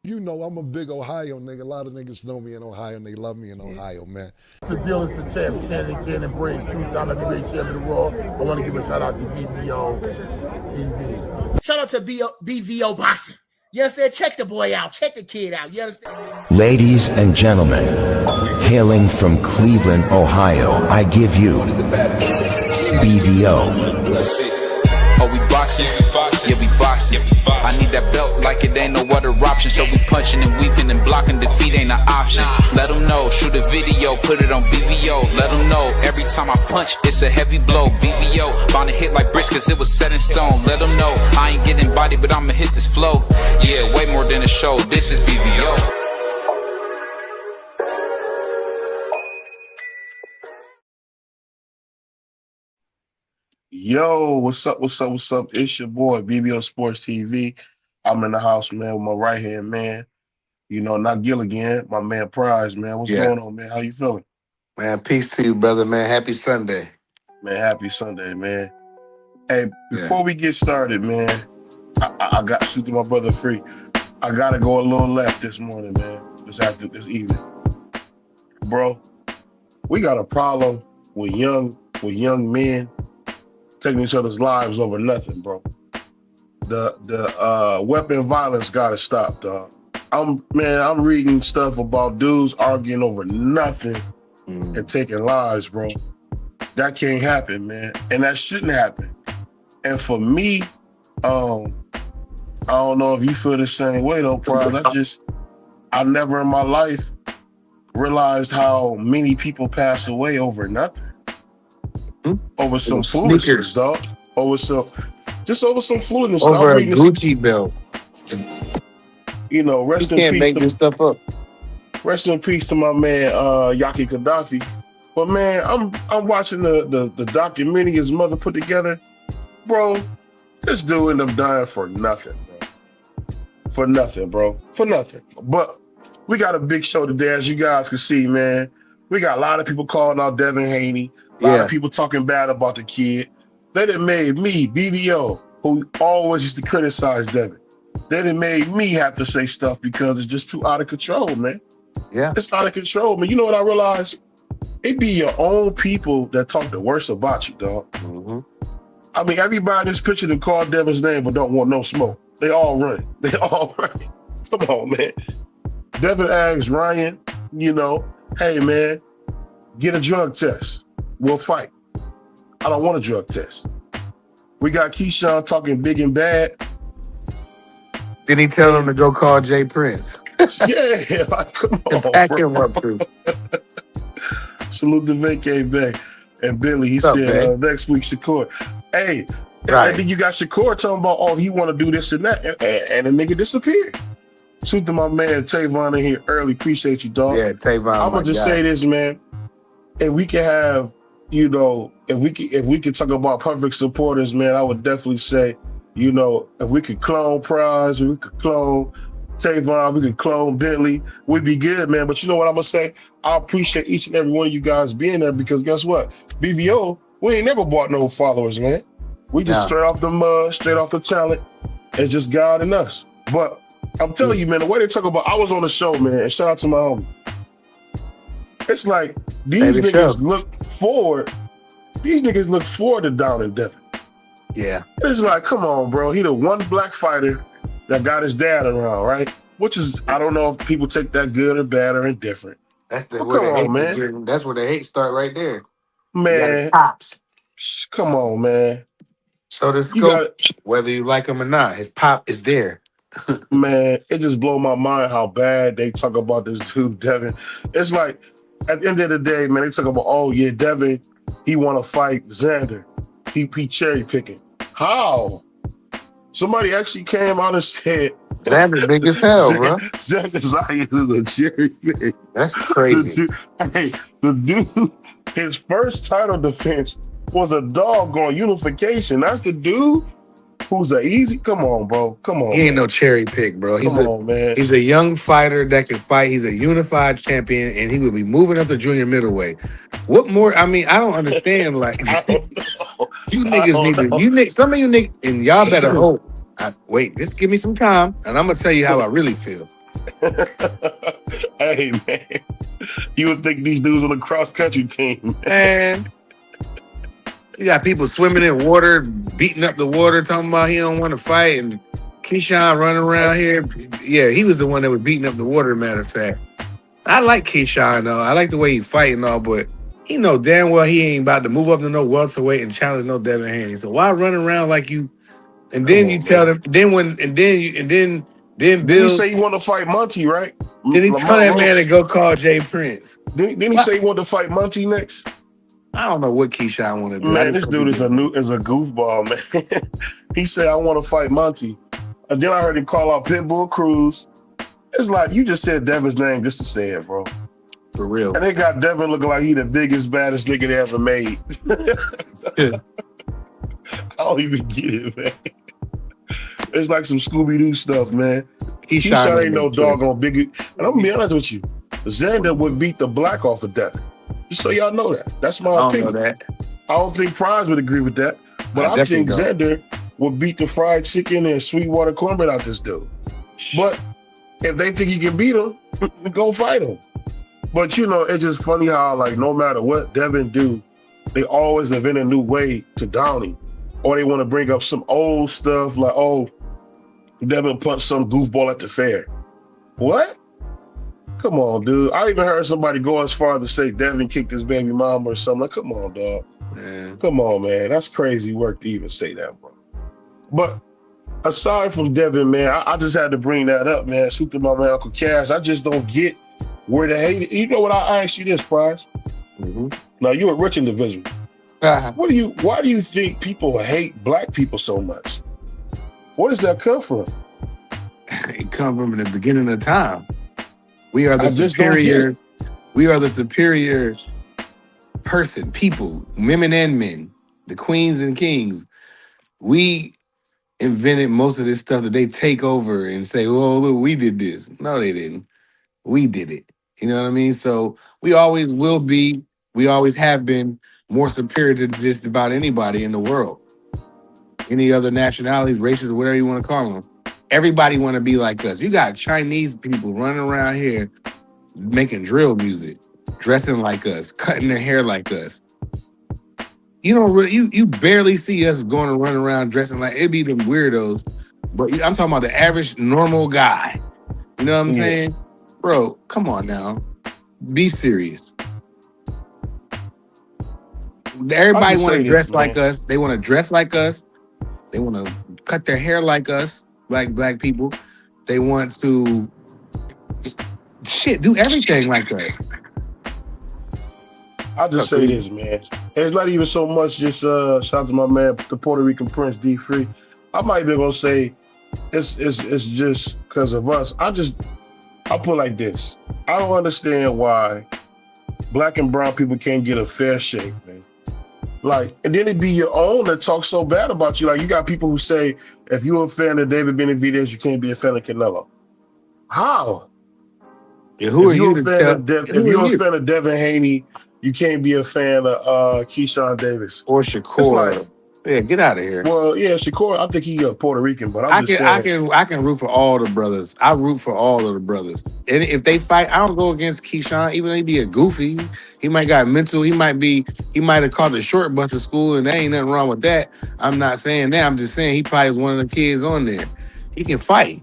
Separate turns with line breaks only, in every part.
You know I'm a big Ohio nigga. A lot of niggas know me in Ohio and they love me in Ohio, man.
The deal is the champ, Shannon Ken and Brains, two-time heavyweight champion of the world. I want to give a shout out to BVO TV.
Shout out to BVO Boxing. You understand? Check the boy out. Check the kid out. You understand?
Ladies and gentlemen, hailing from Cleveland, Ohio, I give you BVO.
Oh, we boxing? Yeah, we boxing. I need that belt like it ain't no other option. So we punching and weaving and blocking. Defeat ain't an option. Let them know. Shoot a video, put it on BVO. Let them know. Every time I punch, it's a heavy blow. BVO, bound to hit like bricks cause it was set in stone. Let them know. I ain't getting body, but I'ma hit this flow. Yeah, way more than a show. This is BVO.
Yo, what's up? What's up? What's up? It's your boy, BBO Sports TV. I'm in the house, man, with my right hand man. You know, not Gilligan, my man Prize, man. What's going on, man? How you feeling?
Man, peace to you, brother, man. Happy Sunday.
Man, happy Sunday, man. Hey, before we get started, man, I got to shoot to my brother Free. I gotta go a little left this morning, man. This evening. Bro, we got a problem with young men taking each other's lives over nothing, bro. The weapon violence gotta stop, dog. I'm reading stuff about dudes arguing over nothing and taking lives, bro. That can't happen, man. And that shouldn't happen. And for me, I don't know if you feel the same way though, Prize. I never in my life realized how many people pass away over nothing. Over some foolishness, dog. Over some foolishness.
Over a Gucci belt.
You know, rest in peace.
You can't make this stuff up.
Rest in peace to my man Yaki Gaddafi. But man, I'm watching the documentary his mother put together. Bro, this dude ended up dying for nothing, bro. For nothing, bro. For nothing. But we got a big show today, as you guys can see, man. We got a lot of people calling out Devin Haney. A lot of people talking bad about the kid. They done made me, BVO, who always used to criticize Devin. They done made me have to say stuff because it's just too out of control, man.
Yeah.
It's out of control, man. You know what I realized? It be your own people that talk the worst about you, dog.
Mm-hmm.
I mean, everybody in this picture that called Devin's name but don't want no smoke. They all run. They all run. Come on, man. Devin asks Ryan, you know, hey, man, get a drug test. We'll fight. I don't want a drug test. We got Keyshawn talking big and bad.
Then he tell him to go call Jay Prince.
Yeah, like, come on.
Pack him up too.
Salute to Vacay Bay and Billy. He said next week Shakur. Hey, and then you got Shakur talking about, oh, he want to do this and that, and the nigga disappeared. Shoot to my man Tavon in here early. Appreciate you, dog.
Yeah, Tavon.
I'm gonna just say this, man. If we can have, you know, if we could talk about perfect supporters, man, I would definitely say, you know, if we could clone Prize, if we could clone Tavon, we could clone Bentley, we'd be good, man. But you know what I'm gonna say? I appreciate each and every one of you guys being there because guess what? BVO, we ain't never bought no followers, man. We just straight off the mud, straight off the talent. It's just God and us. But I'm telling you, man, the way they talk about, I was on the show, man, and shout out to my homie. It's like these niggas look forward to down and Devin.
Yeah.
It's like, come on, bro. He the one black fighter that got his dad around, right? Which is, I don't know if people take that good or bad or indifferent.
That's
come on, man.
That's where the hate start right there.
Man.
Pops.
Come on, man.
So this goes, whether you like him or not, his pop is there.
Man, it just blow my mind how bad they talk about this dude, Devin. It's like, at the end of the day, man, they talk about, oh, yeah, Devin, he want to fight Xander. He cherry picking. How? Somebody actually came out and said,
Xander's big as hell, bro.
Xander's a cherry pick.
That's crazy.
The dude, his first title defense was a doggone unification. That's the dude who's a easy. Come on, bro. Come on.
He ain't no cherry pick, bro.
Come on, man.
He's a young fighter that can fight. He's a unified champion, and he will be moving up to junior middleweight. What more? I mean, I don't understand. Like, you niggas need to. Some of you niggas, and y'all better hope. Wait, just give me some time, and I'm gonna tell you how I really feel.
Hey man, you would think these dudes on the cross country team.
Man, you got people swimming in water, beating up the water, talking about he don't want to fight, and Keyshawn running around here. Yeah, he was the one that was beating up the water, matter of fact. I like Keyshawn, though. I like the way he fight and all, but he know damn well he ain't about to move up to no welterweight and challenge no Devin Haney. So why run around like you? And then you tell them. Then then
Didn't
Bill.
he say he wanted to fight Monty, right?
Then he tell that man to go call Jay Prince.
Didn't he say he wanted to fight Monty next?
I don't know what Keyshawn want to do.
Man, this dude is a goofball, man. He said, I want to fight Monty. And then I heard him call out Pitbull Cruz. It's like, you just said Devin's name just to say it, bro.
For real.
And they got Devin looking like he the biggest, baddest nigga they ever made. I don't even get it, man. It's like some Scooby-Doo stuff, man. Keyshawn ain't no doggone big. And I'm going to be honest with you. Xander would beat the black off of Devin. Just so y'all know that. That's my opinion.
Know that.
I don't think Prize would agree with that. But I think Xander would beat the fried chicken and Sweetwater cornbread out this dude. But if they think he can beat him, go fight him. But, you know, it's just funny how, like, no matter what Devin do, they always invent a new way to down him. Or they want to bring up some old stuff like, oh, Devin punched some goofball at the fair. What? Come on, dude. I even heard somebody go as far as to say Devin kicked his baby mama or something. Like, come on, dog.
Man.
Come on, man. That's crazy work to even say that, bro. But aside from Devin, man, I just had to bring that up, man. Shoot to my man, Uncle Cash. I just don't get where the hate. You know what? I ask you this, Prize.
Mm-hmm.
Now, you're a rich individual. Why do you think people hate black people so much? Where does that come from?
It come from the beginning of time. We are the superior. We are the superior person, people, women and men, the queens and kings. We invented most of this stuff that they take over and say, "Oh, look, we did this." No, they didn't. We did it. You know what I mean? So we always will be. We always have been more superior to just about anybody in the world. Any other nationalities, races, whatever you want to call them. Everybody want to be like us. You got Chinese people running around here making drill music, dressing like us, cutting their hair like us. You don't really, you barely see us going and running around dressing like, it'd be them weirdos. But I'm talking about the average normal guy. You know what I'm saying? Bro, come on now. Be serious. Everybody want to dress like us. They want to dress like us. They want to cut their hair like us, like black people. They want to do everything like us.
I'll just say this, man. It's not even so much just shout out to my man, the Puerto Rican Prince D Free. I might even gonna say it's just because of us. I'll put it like this. I don't understand why black and brown people can't get a fair shake, man. Like, and then it be your own that talk so bad about you. Like, you got people who say, if you're a fan of David Benavidez, you can't be a fan of Canelo. How?
Yeah, who are you to tell?
If you're a fan of Devin Haney, you can't be a fan of Keyshawn Davis.
Or Shakur. Yeah, get out of here.
Well, yeah, Shakur, I think he's Puerto Rican, but I
can root for all the brothers. I root for all of the brothers. And if they fight, I don't go against Keyshawn, even though he be a goofy. He might got mental. He might have caught the short bus of school, and there ain't nothing wrong with that. I'm not saying that. I'm just saying he probably is one of the kids on there. He can fight.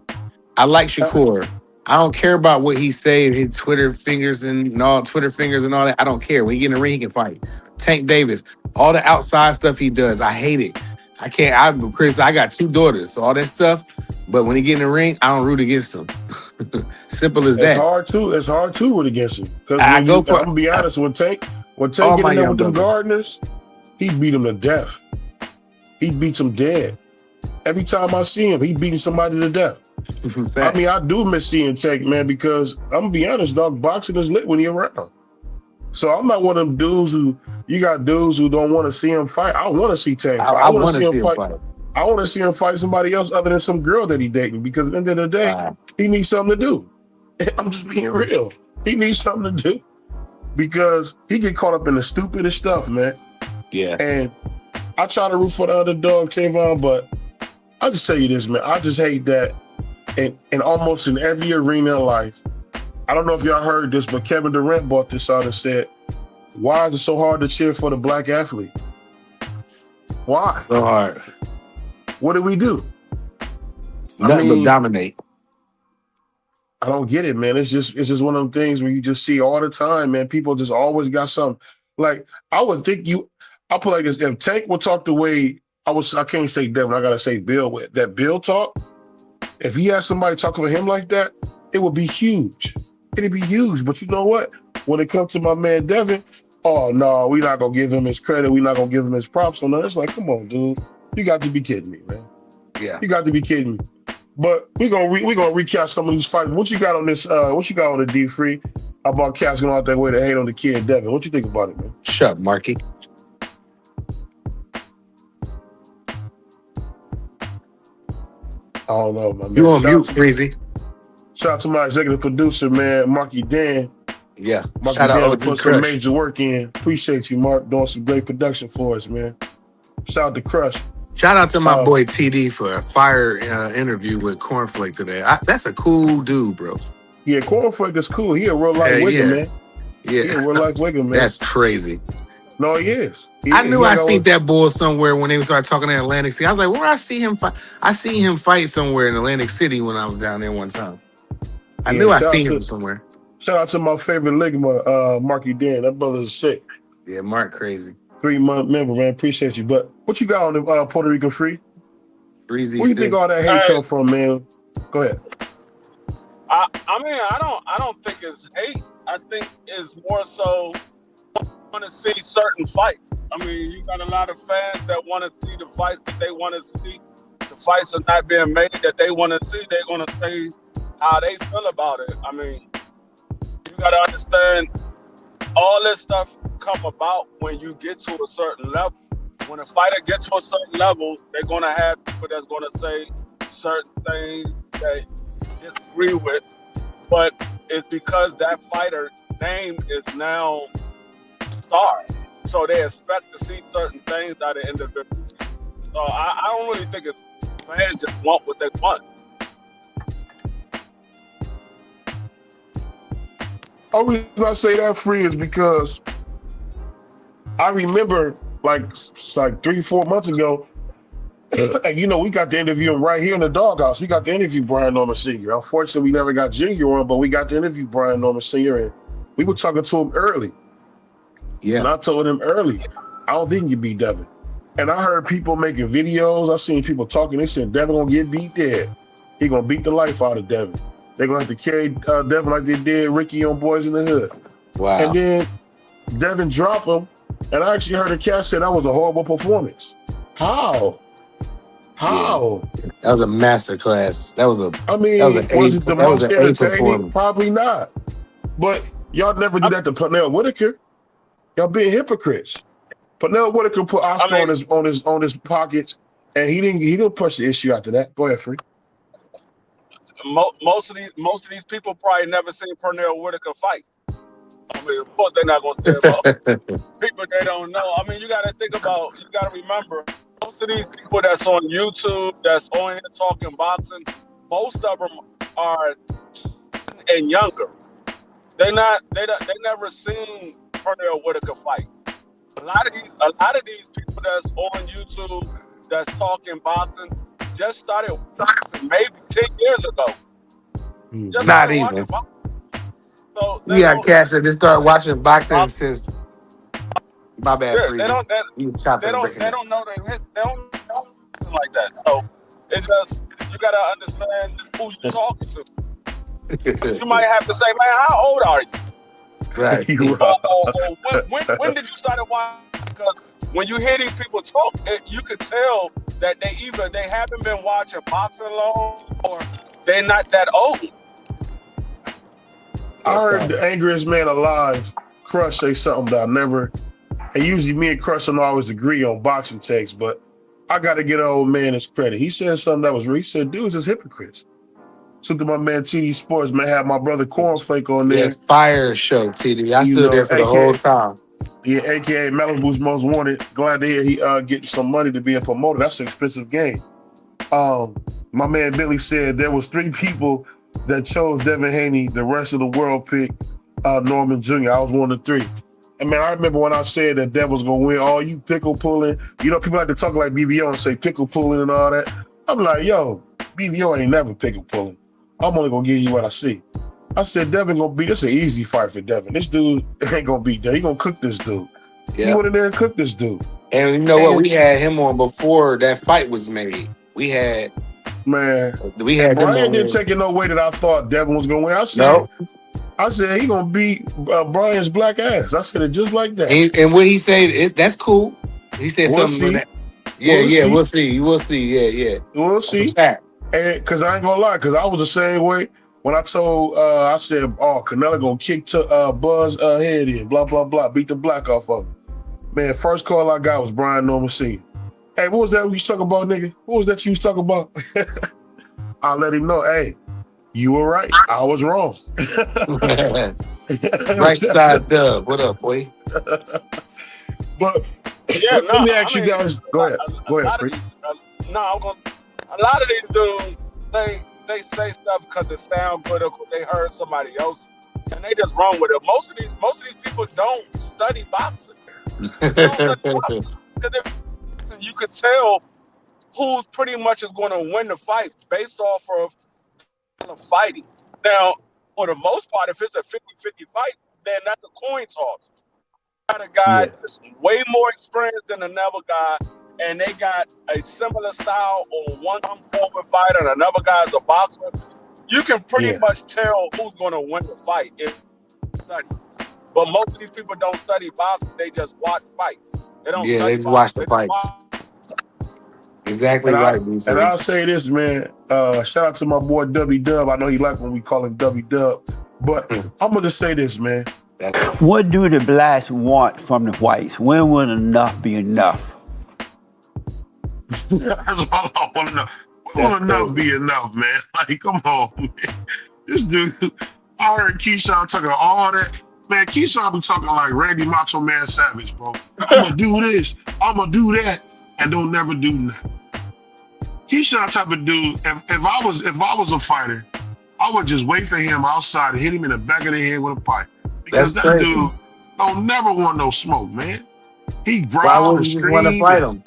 I like Shakur. I don't care about what he say and his Twitter fingers and all that. I don't care. When he get in the ring, he can fight. Tank Davis, all the outside stuff he does, I hate it. I can't. Chris, I got 2 daughters, so all that stuff. But when he get in the ring, I don't root against him. Simple as that.
It's hard to root against him. Because I'm gonna be honest, when Tank get in there with them Gardeners, he beat him to death. He beats him dead. Every time I see him, he beating somebody to death. I mean, I do miss seeing Tank, man, because I'm gonna be honest, dog, boxing is lit when you're around. So I'm not one of them dudes who don't want to see him fight. I want to see Tank fight. I want to see him fight. I want to see him fight somebody else other than some girl that he dating, because at the end of the day, he needs something to do. I'm just being real. He needs something to do because he get caught up in the stupidest stuff, man.
Yeah.
And I try to root for the underdog, Tavon, but I'll just tell you this, man. I just hate that and almost in every arena of life. I don't know if y'all heard this, but Kevin Durant brought this out and said, "Why is it so hard to cheer for the black athlete? Why?
So hard.
What did we do?
Nothing but dominate."
I don't get it, man. It's just one of them things where you just see all the time, man. People just always got something. Like, I would think I'll put it like this: if Tank would talk the way I can't say Devin, I gotta say Bill with that Bill talk. If he had somebody talking to him like that, it would be huge. It'd be huge. But you know what? When it comes to my man Devin, oh no, we're not gonna give him his credit. We're not gonna give him his props. So no, it's like, come on, dude. You got to be kidding me, man.
Yeah.
You got to be kidding me. But we're gonna recap some of these fights. What you got on this? What you got on the D free about cats going out that way to hate on the kid Devin? What you think about it, man?
Shut up, Marky.
I don't know, my man.
You on mute, Freezy.
Shout out to my executive producer, man, Marky Dan.
Yeah.
Marky
Shout
Dan
out
put some major work in. Appreciate you, Mark, doing some great production for us, man. Shout out to Crush.
Shout out to my boy TD for a fire interview with Cornflake today. That's a cool dude, bro.
Yeah, Cornflake is cool. He a real life wigger, man.
Yeah.
He a real life wigger, man.
That's crazy.
No, he is.
I knew I seen that bull somewhere when they started talking in Atlantic City. I was like, where I see him fight? I seen him fight somewhere in Atlantic City when I was down there one time. I knew I seen him somewhere.
Shout out to my favorite ligma, Marky Dan. That brother's sick.
Yeah, Mark crazy.
3-month member, man. Appreciate you. But what you got on the Puerto Rican Free?
Breezy.
Where you think all that hate come from, man? Go ahead.
I mean, I don't think it's hate. I think it's more so want to see certain fights. I mean, you got a lot of fans that want to see the fights that they want to see. The fights are not being made that they want to see. They're going to say how they feel about it. I mean, you got to understand all this stuff come about when you get to a certain level. When a fighter gets to a certain level, they're going to have people that's going to say certain things that you disagree with. But it's because that fighter's name is now star. So they expect to see certain things out of individuals. So I don't really think it's fans just want what they want.
Only reason I say that, Free, is because I remember like 3-4 months ago, and you know, we got to interview him right here in the doghouse. We got to interview Brian Norman Sr. Unfortunately, we never got Junior on, but we got to interview Brian Norman Sr. and we were talking to him early.
Yeah.
And I told him early, I don't think you beat Devin. And I heard people making videos. I seen people talking. They said Devin gonna get beat dead. He gonna beat the life out of Devin. They're gonna have to carry Devin like they did Ricky on Boys in the Hood.
Wow.
And then Devin dropped him. And I actually heard a cat say that was a horrible performance. How?
Yeah. That was a masterclass. That was a.
I mean,
was
it the most entertaining? Probably not. But y'all never did that to Pernell Whitaker. Y'all being hypocrites. Pernell Whitaker put Oscar on his pockets, and he didn't push the issue after that. Go ahead, Free.
Most of these people probably never seen Pernell Whitaker fight. I mean, of course they're not gonna say about people they don't know. I mean, you gotta remember, most of these people that's on YouTube, that's on here talking boxing, most of them are and younger. They never seen Pernell Whitaker fight. A lot of these people that's on YouTube that's talking boxing just started boxing maybe 10 years ago.
Not even.
So
we got cats that just started watching boxing since. My bad,
yeah,
Freezy.
they don't know they don't know like that. So it just, you gotta understand who you're talking to. You might have to say, man, how old are you?
Right.
When did you start watching? Because when you hear these people talk, you could tell that they haven't been watching boxing long, or they're not that old.
I heard the angriest man alive, Crush, say something that I never. And usually me and Crush don't always agree on boxing takes, but I got to get an old man his credit. He said something that was real. He said, dudes is hypocrites. So to my man TD Sports, man, had my brother Cornflake on there.
Yeah, fire show, TD. I stood there for the whole time.
Yeah, AKA Malibu's Most Wanted. Glad to hear he getting some money to be a promoter. That's an expensive game. My man Billy said there was 3 people that chose Devin Haney. The rest of the world picked Norman Jr. I was one of 3. And man, I remember when I said that Devin was gonna win. All you pickle pulling, you know, people like to talk like BVO and say pickle pulling and all that. I'm like, yo, BVO ain't never pickle pulling. I'm only gonna give you what I see. I said Devin gonna beat. This an easy fight for Devin. This dude ain't gonna beat Devin. He gonna cook this dude.
Yeah.
He went in there and cooked this dude.
And you know what? We had him on before that fight was made. We had
Brian didn't take it no way that I thought Devin was gonna win. I said he gonna beat Brian's black ass. I said it just like that.
And what he said, that's cool. He said something like that. We'll see. We'll see.
We'll see. And because I ain't gonna lie, because I was the same way when I told I said, oh, Canelo gonna kick to Buzz head in, blah blah blah, beat the black off of him. Man, first call I got was Brian Norman Sr. Hey, what was that you was talking about, nigga? What was that you was talking about? I let him know, hey, you were right. I was wrong.
Right side dub. What up, boy?
But let me ask you guys. Go ahead, Freak.
A lot of these dudes, they say stuff because it sounds good or they heard somebody else, and they just run with it. Most of these people don't study boxing. Because you could tell who pretty much is going to win the fight based off of fighting. Now, for the most part, if it's a 50-50 fight, then that's a coin toss. You got a guy that's way more experienced than another guy, and they got a similar style, or one forward fighter and another guy's a boxer. You can pretty much tell who's going to win the fight. But most of these people don't study boxing; they just watch fights. They don't.
Yeah, they just watch the fights. Exactly right.
And I'll say this, man. Shout out to my boy W Dub. I know he like when we call him W Dub, but I'm gonna just say this, man.
What do the blacks want from the whites? When will enough be enough?
That's all I want to know. When will enough be enough, man? Like, come on, man. This dude. I heard Keyshawn talking all that. Man, Keyshawn be talking like Randy Macho Man Savage, bro. I'm gonna do this, I'm gonna do that, and don't never do nothing. Keyshawn type of dude, if I was a fighter, I would just wait for him outside and hit him in the back of the head with a pipe. Because that dude don't never want no smoke, man. He growls and screams. Why would you just want to fight him?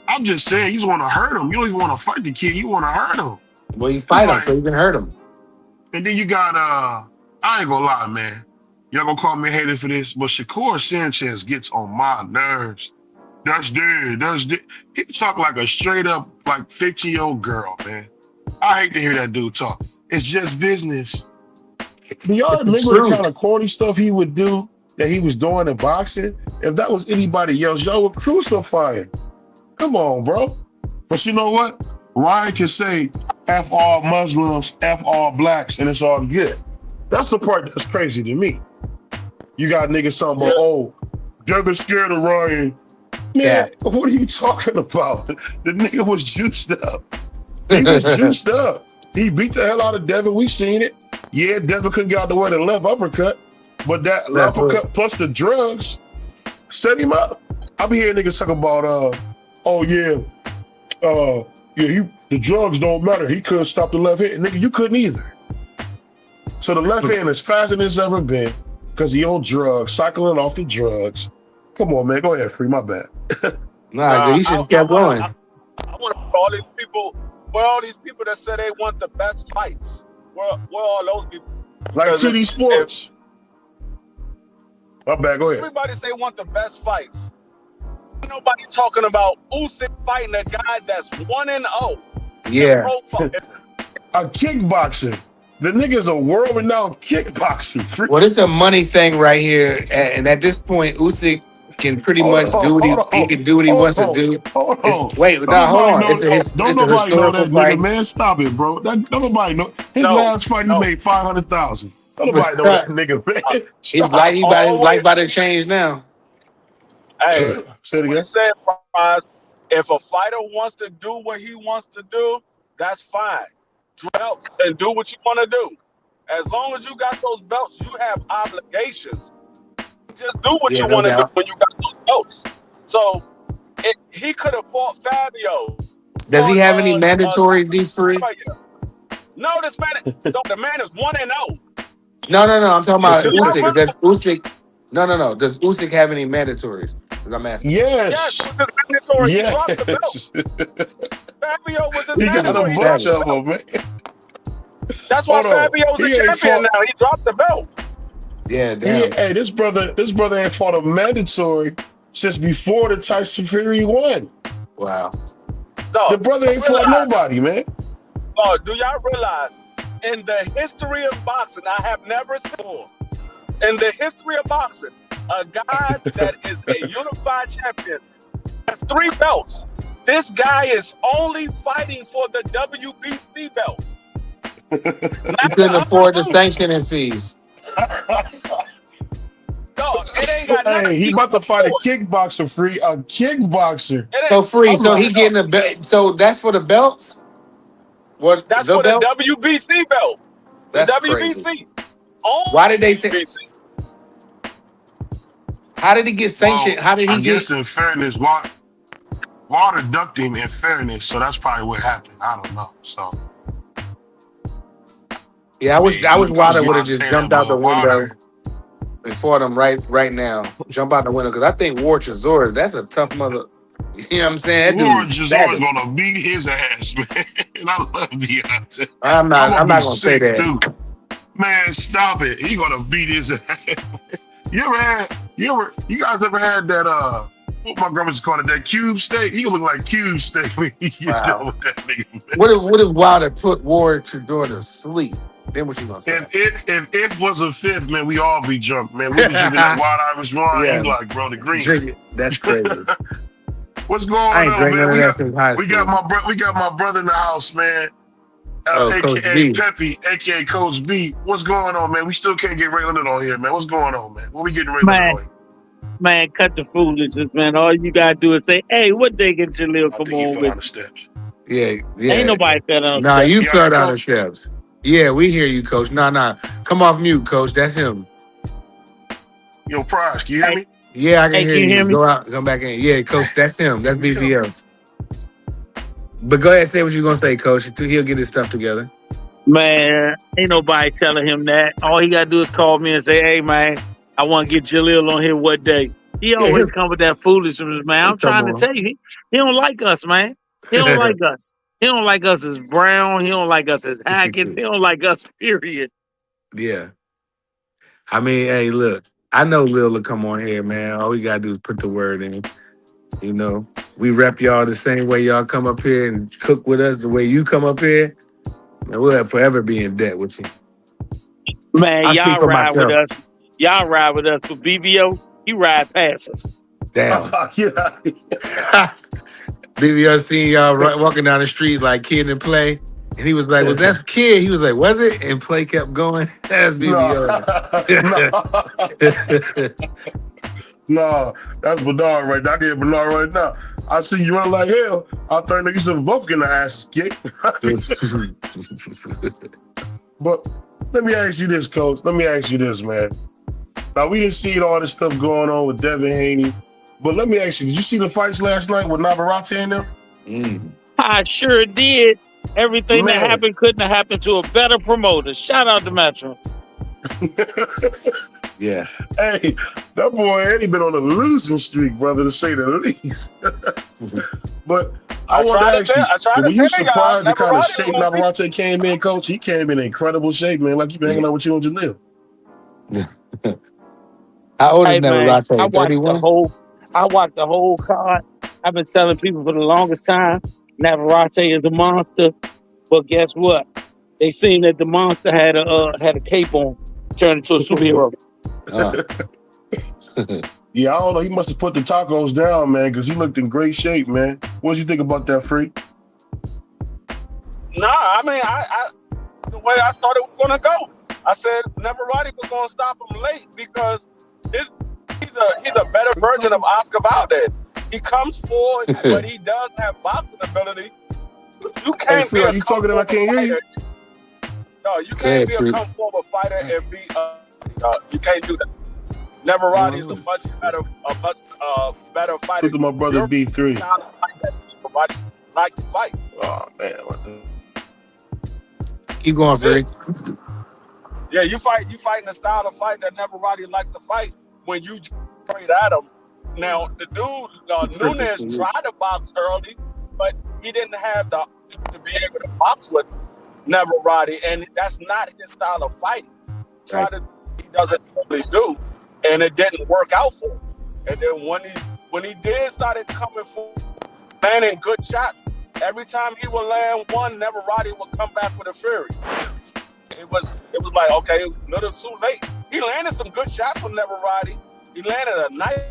I'm just saying, you just want to hurt him. You don't even want to fight the kid, you want to hurt him.
Well, you fight him so you can hurt him.
And then you got, I ain't gonna lie, man. Y'all gonna call me a hater for this, but Shakur Sanchez gets on my nerves. That's dead. He talk like a straight up, like 15-year-old girl, man. I hate to hear that dude talk. It's just business. Do y'all remember the kind of corny stuff he would do that he was doing in boxing? If that was anybody else, y'all would crucify him. Come on, bro. But you know what? Ryan can say, F all Muslims, F all blacks, and it's all good. That's the part that's crazy to me. You got niggas talking about, oh, Devin scared of Ryan. Man, what are you talking about? The nigga was juiced up. He was juiced up. He beat the hell out of Devin. We seen it. Yeah, Devin couldn't get out the way of the left uppercut, but that left uppercut plus the drugs set him up. I be hearing niggas talking about, the drugs don't matter. He couldn't stop the left hand. Nigga, you couldn't either. So the left hand is faster than it's ever been because he on drugs, cycling off the drugs. Come on, man. Go ahead, Free. My bad.
He should have kept going.
I want to all these people. Where all these people that say they want the best fights? Where all those people?
Like TD Sports. My bad. Go ahead.
Everybody say want the best fights. Nobody talking about Usyk fighting a guy that's 1-0.
Yeah. A kickboxer. The nigga's a world-renowned kickboxer.
Well, it's a money thing right here, and at this point, Usyk can pretty much do what he wants to do. Hold on. It's a historical fight.
Nigga, man, stop it, bro. Don't nobody know. His last fight, he made $500,000. Nobody know that nigga, man.
His life about to change now.
Hey,
say it again.
Said, if a fighter wants to do what he wants to do, that's fine. Belts and do what you want to do. As long as you got those belts, you have obligations. Just do what you want to do when you got those belts. So he could have fought Fabio
Does he
on
have any mandatory D3?
No, this man, the man is 1-0.
No. I'm talking about
Do y'all
Usyk.
really-
Does Usyk? No. Does Usyk have any mandatories? Because I'm asking.
Yes,
Yes.
it was his mandatory. He
Yes.
dropped the belt. Fabio was his
He got a
mandatory. He
bunch
dropped the
of
belt.
them, man.
That's why
Hold on.
Fabio's the
He ain't
champion
fought-
now. He dropped the belt.
Yeah, damn.
Hey, this brother ain't fought a mandatory since before the Tyson Fury won.
Wow.
No,
The brother ain't fought nobody, man.
No, do y'all realize in the history of boxing, I have never seen before, in the history of boxing, a guy that is a unified champion has 3 belts. This guy is only fighting for the WBC belt.
He couldn't afford the sanctioning fees.
No, it ain't got nothing.
Hey, he about to fight a kickboxer, free a kickboxer.
So free. So he getting a belt. So that's for the belts. What?
That's
the
for
belt?
the WBC belt.
That's
the
crazy.
WBC.
Why did they say?
WBC.
How did he get sanctioned?
Well,
How did he
I guess
get?
in fairness, water ducked him in fairness, so that's probably what happened. I don't know. So
Yeah, I wish Wilder would have just
saying
jumped
that,
out the
but
window
Wilder-
and fought him right now. Jump out the window because I think War Chisora, that's a tough mother. You know what I'm saying? That
Warren
dude's
Chazore's
savage.
gonna beat his ass, man. And I love Deontay.
I'm not
be
gonna say
sick,
that.
too. Man, stop it. He gonna beat his ass. You guys ever had that what my grandma's called it, that cube steak? He gonna look like cube steak when you get done with that nigga, man.
What if Wilder put War Chisora to sleep? Then what you gonna say?
If it was a fifth, man, we all be drunk, man. We be drinking that Wild Irish wine.
Yeah.
You like, bro, the green.
Drink it. That's crazy.
What's going
I ain't
on,
drank
man?
none of that since high
We
school.
got my brother in the house, man.
Coach
AKA
B.
Peppy, AKA Coach B. What's going on, man? We still can't get Raylan on here, man. What's going on, man? What we getting Raylan on here?
Man, cut the foolishness, man. All you gotta do is say, "Hey, what day can Jaleel come
He
on
fell
with?"
on the steps.
Yeah.
Ain't nobody fell on the
Nah,
steps.
you
Yeah,
fell down the
Coach.
steps. Yeah, we hear you, Coach. Nah. Come off mute, Coach. That's him.
Yo, Price, can you hear me?
Yeah, I can
Hey,
hear
can you
you.
hear me?
Go out, come back in. Yeah, Coach, that's him. That's BVO. But go ahead, say what you're gonna say, Coach. Until he'll get his stuff together.
Man, ain't nobody telling him that. All he gotta do is call me and say, "Hey, man, I want to get Jaleel on here. What day?" He always come with that foolishness, man. I'm trying to tell you, he don't like us, man. He don't like us. He don't like us as Brown. He don't like us as Hackett. He don't like us, period.
Yeah. I mean, hey, look, I know Lil will come on here, man. All we gotta do is put the word in. You know, we rep y'all the same way y'all come up here and cook with us the way you come up here. And we'll forever be in debt with you.
Man,
I speak
y'all
for
ride
myself.
with us. Y'all ride with us. With BVO, he ride past us.
Damn.
Yeah.
BVO seen y'all walking down the street like Kid and Play. And he was like, "Was that Kid?" He was like, "Was it?" And Play kept going. That's BVO.
No, that's Bernard right now. I get Bernard right now. I see you run like hell. I thought niggas should both getting their asses kicked. But let me ask you this, Coach. Let me ask you this, man. Now, we didn't see all this stuff going on with Devin Haney. But let me ask you, did you see the fights last night with Navarrete and them?
I sure did. Everything
Man.
that happened couldn't have happened to a better promoter. Shout out to Metro.
Yeah.
Hey, that boy ain't been on a losing streak, brother, to say the least. But I want to ask you, were you surprised the kind of shape Navarrete came in, Coach? He came in incredible shape, man, like you been hanging out with you and Jaleel.
How old is
Hey, man,
Navarrete?
I watched
31?
the whole card. I've been telling people for the longest time, Navarrete is a monster. But guess what? They seen that the monster had a cape on, turned into a superhero.
Yeah, I don't know. He must have put the tacos down, man, because he looked in great shape, man. What did you think about that, Free?
Nah, I mean, I the way I thought it was gonna go. I said Navarrete was gonna stop him late because he's a better version of Oscar Valdez. He comes forward, but he does have boxing ability. You can't
Hey, Free, are you talking and I can't hear you?
No, you can't be a come forward fighter and be you can't do that. Navarrete is a much better fighter.
Look at my brother B3.
like to fight.
Oh man, what the...
Keep going, Freak.
Yeah, you fighting a style of fight that never really liked to fight when you straight at him. Now the dude Nunes tried to box early, but he didn't have to be able to box with Never Roddy, and that's not his style of fighting. He doesn't really do, and it didn't work out for him. And then when he did started coming for landing good shots, every time he would land one, Never Roddy would come back with a fury. It was like, okay, a little too late. He landed some good shots on Never Roddy. He landed a nice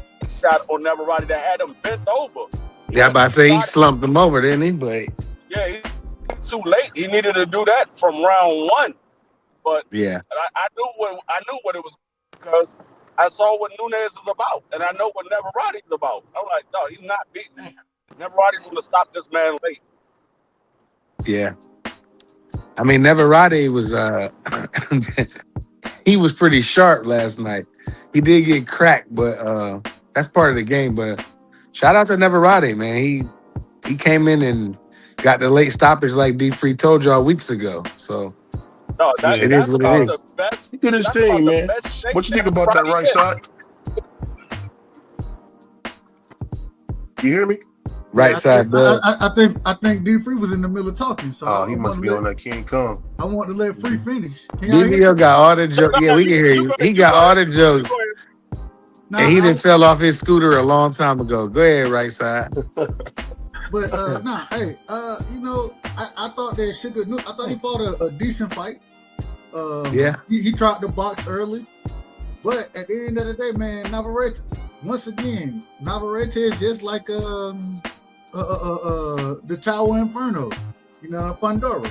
shot on Never Roddy that had him bent over.
Yeah, I'm about to say he slumped him over, didn't he? But
yeah, he too late. He needed to do that from round one. But
yeah,
I knew what it was because I saw what Nunes is about, and I know what Never Roddy's about. I'm like, no, he's not beating him. Never Roddy's going to stop this man late.
Yeah. I mean, Never Roddy was he was pretty sharp last night. He did get cracked, but that's part of the game. But shout out to Never Roddy, man. He came in and got the late stoppage like D Free told y'all weeks ago. So
no,
it is what it is.
He did his thing, man. What you think about that right side? You hear me?
Right side, bud.
I think D Free was in the middle of talking. So
he must be on that King Kong.
I want to let Free finish.
DVO got all the jokes. Yeah, we can hear you. He got all the jokes. And he done fell off his scooter a long time ago. Go ahead, right side.
But hey, you know, I thought that I thought he fought a decent fight.
Yeah.
He tried to box early. But at the end of the day, man, Navarrete, once again, Navarrete is just like the Tower Inferno, you know, Pandora.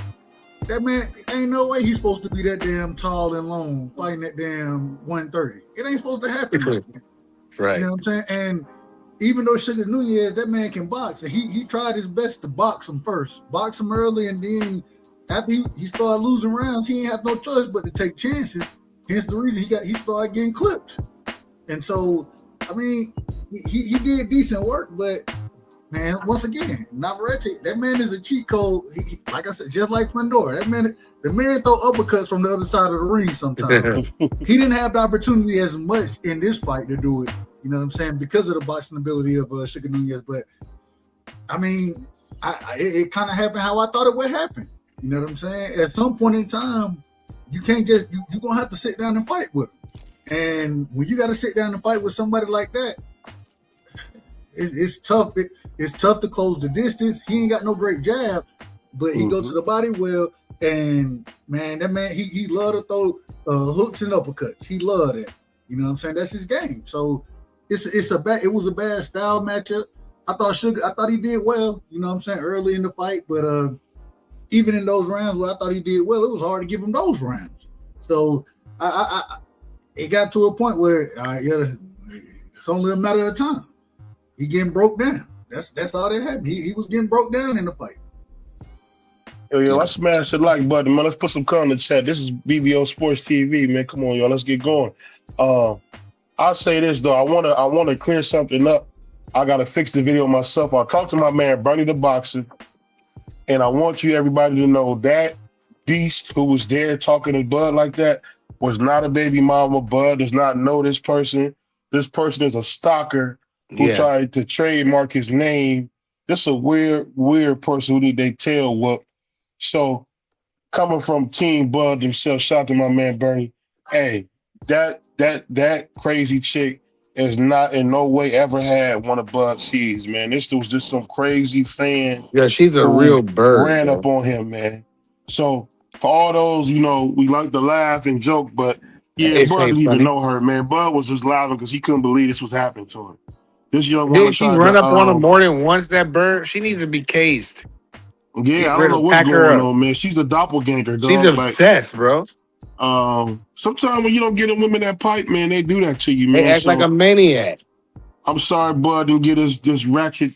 That man, ain't no way he's supposed to be that damn tall and long fighting that damn 130. It ain't supposed to happen.
Right.
You know what I'm saying? And even though Sugar Nunez, that man can box, and he tried his best to box him first. Box him early, and then after he started losing rounds, he ain't had no choice but to take chances. Hence the reason he started getting clipped. And so, I mean, he did decent work, but man, once again, Navarrete, that man is a cheat code. Like I said, just like Pandora, the man throw uppercuts from the other side of the ring sometimes. He didn't have the opportunity as much in this fight to do it, you know what I'm saying, because of the boxing ability of Sugar Nunez. But, I mean, it kind of happened how I thought it would happen. You know what I'm saying? At some point in time, you can't just, you're going to have to sit down and fight with him. And when you got to sit down and fight with somebody like that, it's tough. It's tough to close the distance. He ain't got no great jab, but he go to the body well. And man, that man, he love to throw hooks and uppercuts. He love that. You know what I'm saying? That's his game. So it was a bad style matchup. I thought he did well. You know what I'm saying? Early in the fight, but even in those rounds where I thought he did well, it was hard to give him those rounds. So it got to a point where it's only a matter of time. He getting broke down. That's all that happened. He was getting broke down in the fight.
Yo, I smashed the like button, man. Let's put some comment in the chat. This is BVO Sports TV, man. Come on, y'all. Let's get going. I'll say this though. I wanna clear something up. I gotta fix the video myself. I talked to my man Bernie the Boxer, and I want everybody to know that beast who was there talking to Bud like that was not a baby mama. Bud does not know this person. This person is a stalker who tried to trademark his name. This is a weird person who need their tail whooped. So coming from Team Bud himself, shout out to my man Bernie. Hey, that crazy chick is not in no way ever had one of Bud's seeds, man. This was just some crazy fan.
Yeah, she's a real bird.
Ran up on him, man. So for all those, you know, we like to laugh and joke, but yeah, Bud didn't even know her, man. Bud was just laughing because he couldn't believe this was happening to him. This young woman.
Did she run up on him more than once? That bird, she needs to be cased.
Yeah, I don't know what's going on, man. She's a doppelganger, dog.
She's obsessed, bro.
Sometimes when you don't get a woman that pipe, man, they do that to you, man.
They act like a maniac.
I'm sorry, Bud didn't get this ratchet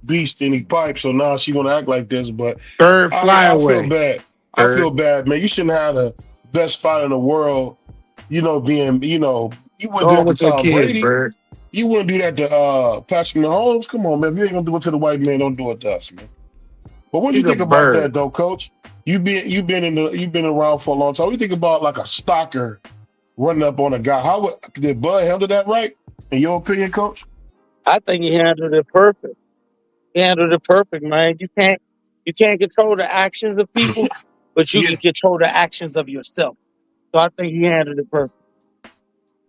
beast in his pipe, so now she gonna act like this. But
bird, fly away.
I feel bad. I feel bad, man. You shouldn't have the best fighter in the world. You know, being, you know, you wouldn't do that to Tom Brady. Bird. You wouldn't do that to Patrick Mahomes. Come on, man. If you ain't gonna do it to the white man, don't do it to us, man. But what do you
He's a
think about
bird.
that though, Coach? You've been around for a long time. What do you think about like a stalker running up on a guy? Did Bud handle that right? In your opinion, Coach?
I think he handled it perfect. He handled it perfect, man. You can't control the actions of people, but you
Yeah.
can control the actions of yourself. So I think he handled it perfect.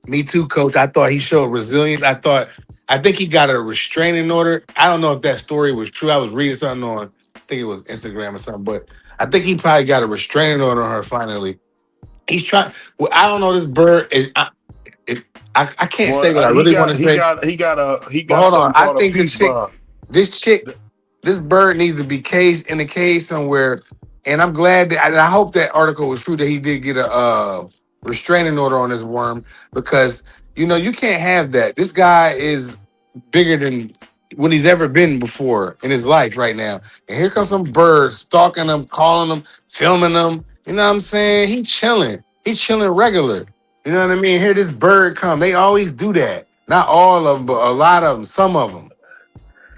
Me too, Coach. I thought he showed resilience. I think he got a restraining order. I don't know if that story was true. I was reading something on, I think it was Instagram or something, but I think he probably got a restraining order on her finally. He's trying. Well, I don't know. This bird is. I can't
Boy,
say what I
he
really want
got
to
he
say.
got he got a he
But
got
hold on.
something
I
called a
think the
peace
chick,
bond.
this bird needs to be caged in a cage somewhere. And I'm glad that, and I hope that article was true that he did get a restraining order on this worm because you can't have that. This guy is bigger than what he's ever been before in his life right now. And here comes some bird stalking him, calling him, filming him. You know what I'm saying? He chilling. He chilling regular. You know what I mean? Here this bird come. They always do that. Not all of them, but a lot of them. Some of them.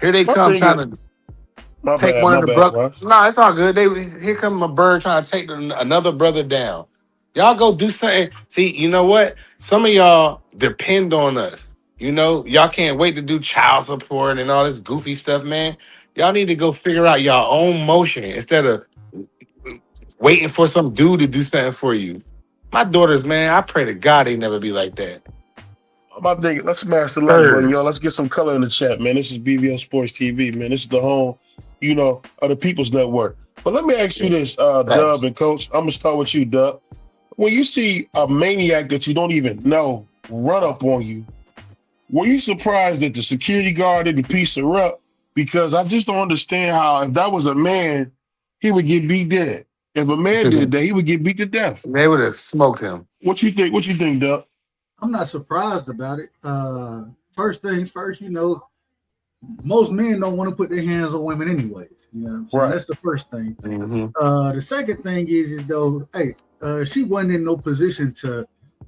Here they
My
come
thing
trying
is,
to
my
take
bad,
one of
my
the
bad,
brothers.
Russ.
No, it's all good. Here come a bird trying to take another brother down. Y'all go do something. See, you know what? Some of y'all depend on us. Y'all can't wait to do child support and all this goofy stuff, man. Y'all need to go figure out your own motion instead of waiting for some dude to do something for you. My daughters, man, I pray to God they never be like that.
My thing, let's smash the like button, yo.
Birds.
Let's get some color in the chat, man. This is BVO Sports TV, man. This is the home, of the People's Network. But let me ask you this, Dub
Facts.
and Coach. I'm gonna start with you, Dub. When you see a maniac that you don't even know run up on you, were you surprised that the security guard didn't piece her up? Because I just don't understand how if that was a man, he would get beat dead. If a man did that, he would get beat to death.
They would have smoked him.
What you think? What you think, Dub?
I'm not surprised about it. First things first, most men don't want to put their hands on women anyways. You know what I'm saying?
Right.
That's the first thing.
Mm-hmm.
The second thing is though, hey, she wasn't in no position to.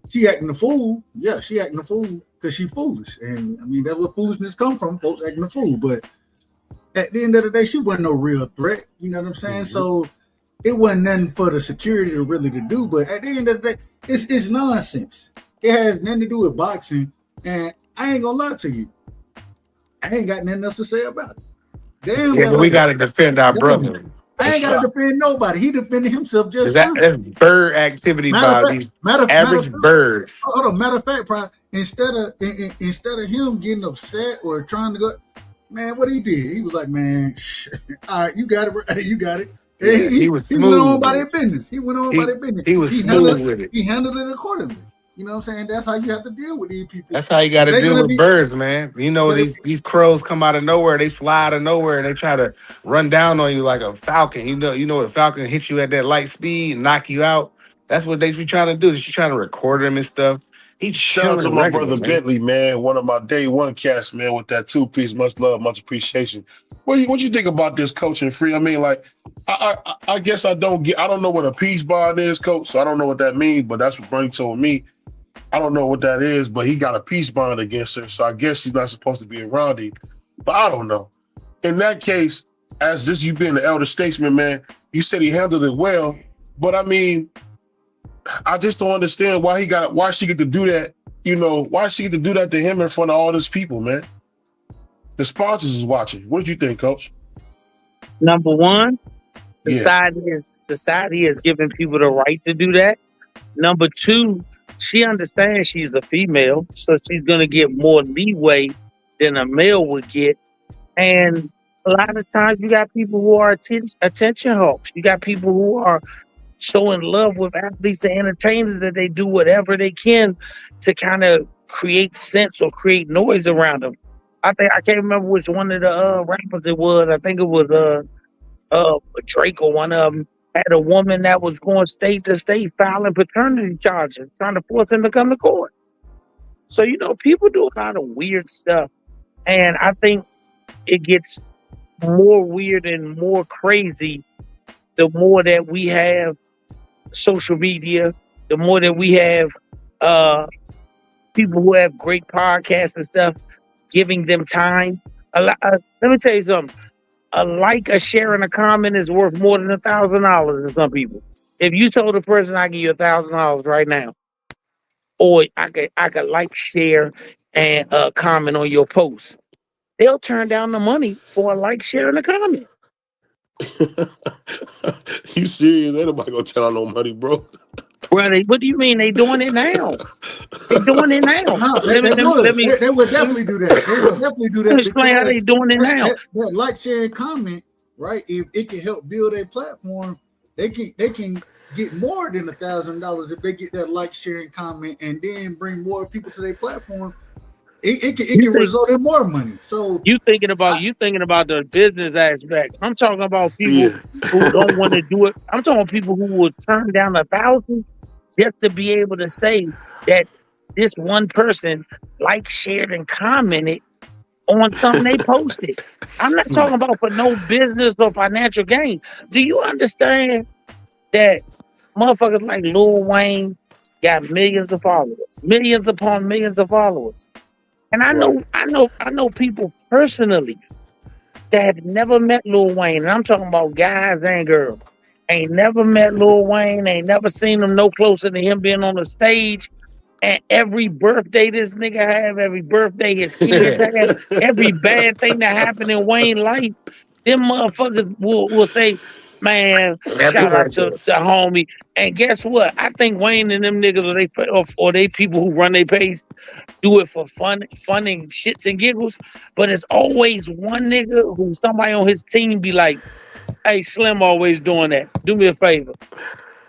She acting a fool. Yeah, she acting a fool because she foolish, and I mean that's where foolishness come from. Folks acting a fool, but at the end of the day, she wasn't no real threat. You know what I'm saying?
Mm-hmm.
So it wasn't nothing for the security to really to do. But at the end of the day, it's nonsense. It has nothing to do with boxing, and I ain't gonna lie to you. I ain't got nothing else to say about it. Damn,
Yeah, but we got to defend our brother.
I ain't got to defend nobody. He defended himself just fine.
That's bird activity by these average birds.
Hold on. Matter of fact, instead of him getting upset or trying to go, man, what he did, he was like, man, all right, you got it, you got it.
Yeah, he was smooth.
He went on by their business. He
was smooth with it.
He handled it accordingly. You know what I'm saying? That's how you have to deal with these people.
That's how you got to deal with birds, man. These crows come out of nowhere. They fly out of nowhere and they try to run down on you like a falcon. You know, a falcon hits you at that light speed and knock you out. That's what they be trying to do. She's trying to record them and stuff. He's
shout out to my brother Bentley, man. One of my day one cats, man, with that 2-piece. Much love, much appreciation. What you think about this coaching free? I mean, like, I guess I don't know what a peace bond is, coach. So I don't know what that means, but that's what Bernie told me. I don't know what that is, but he got a peace bond against her. So I guess she's not supposed to be around him. But I don't know. In that case, as just you being the elder statesman, man, you said he handled it well. But I mean, I just don't understand why she get to do that. Why she get to do that to him in front of all these people, man. The sponsors is watching. What did you think, Coach?
Number one, society is giving people the right to do that. Number two, she understands she's a female, so she's gonna get more leeway than a male would get. And a lot of times you got people who are attention hawks. You got people who are so in love with athletes and entertainers that they do whatever they can to kind of create sense or create noise around them. I can't remember which one of the rappers it was. I think it was Drake or one of them had a woman that was going state to state filing paternity charges, trying to force him to come to court. So, people do a lot of weird stuff. And I think it gets more weird and more crazy the more that we have social media, the more that we have people who have great podcasts and stuff, giving them time. Let me tell you something. a like, a share, and a comment is worth more than $1,000 to some people. If you told a person I give you $1,000 right now, or I could like, share, and comment on your post, they'll turn down the money for a like, share, and a comment.
You serious? Ain't nobody gonna tell on no money, bro.
Well, what do you mean? They doing it now. They doing it now.
No, they would definitely do that. They would definitely do that.
Explain how they doing it now.
That like, share, and comment, right? If it can help build a platform, they can get more than $1,000 if they get that like, share, and comment, and then bring more people to their platform. It can result in more money. So
you thinking about the business aspect. I'm talking about people who don't want to do it. I'm talking about people who will turn down $1,000 just to be able to say that this one person like, shared, and commented on something they posted. I'm not talking about for no business or financial gain. Do you understand that motherfuckers like Lil Wayne got millions of followers, millions upon millions of followers? And I know people personally that have never met Lil Wayne. And I'm talking about guys and girls. Ain't never met Lil Wayne, ain't never seen him no closer to him being on the stage. And every birthday this nigga have, every birthday his kids have, every bad thing that happened in Wayne's life, them motherfuckers will say, man, shout out to homie. And guess what? I think Wayne and them niggas, or they people who run their page, do it for fun and shits and giggles. But it's always one nigga who somebody on his team be like, hey, Slim always doing that. Do me a favor.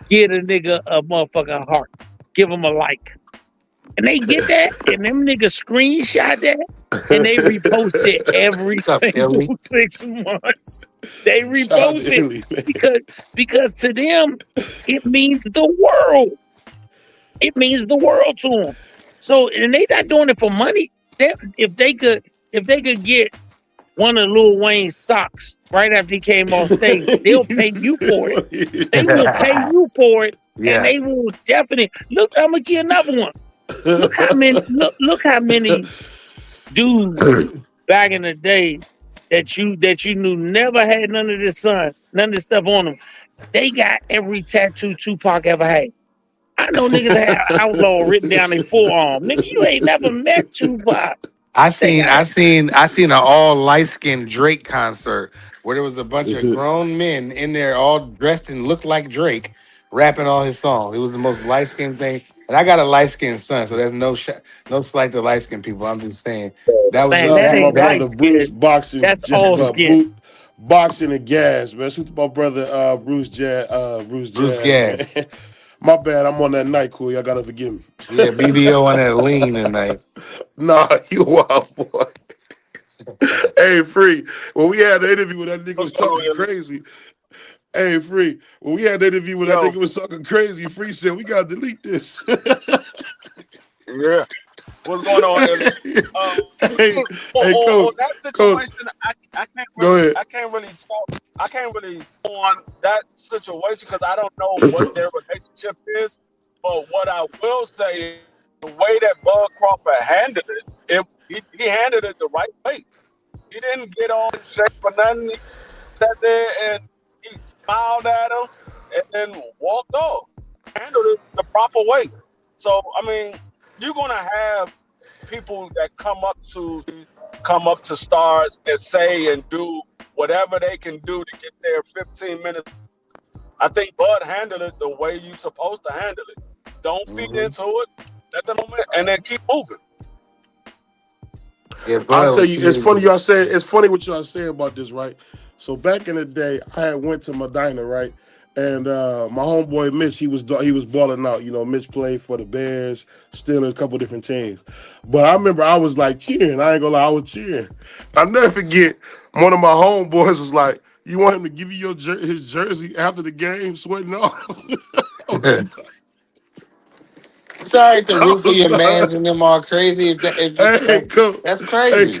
Give a nigga a motherfucking heart. Give him a like. And they get that, and them niggas screenshot that, and they repost it every single 6 months. They repost it because to them, it means the world. It means the world to them. So, and they not doing it for money. If they could get one of Lil Wayne's socks right after he came on stage, they'll pay you for it. They will pay you for it, and they will definitely look. I'm gonna get another one. Look how many dudes back in the day that you knew never had none of this stuff on them. They got every tattoo Tupac ever had. I know niggas that have outlaw written down their forearm. Nigga, you ain't never met Tupac.
I seen an all light-skinned Drake concert where there was a bunch of grown men in there all dressed and looked like Drake, rapping all his songs. It was the most light-skinned thing. And I got a light-skinned son, so there's no slight to light-skinned people. I'm just saying that was
my brother Bruce boxing.
That's all skin.
Boxing and gas, man. Shoot my brother Bruce Gas. My bad, I'm on that night, cool. Y'all gotta forgive me.
Yeah, BBO on that lean tonight.
Nah, you wild boy. Hey, Free. When we had the interview with that nigga was talking crazy. Hey, Free. When we had the interview with that nigga was talking crazy, Free said, we gotta delete this.
Yeah. What's going on?
Coach.
That situation, I can't really,
Go ahead.
I can't really on that situation because I don't know what their relationship is. But what I will say is the way that Bud Crawford handled it, he handled it the right way. He didn't get on shake for nothing. He sat there and he smiled at him and then walked off. Handled it the proper way. So I mean, you're gonna have people that come up to stars and say and do whatever they can do to get their 15 minutes. I think Bud handled it the way you're supposed to handle it. Don't feed into it at the moment, and then keep moving.
Yeah,
I'll tell you, it's funny what y'all say about this, right? So back in the day, I had went to Medina, right? And my homeboy Mitch, he was balling out. You know, Mitch played for the Bears, Steelers, a couple different teams. But I remember I was like cheering. I ain't gonna lie, I was cheering. I'll never forget. One of my homeboys was like, "You want him to give you his jersey after the game, sweating off?"
Sorry to root for your mans and them all crazy. That's crazy.
Hey,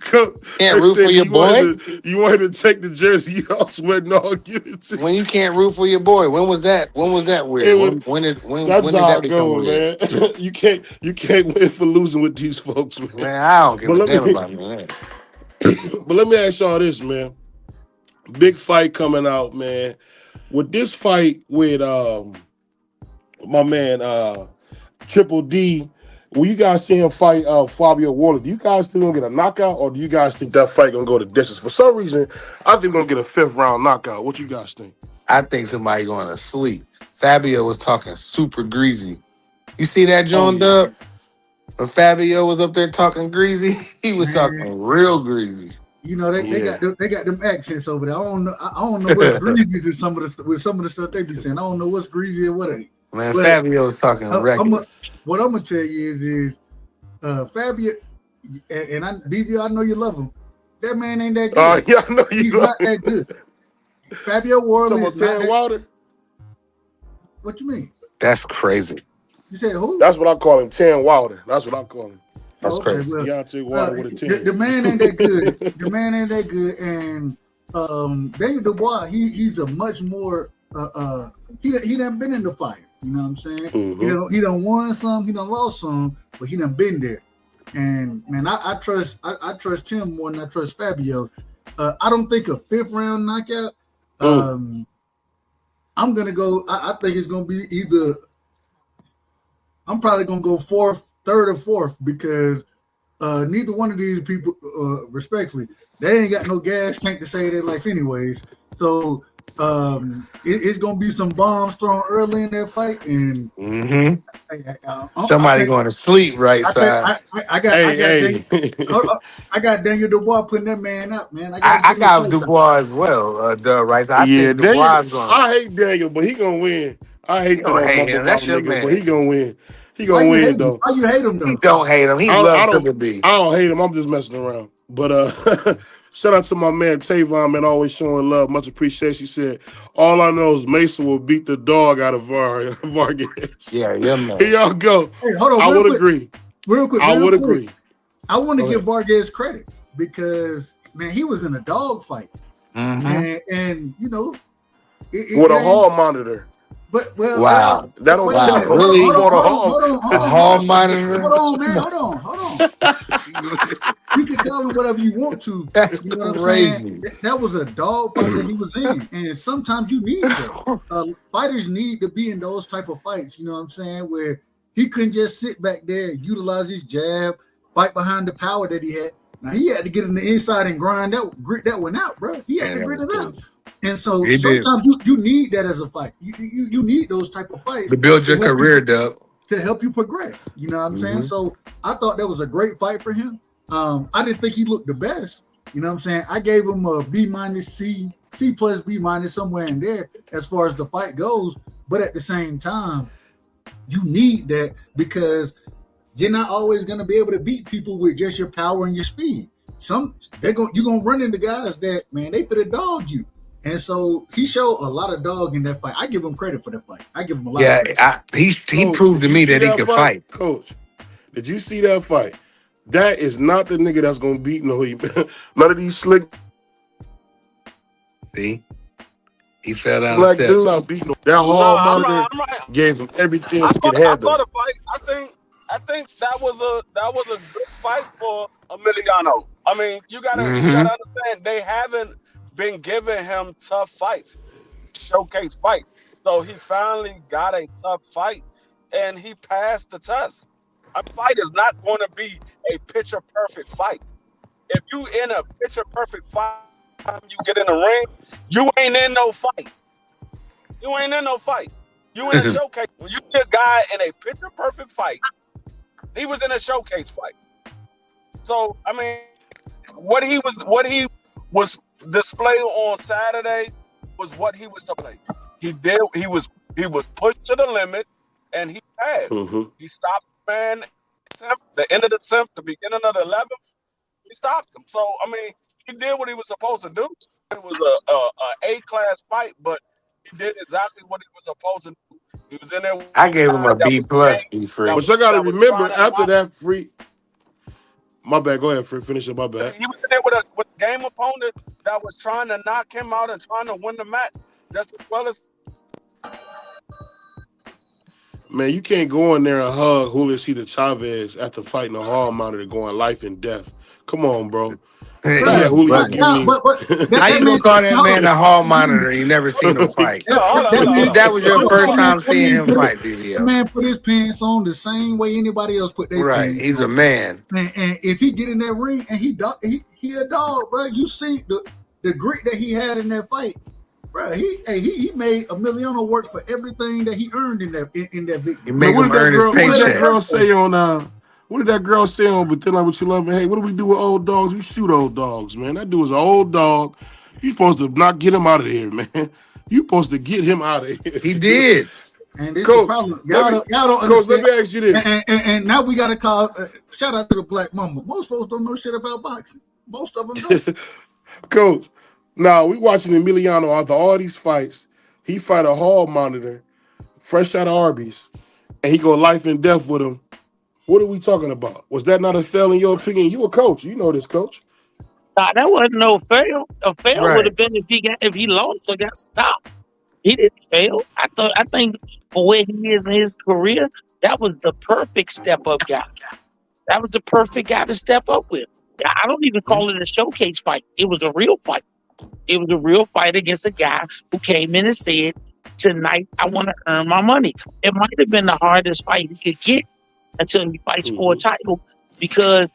Coach,
can't root for your boy.
You want him to take the jersey off, sweating all, give it to
when you can't root for your boy. When was that? When was that weird? When did that become weird?
Man. you can't win for losing with these folks, man.
Man, I don't give a damn about that.
But let me ask y'all this, man. Big fight coming out, man. With this fight with my man Triple D, will you guys see him fight Fabio Warley? Do you guys think he's gonna get a knockout, or do you guys think that fight gonna go to distance? For some reason, I think we're gonna get a 5th round knockout. What you guys think?
I think somebody going to sleep. Fabio was talking super greasy. You see that, John Dub? When Fabio was up there talking greasy, he was talking real greasy.
You know, they got them accents over there. I don't know what's greasy to some of the stuff they be saying. I don't know what's greasy or what ain't.
Man, Fabio was talking reckless.
What I'm gonna tell you is Fabio and BV, I know you love him. That man ain't that good.
Yeah, I know you.
He's not that good. Fabio Warley is not that.
Wilder?
What you mean?
That's crazy.
You said who?
That's what I call him, Tan Wilder. That's what I call him.
That's crazy.
Well,
Deontay Wilder with a 10.
The man ain't that good. The man ain't that good. And Daniel Dubois, he's a much more he done been in the fight. You know what I'm saying?
Mm-hmm.
He done won some, he done lost some, but he done been there. And man, I trust him more than I trust Fabio. I don't think a 5th round knockout. I'm gonna go. I think it's gonna be either. I'm probably gonna go 4th, 3rd, or 4th because neither one of these people, respectfully, they ain't got no gas tank to save their life anyways. So it's gonna be some bombs thrown early in that fight, and
somebody going to sleep right side.
I got Daniel Dubois putting that man up, man.
I got Dubois as well. Right side. I think Dubois is going.
I hate Daniel, but he gonna win. I hate
him. That's your man.
But he gonna win. He gonna win though.
Why you hate him though?
You don't hate him. He loves Triple B.
I don't hate him. I'm just messing around. But shout out to my man Tavon, man, always showing love. Much appreciation. He said, all I know is Mason will beat the dog out of Vargas.
Yeah, man.
Here y'all go.
Hey, hold on.
I would agree.
Real quick.
I would agree.
I want to give Vargas credit because, man, he was in a dog fight. And you know,
with a hall monitor.
But
wow,
that don't
really
hold on,
a hall monitor.
Hold on, man, hold on. You can call me whatever you want to.
That's
you know
crazy.
That was a dog fight that he was in, and sometimes you need that. Fighters need to be in those type of fights. You know what I'm saying? Where he couldn't just sit back there, utilize his jab, fight behind the power that he had. Now he had to get in the inside and grit that one out, bro. He had to grit it out. And so sometimes you need that as a fight. You need those type of fights
to build your career, Dub,
to help you progress. You know what I'm saying? So I thought that was a great fight for him. I didn't think he looked the best. You know what I'm saying? I gave him a B-, C+, B- somewhere in there as far as the fight goes. But at the same time, you need that because you're not always going to be able to beat people with just your power and your speed. You're gonna run into guys that, man, they finna dog you. And so he showed a lot of dog in that fight. I give him credit for that fight. I give him a lot of credit.
He proved to me that he could fight.
Coach, did you see that fight? That is not the nigga that's going to beat none of these slick.
See? He fell down the steps.
Not beating that hall monitor gave him everything he could handle.
I saw the fight. I think that was a good fight for Emiliano. I mean, you gotta understand they haven't been giving him tough fights, showcase fights. So he finally got a tough fight, and he passed the test. A fight is not going to be a picture-perfect fight. If you in a picture-perfect fight, you get in the ring, you ain't in no fight. You ain't in no fight. You in a showcase. When you get a guy in a picture-perfect fight, he was in a showcase fight. So, I mean, what he was displayed on Saturday was what he was to play. He was pushed to the limit and he passed. He stopped the man the end of the 10th, the beginning of the 11th. He stopped him. So I mean, he did what he was supposed to do. It was a A-class fight, but he did exactly what he was supposed to do. He was in there.
I gave him a B+. Be free.
But you gotta remember after that free. My bad. Go ahead, Free. Finish it. My bad.
He was in there with a game opponent that was trying to knock him out and trying to win the match just as well as.
Man, you can't go in there and hug Julio Cesar Chavez after fighting a hall monitor going life and death. Come on, bro.
Yeah,
hooligans
but
give me.
how you gonna call that man a hall monitor? You never seen him fight. That was your first time seeing him fight,
The
DVO.
man put his pants on the same way anybody else put their
Right,
pants
he's
on.
a man.
And if he get in that ring and he a dog, bro. You see the grit that he had in that fight, bro. He made Emiliano work for everything that he earned in that victory.
You make him earn his paycheck.
What did that girl say on What did that girl say on But Then Like What You Love? Hey, what do we do with old dogs? We shoot old dogs, man. That dude is an old dog. You supposed to not get him out of here, man. You supposed to get him out of here.
He did.
And this is the problem. Y'all don't understand.
Coach, let me ask you this.
And now we got to call, shout out to the Black Mamba. Most folks don't know shit about boxing. Most of them don't.
Coach, now we watching Emiliano after all these fights. He fight a hall monitor, fresh out of Arby's, and he go life and death with him. What are we talking about? Was that not a fail in your opinion? You a coach. You know this, Coach.
Nah, that wasn't no fail. A fail
Right.
would have been if he lost or got stopped. He didn't fail. I think for where he is in his career, that was the perfect step up guy. That was the perfect guy to step up with. I don't even call it a showcase fight. It was a real fight. It was a real fight against a guy who came in and said, "Tonight I want to earn my money." It might have been the hardest fight he could get until he fights for a title, because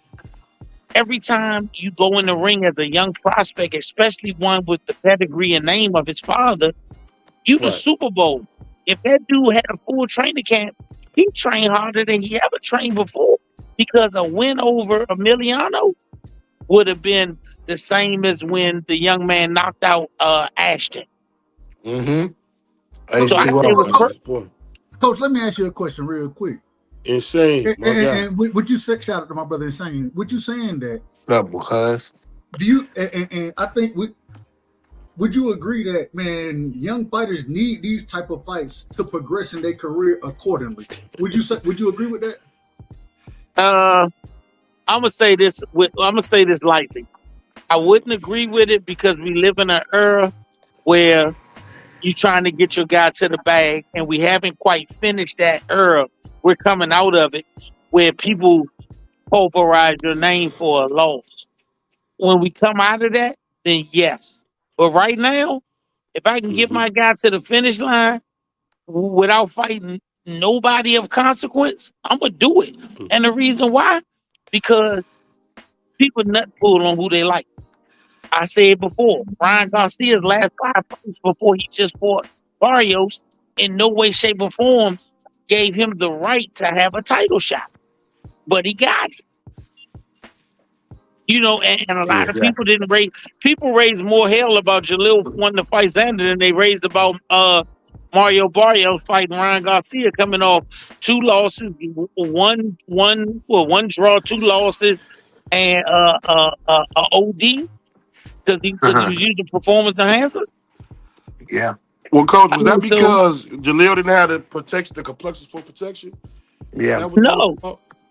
every time you go in the ring as a young prospect, especially one with the pedigree and name of his father, you the Super Bowl. If that dude had a full training camp, he trained harder than he ever trained before, because a win over Emiliano would have been the same as when the young man knocked out Ashton.
Mm-hmm.
So I say it was perfect.
Coach, let me ask you a question real quick.
Insane.
And would you say, shout out to my brother Insane, would you saying that?
Because
do you and I think would you agree that, man, young fighters need these type of fights to progress in their career accordingly? Would you agree with that?
I'm gonna say this lightly. I wouldn't agree with it, because we live in an era where you're trying to get your guy to the bag, and we haven't quite finished that era. We're coming out of it where people pulverize your name for a loss. When we come out of that, then yes. But right now, if I can get my guy to the finish line without fighting nobody of consequence, I'm going to do it. And the reason why? Because people nut pull on who they like. I said before, Ryan Garcia's last 5 fights before he just fought Barrios in no way, shape, or form gave him the right to have a title shot. But he got it. You know, and a lot of people raised more hell about Jalil wanting to fight Xander than they raised about Mario Barrios fighting Ryan Garcia, coming off 2 losses, one draw, 2 losses, and OD, because he was using performance enhancers.
Yeah.
Well, Coach, was that because Jalil didn't have the complexes for protection?
Yeah. No,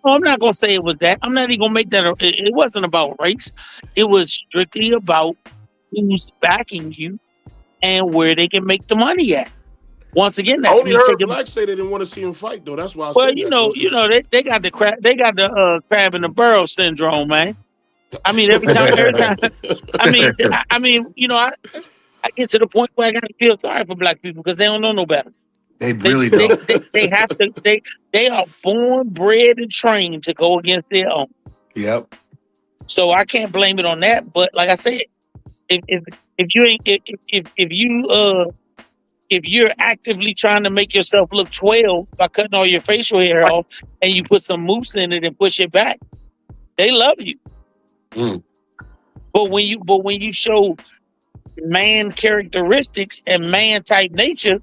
I'm not going to say it was that. I'm not even going to make that. It wasn't about race. It was strictly about who's backing you and where they can make the money at. Once again, that's
I only heard Black say they didn't want to see him fight, though. That's why I said that.
they got the crab in the barrel syndrome, man. I mean, every time. I mean, you know, I get to the point where I got to feel sorry for Black people, because they don't know no better.
They really don't.
They have to. They are born, bred, and trained to go against their own.
Yep.
So I can't blame it on that. But like I said, if you're actively trying to make yourself look 12 by cutting all your facial hair off, and you put some mousse in it and push it back, they love you. But when you show man characteristics and man type nature,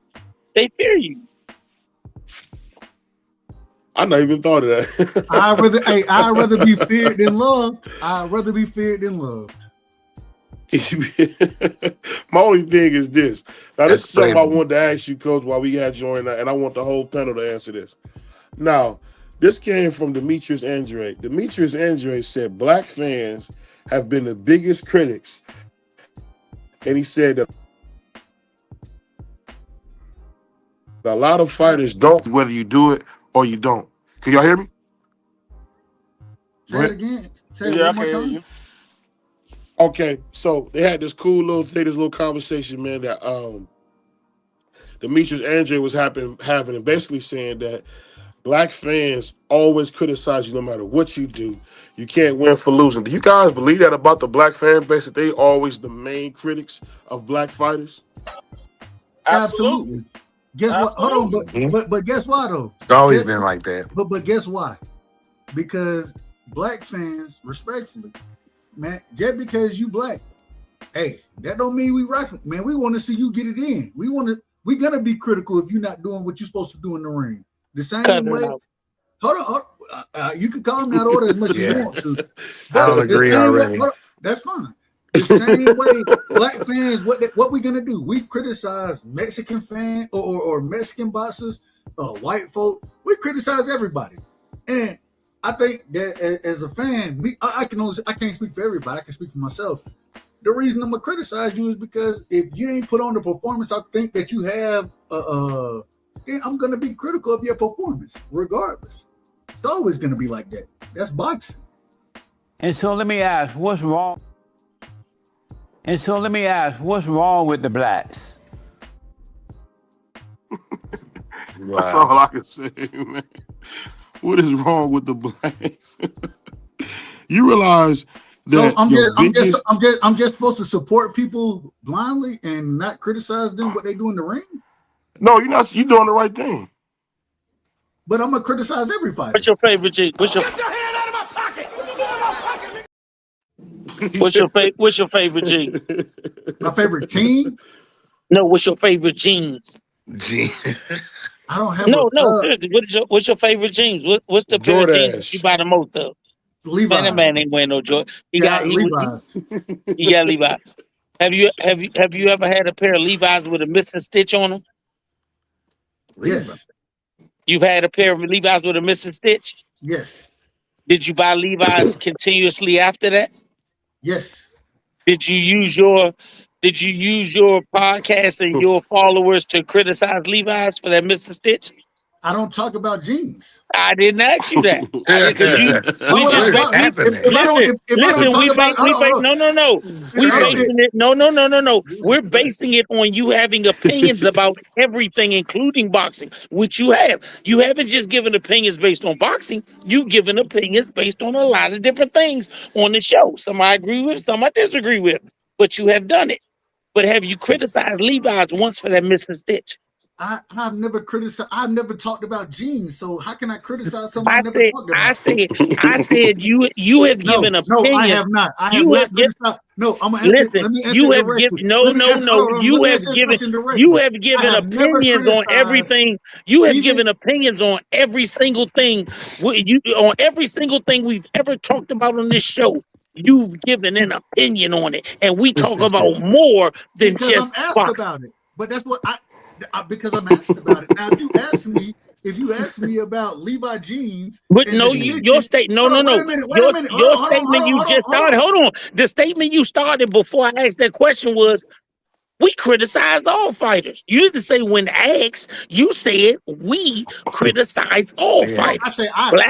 they fear you.
I never even thought of that.
I'd rather be feared than loved. I'd rather be feared than loved.
My only thing is this. Now, this is something I wanted to ask you, Coach, while we had you on, and I want the whole panel to answer this. Now, this came from Demetrius Andre. Demetrius Andre said Black fans have been the biggest critics. And he said that a lot of fighters don't, whether you do it or you don't. Can y'all hear me?
Say it again. Say it one more time.
Okay, so they had this cool little conversation, man, that Demetrius Andre was having and basically saying that black fans always criticize you no matter what you do. You can't win for losing. Do you guys believe that about the black fan base, that they always the main critics of black fighters?
Absolutely. Guess what? Hold on, but guess why though?
It's always been like that.
But guess why? Because black fans, respectfully, man, just because you black, hey, that don't mean we rock, man. We want to see you get it in. We're gonna be critical if you're not doing what you're supposed to do in the ring. The same way. Hold on, you can call them that order as much as you want to.
I don't agree already.
That's fine. The same way, black fans, what we gonna do? We criticize Mexican fans or Mexican boxers, white folk. We criticize everybody, and I think that as a fan, I can't speak for everybody. I can speak for myself. The reason I'm gonna criticize you is because if you ain't put on the performance I think that you have, then I'm gonna be critical of your performance, regardless. It's always gonna be like that. That's boxing.
And so let me ask, what's wrong? What's wrong with the blacks?
Wow. That's all I can say, man. What is wrong with the blacks? You realize that
I'm just supposed to support people blindly and not criticize them what they do in the ring?
No, you're not. You're doing the right thing.
But I'm gonna criticize everybody.
What's your favorite G? Get your hand out of my pocket! What's your favorite G?
My favorite team?
No, what's your favorite jeans?
G.
I don't have
seriously. What's your favorite jeans? What's the pair of jeans you buy the most of?
Levi's.
Man, that man ain't wearing no Jordan. He got
Levi's.
He got Levi's. Have you ever had a pair of Levi's with a missing stitch on them?
Yes.
You've had a pair of Levi's with a missing stitch?
Yes.
Did you buy Levi's continuously after that?
Yes.
Did you use your podcast and your followers to criticize Levi's for that missing stitch?
I don't talk about jeans.
I didn't ask you that. We're basing it on you having opinions about everything, including boxing, which you have. You haven't just given opinions based on boxing. You've given opinions based on a lot of different things on the show. Some I agree with, some I disagree with, but you have done it. But have you criticized Levi's once for that missing stitch?
I've never criticized. I've never talked about jeans. So how can I criticize someone I never talked about?
I said you have given opinions.
No, I have not. I have not criticized. No, I'm gonna answer. Let me answer
you have given You have given opinions on everything. You have given opinions on every single thing. On every single thing we've ever talked about on this show. You've given an opinion on it, and we talk about more than
because
just
I'm asked
boxing.
about it. But that's what because I'm asked about it. Now, if you ask me about Levi jeans,
but no, your statement. Your statement you just started. Hold on. The statement you started before I asked that question was, we criticized all fighters. You didn't say when asked. You said we criticize all fighters.
I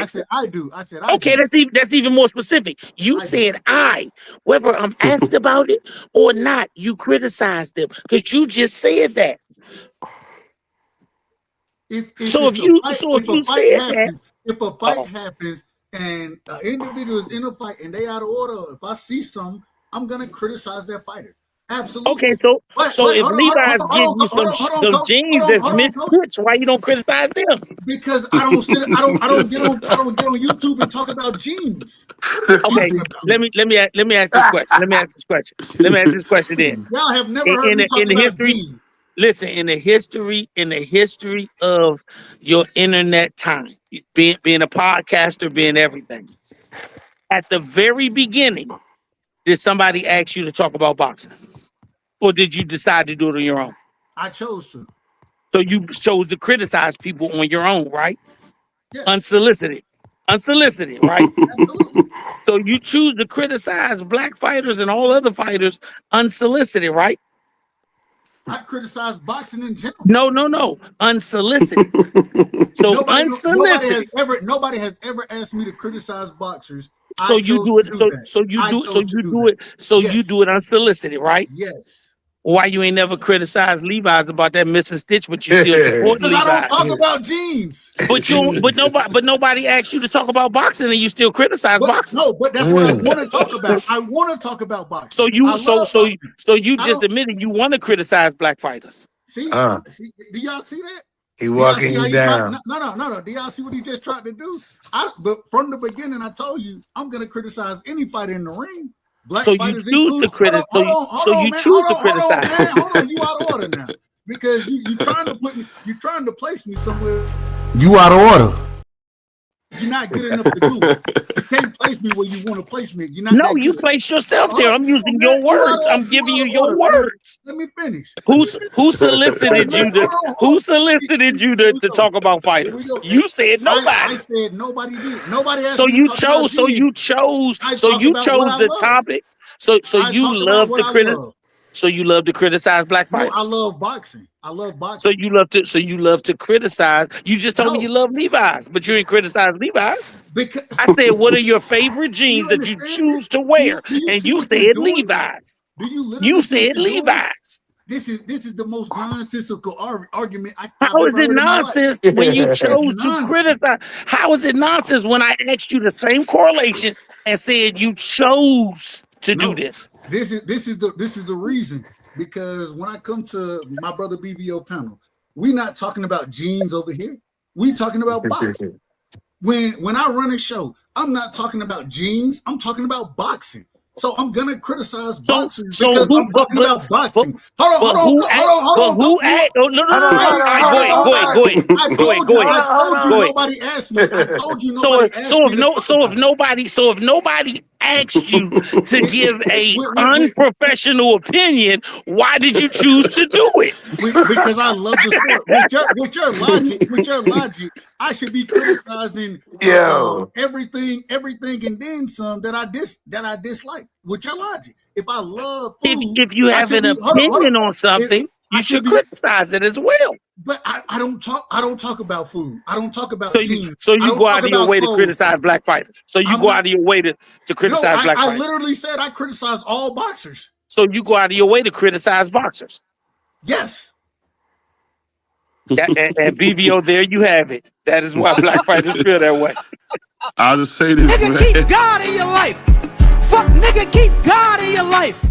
said I do.
Okay, that's even more specific. You said I. Whether I'm asked about it or not, you criticize them because you just said that.
If a fight happens and an individual is in a fight and they out of order, if I see something, I'm gonna criticize that fighter. Absolutely.
Okay, so if Levi's gives you some jeans that's mid-switch, why you don't criticize them?
Because I don't get on YouTube and talk about jeans.
Okay, let me ask this question then.
Y'all have never heard me talk about jeans.
Listen, in the history of your internet time, being a podcaster, being everything, at the very beginning, did somebody ask you to talk about boxing? Or did you decide to do it on your own?
I chose to.
So you chose to criticize people on your own, right?
Yes.
Unsolicited, right?
Absolutely.
So you choose to criticize black fighters and all other fighters unsolicited, right?
I criticize boxing in general.
No. Unsolicited. So unsolicited.
Nobody has ever asked me to criticize boxers
So you do it. You do it unsolicited, right?
Yes.
Why you ain't never criticized Levi's about that missing stitch, but you still support Levi's?
Because I don't talk about jeans.
But nobody asked you to talk about boxing, and you still criticize boxing.
No, but that's what I want to talk about. I want to talk about boxing.
So you just admitted you want to criticize black fighters.
See, do y'all see that?
He walking you down.
No. Do y'all see what he just tried to do? But from the beginning, I told you I'm gonna criticize any fighter in the ring. Black
so you choose to criticize. So you choose to criticize.
Hold on, you out of order now because you trying to place me somewhere.
You out of order.
You're not good enough to do it. You can't place me where you want to place me. You're not.
No, you place yourself there. I'm using your words. I'm giving you your words.
Let me finish.
Who solicited you to talk about fighters? You said nobody.
I said nobody did. Nobody asked
so
me
you
to talk
chose. So you chose. So you chose the topic. So you love to criticize. So you love to criticize black fighters.
No, I love boxing.
So you love to criticize. You just told me you love Levi's, but you ain't criticize Levi's.
Because
I said, what are your favorite jeans that you choose to wear? And you said Levi's. You said Levi's.
This is the most nonsensical argument
How is it nonsense when you chose to criticize? How is it nonsense when I asked you the same correlation and said you chose to do this?
This is the reason, because when I come to my brother BVO panel, we're not talking about jeans over here. We talking about boxing. When I run a show, I'm not talking about jeans. I'm talking about boxing. So I'm gonna criticize boxing because I'm talking about boxing. Hold on.
Go ahead.
I told you nobody asked me. I told you nobody asked me.
So if nobody asked you to give a unprofessional opinion, why did you choose to do it?
Because I love the sport. With your logic, I should be criticizing everything and then some that I dislike. With your logic, if I love food,
if you have an opinion on something, you should criticize it as well.
But I don't talk about food. I don't talk about jeans.
So you go out of your way to criticize black fighters. So you go out of your way to criticize black fighters.
I literally said I criticize all boxers.
So you go out of your way to criticize boxers.
Yes.
And BVO, there you have it. That is why black fighters feel that way.
I'll just say this,
nigga,
man.
keep God in your life. Fuck, nigga, keep God in your life.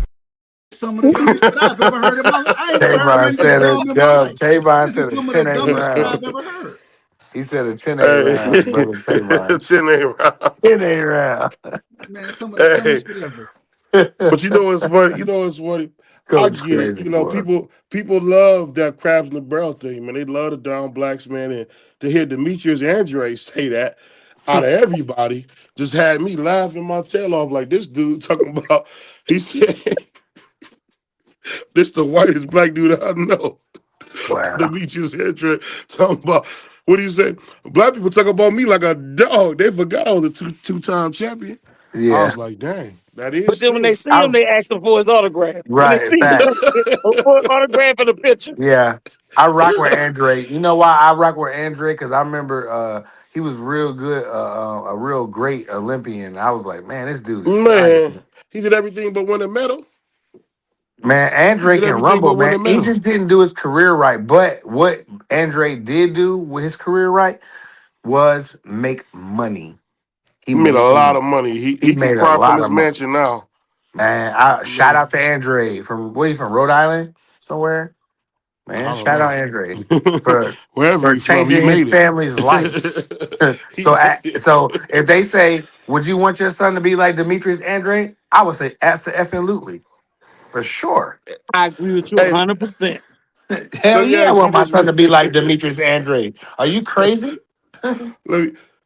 Some of the dumbest shit I've ever heard in my life. I ain't never heard
said
Tavon
said
some of the dumbest shit I've ever heard.
He said a 10 ain't round, brother Tavon.
10 ain't round.
10 ain't round.
Man, some of the dumbest shit ever.
But you know what's funny? I get it. You know, people love that crabs in the barrel thing, man. They love the down blacks, man. And to hear Demetrius Andre say that out of everybody just had me laughing my tail off. Like, this dude talking about, he said, this the whitest black dude I know.
Wow.
Demetrius Andre talking about, what do you say? Black people talk about me like a dog. They forgot I was a two-time champion.
Yeah.
I was like, dang, that is.
But then when they see him, they ask him for his autograph.
Right,
when they see him, for an autograph in the picture.
Yeah. I rock with Andre. You know why I rock with Andre? Because I remember he was real good, a real great Olympian. I was like, man, this dude is nice.
He did everything but win a medal.
Man, Andre can rumble, man. He just didn't do his career right. But what Andre did do with his career right was make money.
He made a lot of money. He made a lot from his mansion now.
Man, shout out to Andre from Rhode Island somewhere. Man, shout out Andre for changing his family's life. So if they say, would you want your son to be like Demetrius Andre? I would say absolutely. For sure.
I agree with you 100%.
Hell yeah, I want my son to be like Demetrius Andre. Are you crazy?
Let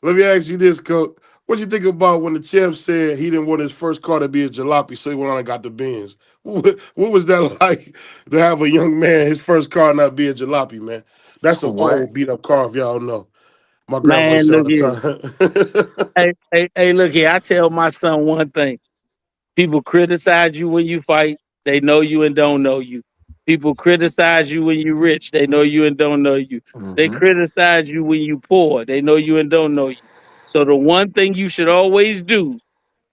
me ask you this, Coach. What you think about when the champ said he didn't want his first car to be a jalopy, so he went on and got the Benz? What was that like to have a young man, his first car not be a jalopy, man? That's an old beat up car, if y'all know. My grandpa said all the
time. Hey, look here. I tell my son one thing. People criticize you when you fight. They know you and don't know you. People criticize you when you're rich. They know you and don't know you. Mm-hmm. They criticize you when you poor. They know you and don't know you. So the one thing you should always do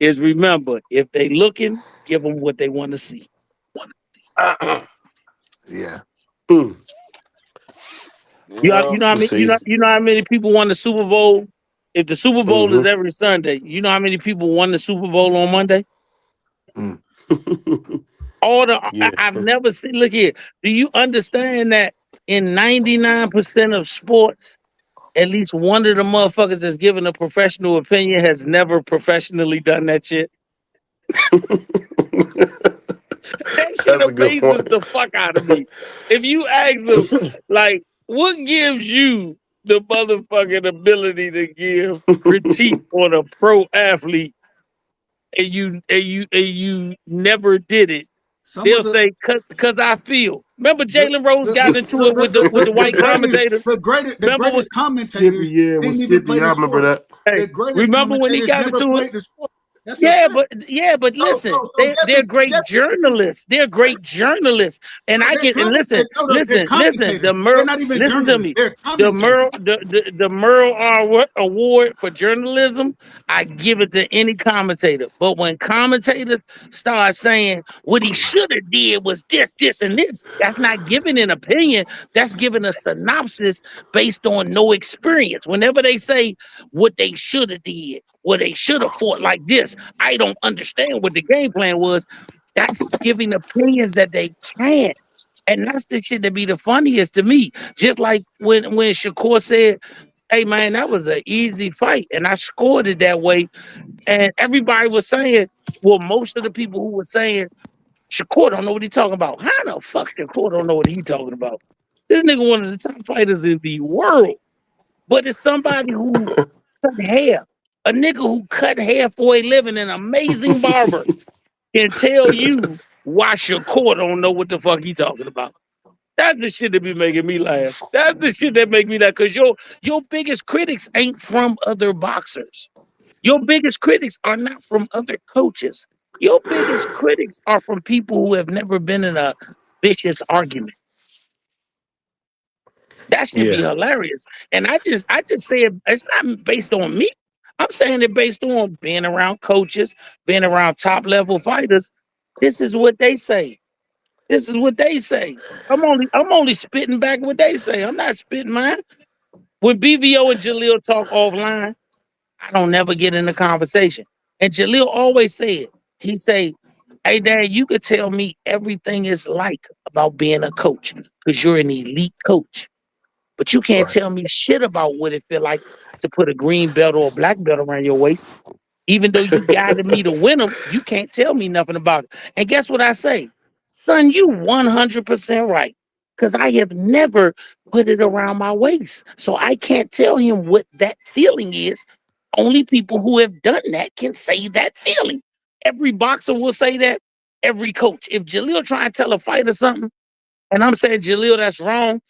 is remember, if they looking, give them what they want to see.
Yeah.
Mm.
You know how many,
See.
you know how many people won the Super Bowl? If the Super Bowl is every Sunday, you know how many people won the Super Bowl on Monday?
Mm.
I've never seen. Look here. Do you understand that in 99% of sports, at least one of the motherfuckers that's given a professional opinion has never professionally done that shit? That shit amazes the fuck out of me. If you ask them, like, what gives you the motherfucking ability to give critique on a pro athlete and you never did it? They'll say, cause I feel. Remember Jalen Rose got into it with the white commentator?
The greatest commentators didn't even play the sport.
That.
Hey,
The greatest
remember when he got
never
into
played
it?
the sport. That's
But listen, they're great journalists. They're great journalists, and I get and listen. The Merle, listen to me. The Merle Award for journalism, I give it to any commentator. But when commentators start saying what he should have did was this, and this, that's not giving an opinion. That's giving a synopsis based on no experience. Whenever they say what they should have did, what they should have fought like this, I don't understand what the game plan was. That's giving opinions that they can't. And that's the shit that be the funniest to me. Just like when Shakur said, hey man, that was an easy fight. And I scored it that way. And everybody was saying, well, most of the people who were saying, Shakur don't know what he's talking about. How the fuck Shakur don't know what he's talking about? This nigga one of the top fighters in the world. But it's somebody who cut hair. A nigga who cut hair for a living, an amazing barber, can tell you why Shakur don't know what the fuck he talking about. That's the shit that be making me laugh. That's the shit that make me laugh. Because your biggest critics ain't from other boxers. Your biggest critics are not from other coaches. Your biggest critics are from people who have never been in a vicious argument. That should be hilarious. And I just say it's not based on me. I'm saying it based on being around coaches, being around top level fighters. This is what they say. This is what they say. I'm only spitting back what they say. I'm not spitting mine. When BVO and Jaleel talk offline, I don't never get in the conversation. And Jaleel always said, he say, hey Dad, you could tell me everything is like about being a coach because you're an elite coach. But you can't tell me shit about what it feel like to put a green belt or a black belt around your waist. Even though you guided me to win them, you can't tell me nothing about it. And guess what I say? Son, you 100% right. Because I have never put it around my waist. So I can't tell him what that feeling is. Only people who have done that can say that feeling. Every boxer will say that. Every coach. If Jaleel try and tell a fighter something, and I'm saying, Jaleel, that's wrong,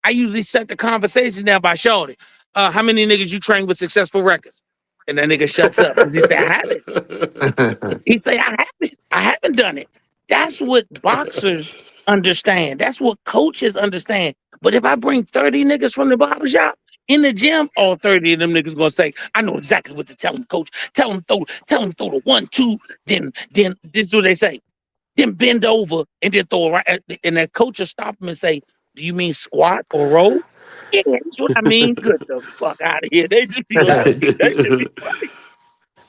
I usually set the conversation down by shorty. How many niggas you train with successful records? And that nigga shuts up because he say, I haven't. He say, I haven't done it. That's what boxers understand. That's what coaches understand. But if I bring 30 niggas from the barbershop in the gym, all 30 of them niggas gonna say, I know exactly what to tell them, coach. Tell them throw the 1, 2, then this is what they say. Then bend over and then throw it right. And that coach will stop them and say, do you mean squat or roll? Yeah, that's what I mean. Get the fuck out of here. They just be laughing. That should be funny.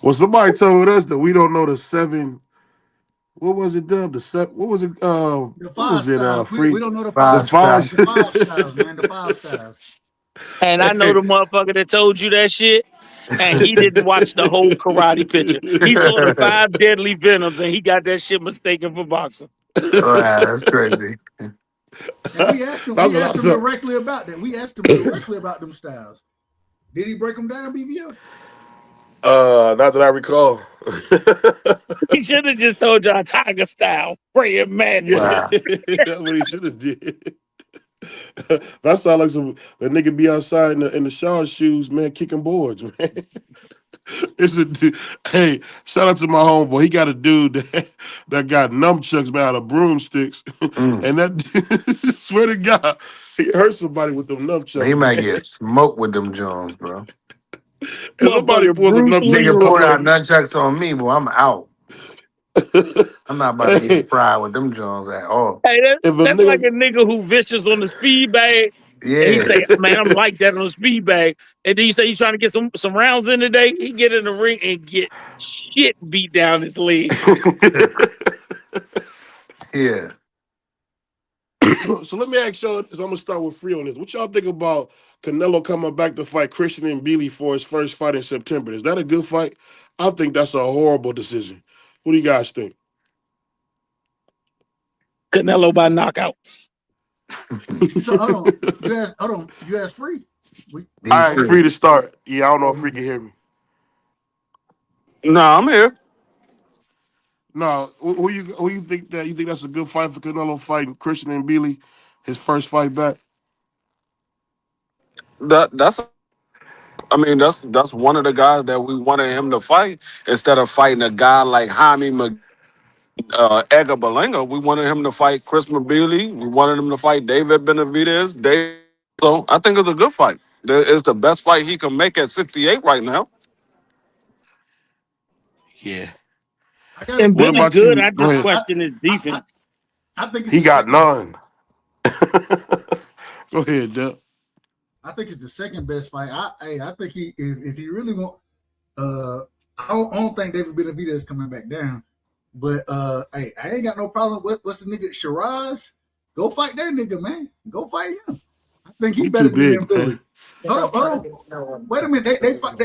Well, somebody told us that we don't know the 7. What was it, Dub? The 7. What was it?
The 5 styles. We don't know the
5
styles. The 5 styles, man. The 5 styles.
And I know the motherfucker that told you that shit, and he didn't watch the whole karate picture. He saw the 5 deadly venoms, and he got that shit mistaken for boxing.
Wow, that's crazy.
And we asked him directly about that. We asked him directly about them styles. Did he break them down, BVO?
Not that I recall.
He should have just told y'all Tiger style, praying madness.
Wow. That's what he should have did. That sound like the nigga be outside in the Shaw shoes, man, kicking boards, man. Hey, shout out to my homeboy. He got a dude that got nunchucks made out of broomsticks, and that swear to God, he hurt somebody with them nunchucks.
He might get smoked with them Jones, bro.
If somebody
Motherfucker,
pulls a
Bruce
number
Lee.
Nigga
two
poured out
on
nunchucks on me, boy. I'm out. I'm not about to get
hey,
fried with them Jones at all.
Hey,
if a
that's like
nigga
a nigga who vicious on the speed bag. And he
Yeah.
say, man, I'm like that on the speed bag. And then you say he's trying to get some rounds in today. He get in the ring and get shit beat down his leg.
Yeah.
So let me ask y'all this. I'm gonna start with Free on this. What y'all think about Canelo coming back to fight Christian and Billy for his first fight in September? Is that a good fight? I think that's a horrible decision. What do you guys think?
Canelo by knockout.
So hold on. You asked Free.
All right,
Free.
Free to start. Yeah, I don't know if Free can hear me.
No, I'm here.
No, who you think that's a good fight for Canelo fighting Christian and Billy, his first fight back?
That's I mean, that's one of the guys that we wanted him to fight instead of fighting a guy like Jaime Edgar Berlanga. We wanted him to fight Chris Mabili. We wanted him to fight David Benavidez. So I think it's a good fight. It's the best fight he can make at 68 right now.
Yeah.
And
What
Billy
about
good.
you?
I
Go
just
ahead.
question his defense.
I think it's
He
the
got
second.
none. Go ahead, Deb.
I think it's the second best fight. I think if he really want, I don't think David Benavidez is coming back down. But I ain't got no problem with what's the nigga Shiraz. Go fight that nigga, man. Go fight him. I think he
He
better
too
than
big,
Billy.
man.
Hold on. Wait a minute. They fight.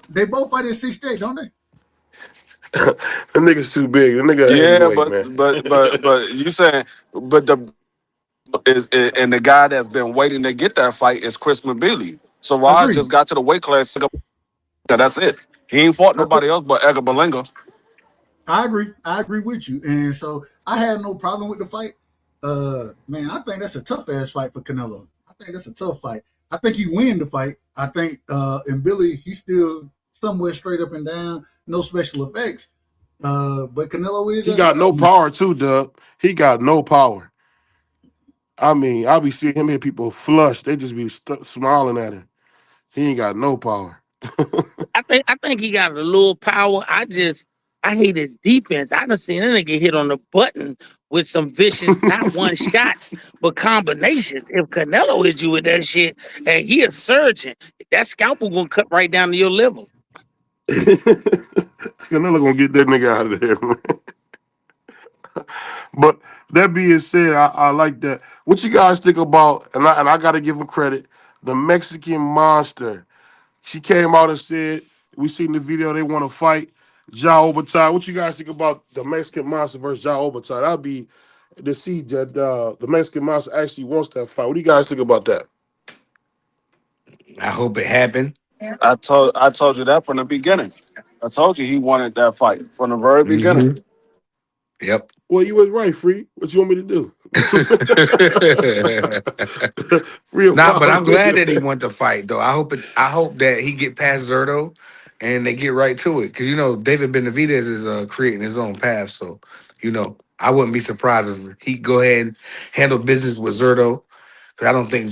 They both fight at 68, don't they?
That nigga's too big. The nigga a
Yeah,
heavyweight, man.
but you saying but the is and the guy that's been waiting to get that fight is Chris Mabili. So Rod
Agreed.
just got to the weight class. That's it. He ain't fought nobody else but Edgar Berlanga.
I agree with you. And so I had no problem with the fight. Man, I think that's a tough ass fight for Canelo. I think that's a tough fight. I think he win the fight. I think and Billy, he's still somewhere straight up and down, no special effects. But Canelo is
He got no
athletic.
power too, Dub. He got no power. I mean, I be seeing him hit people flush. They just be smiling at him. He ain't got no power.
I think he got a little power. I hate his defense. I done seen a nigga hit on the button with some vicious, not one shots, but combinations. If Canelo hits you with that shit, and he a surgeon, that scalpel gonna cut right down to your liver.
Canelo gonna get that nigga out of there, man. But that being said, I like that. What you guys think about? And I got to give him credit. The Mexican Monster. She came out and said, "We seen the video. They want to fight Ja Obachai." What you guys think about the Mexican Monster versus Ja Obachai? That'd be to see that the Mexican Monster actually wants that fight. What do you guys think about that?
I hope it happened.
I told you that from the beginning. I told you he wanted that fight from the very beginning.
Mm-hmm. Yep.
Well, you was right, Free. What you want me to do? Free
Nah, but I'm glad that he went to fight though. I hope that he get past Zerto and they get right to it. Cause David Benavidez is creating his own path. So, I wouldn't be surprised if he go ahead and handle business with Zerto. Cause I don't think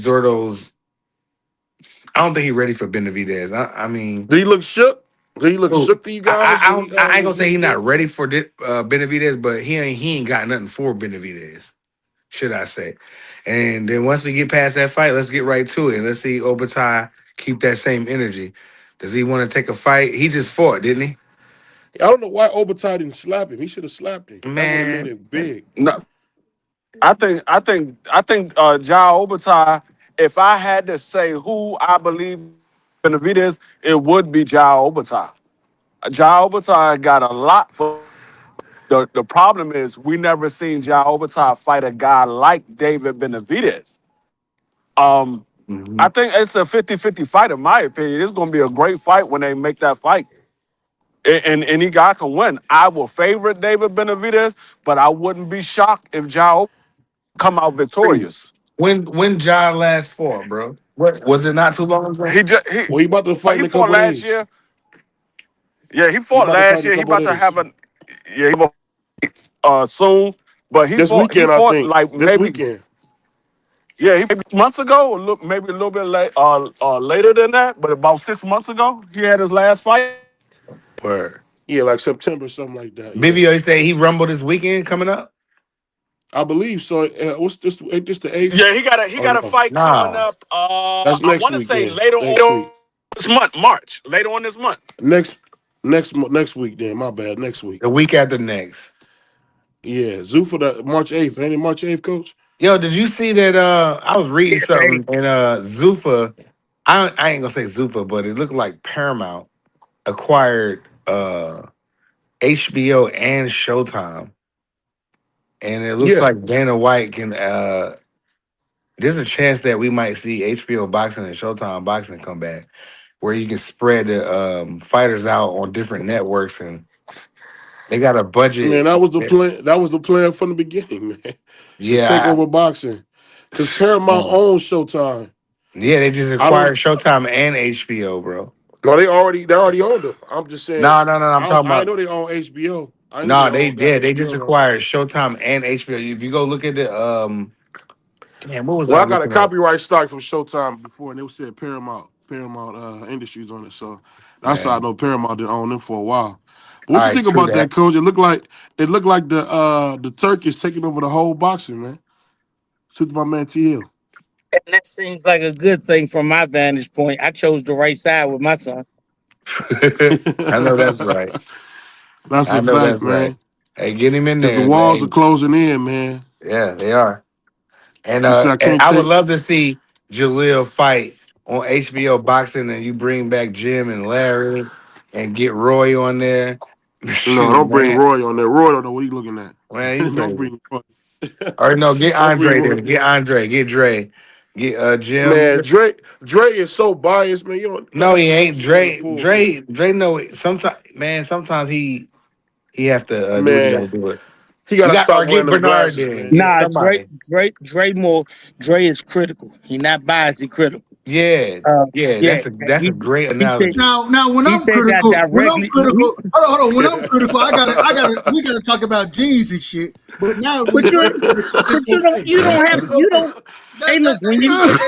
he's ready for Benavidez. I mean,
Did he look shook? Did he look shook to you guys?
I ain't gonna say he's not ready for Benavidez, but he ain't got nothing for Benavidez, should I say? And then once we get past that fight, let's get right to it. Let's see Obachai keep that same energy. Does he want to take a fight? He just fought, didn't he?
I don't know why Obachai didn't slap him. He should have slapped him. That would have made
Man,
it big.
No, I think Ja Obachai. If I had to say who I believe Benavidez, it would be Ja Obachai. Ja Obachai got a lot for. The problem is we never seen Ja Obachai fight a guy like David Benavidez. I think it's a 50-50 fight in my opinion. It's going to be a great fight when they make that fight. And any guy can win. I will favorite David Benavidez, but I wouldn't be shocked if Ja come out victorious.
when John last fought, bro? What was it? Not too long ago.
He about to fight in a
fought
couple
last
days.
year. Yeah, he
He
fought
about to fight
last
in a
year. He
couple
about to
days.
have he will soon. But he
This
fought
weekend, I think.
like
This
maybe
weekend.
Yeah, months ago, maybe a little bit later than that, but about 6 months ago, he had his last fight.
Word.
Yeah, like September, something like that. Yeah,
Bivio, he said he rumbled this weekend coming up.
I believe so. What's this? Ain't this the 8th?
Yeah, he got a fight coming
Nah.
up.
That's
I
next
want to
week.
say
Then
later
next
on
week.
this month, March. Later on this month.
Next week. Then my bad. Next week.
The week after next.
Yeah, Zuffa the March 8th. Ain't it March 8th, Coach?
Yo, did you see that? I was reading something and Zuffa. I ain't gonna say Zuffa, but it looked like Paramount acquired HBO and Showtime, and it looks
Yeah.
like Dana White can. There's a chance that we might see HBO boxing and Showtime boxing come back, where you can spread the fighters out on different networks, and they got a
Man,
budget.
that was the
It's,
plan. That was the plan from the beginning, man. To take
yeah,
over boxing, because Paramount owns Showtime.
yeah, they just
I don't.
acquired Showtime and HBO, bro.
No, they already owned them. I'm just saying.
No, I'm talking
I
about.
know they own HBO. I know they
No,
own got
they just
HBO right now.
acquired Showtime and HBO. If you go look at the damn, what was I
Well, I got a
looking at?
copyright strike from Showtime before, and they said Paramount Industries on it. So that's how I
Man,
know Paramount didn't own them for a while. But
all
what you
right,
think
true
about that,
that.
Coach? It looked like the Turkish taking over the whole boxing, man. Shoot my man T Hill.
And that seems like a good thing from my vantage point. I chose the right side with my son.
I know that's right.
That's
I
a
know
fact,
that's right.
man.
Hey, get him in
Because the
there.
walls are
Hey,
closing in, man.
yeah, they are.
He said I
And
can't
I would
take.
love to see Jaleel fight on HBO boxing, and you bring back Jim and Larry, and get Roy on there.
No,
Shoot,
don't bring
man,
Roy on there. Roy don't know what he's looking at.
man, you
Don't
crazy.
bring Roy.
Or no, get
Don't bring
Andre
Roy.
then. Get Andre. Get Dre. Get Jim.
Man, Dre is so biased, man. You don't
No, he
put
ain't.
this nigga in the
Dre.
pool, man.
Dre. Know it. Sometimes, man. Sometimes he have to do what he got to
Man,
do. It.
he gotta
Or
stop
get
wearing them
Bernard
glasses,
then.
man.
Get
Nah,
somebody.
Dre is critical. He not biased, he critical.
Yeah,
Uh,
yeah.
yeah,
That's a great
he said
analogy.
Now when
he
I'm
said that
critical,
directly.
hold on. When I'm critical, we gotta talk about jeans and shit. But now when
But
Dre
you
critical,
but
it's okay. It's
you
okay.
don't. Hey, look, when you look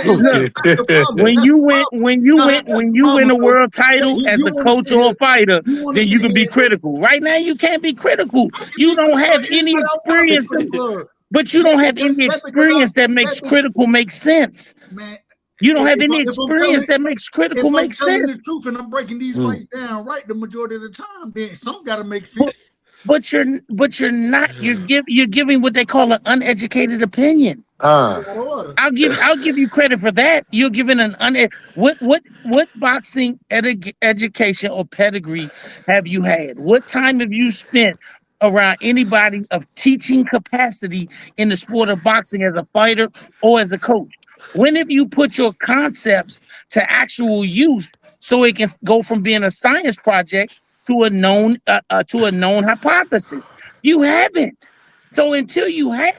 That's the problem.
when
That's
you
the
win
problem. Now, that's
when
the
you win
problem,
a
coach.
world
That
title as
you
a
want to
coach
sit
or a
here.
fighter,
You want to
then you
sit
can be
here.
critical. Right now, you can't be critical.
I can
You
be
don't
critical
have
of
any
anybody I want to be
experience,
critical of.
but you don't have any
Just because
experience that makes critical make sense.
man,
You don't have
if,
any
if I'm telling
experience that makes critical
if I'm
make
telling the
sense.
truth and I'm breaking these
Mm.
fights down right the majority of the time, then some got to make sense.
But you're not. You're giving what they call an uneducated opinion. I'll give you credit for that. You're giving an what boxing education or pedigree have you had? What time have you spent around anybody of teaching capacity in the sport of boxing as a fighter or as a coach? When have you put your concepts to actual use so it can go from being a science project to a known hypothesis? You haven't. So until you have,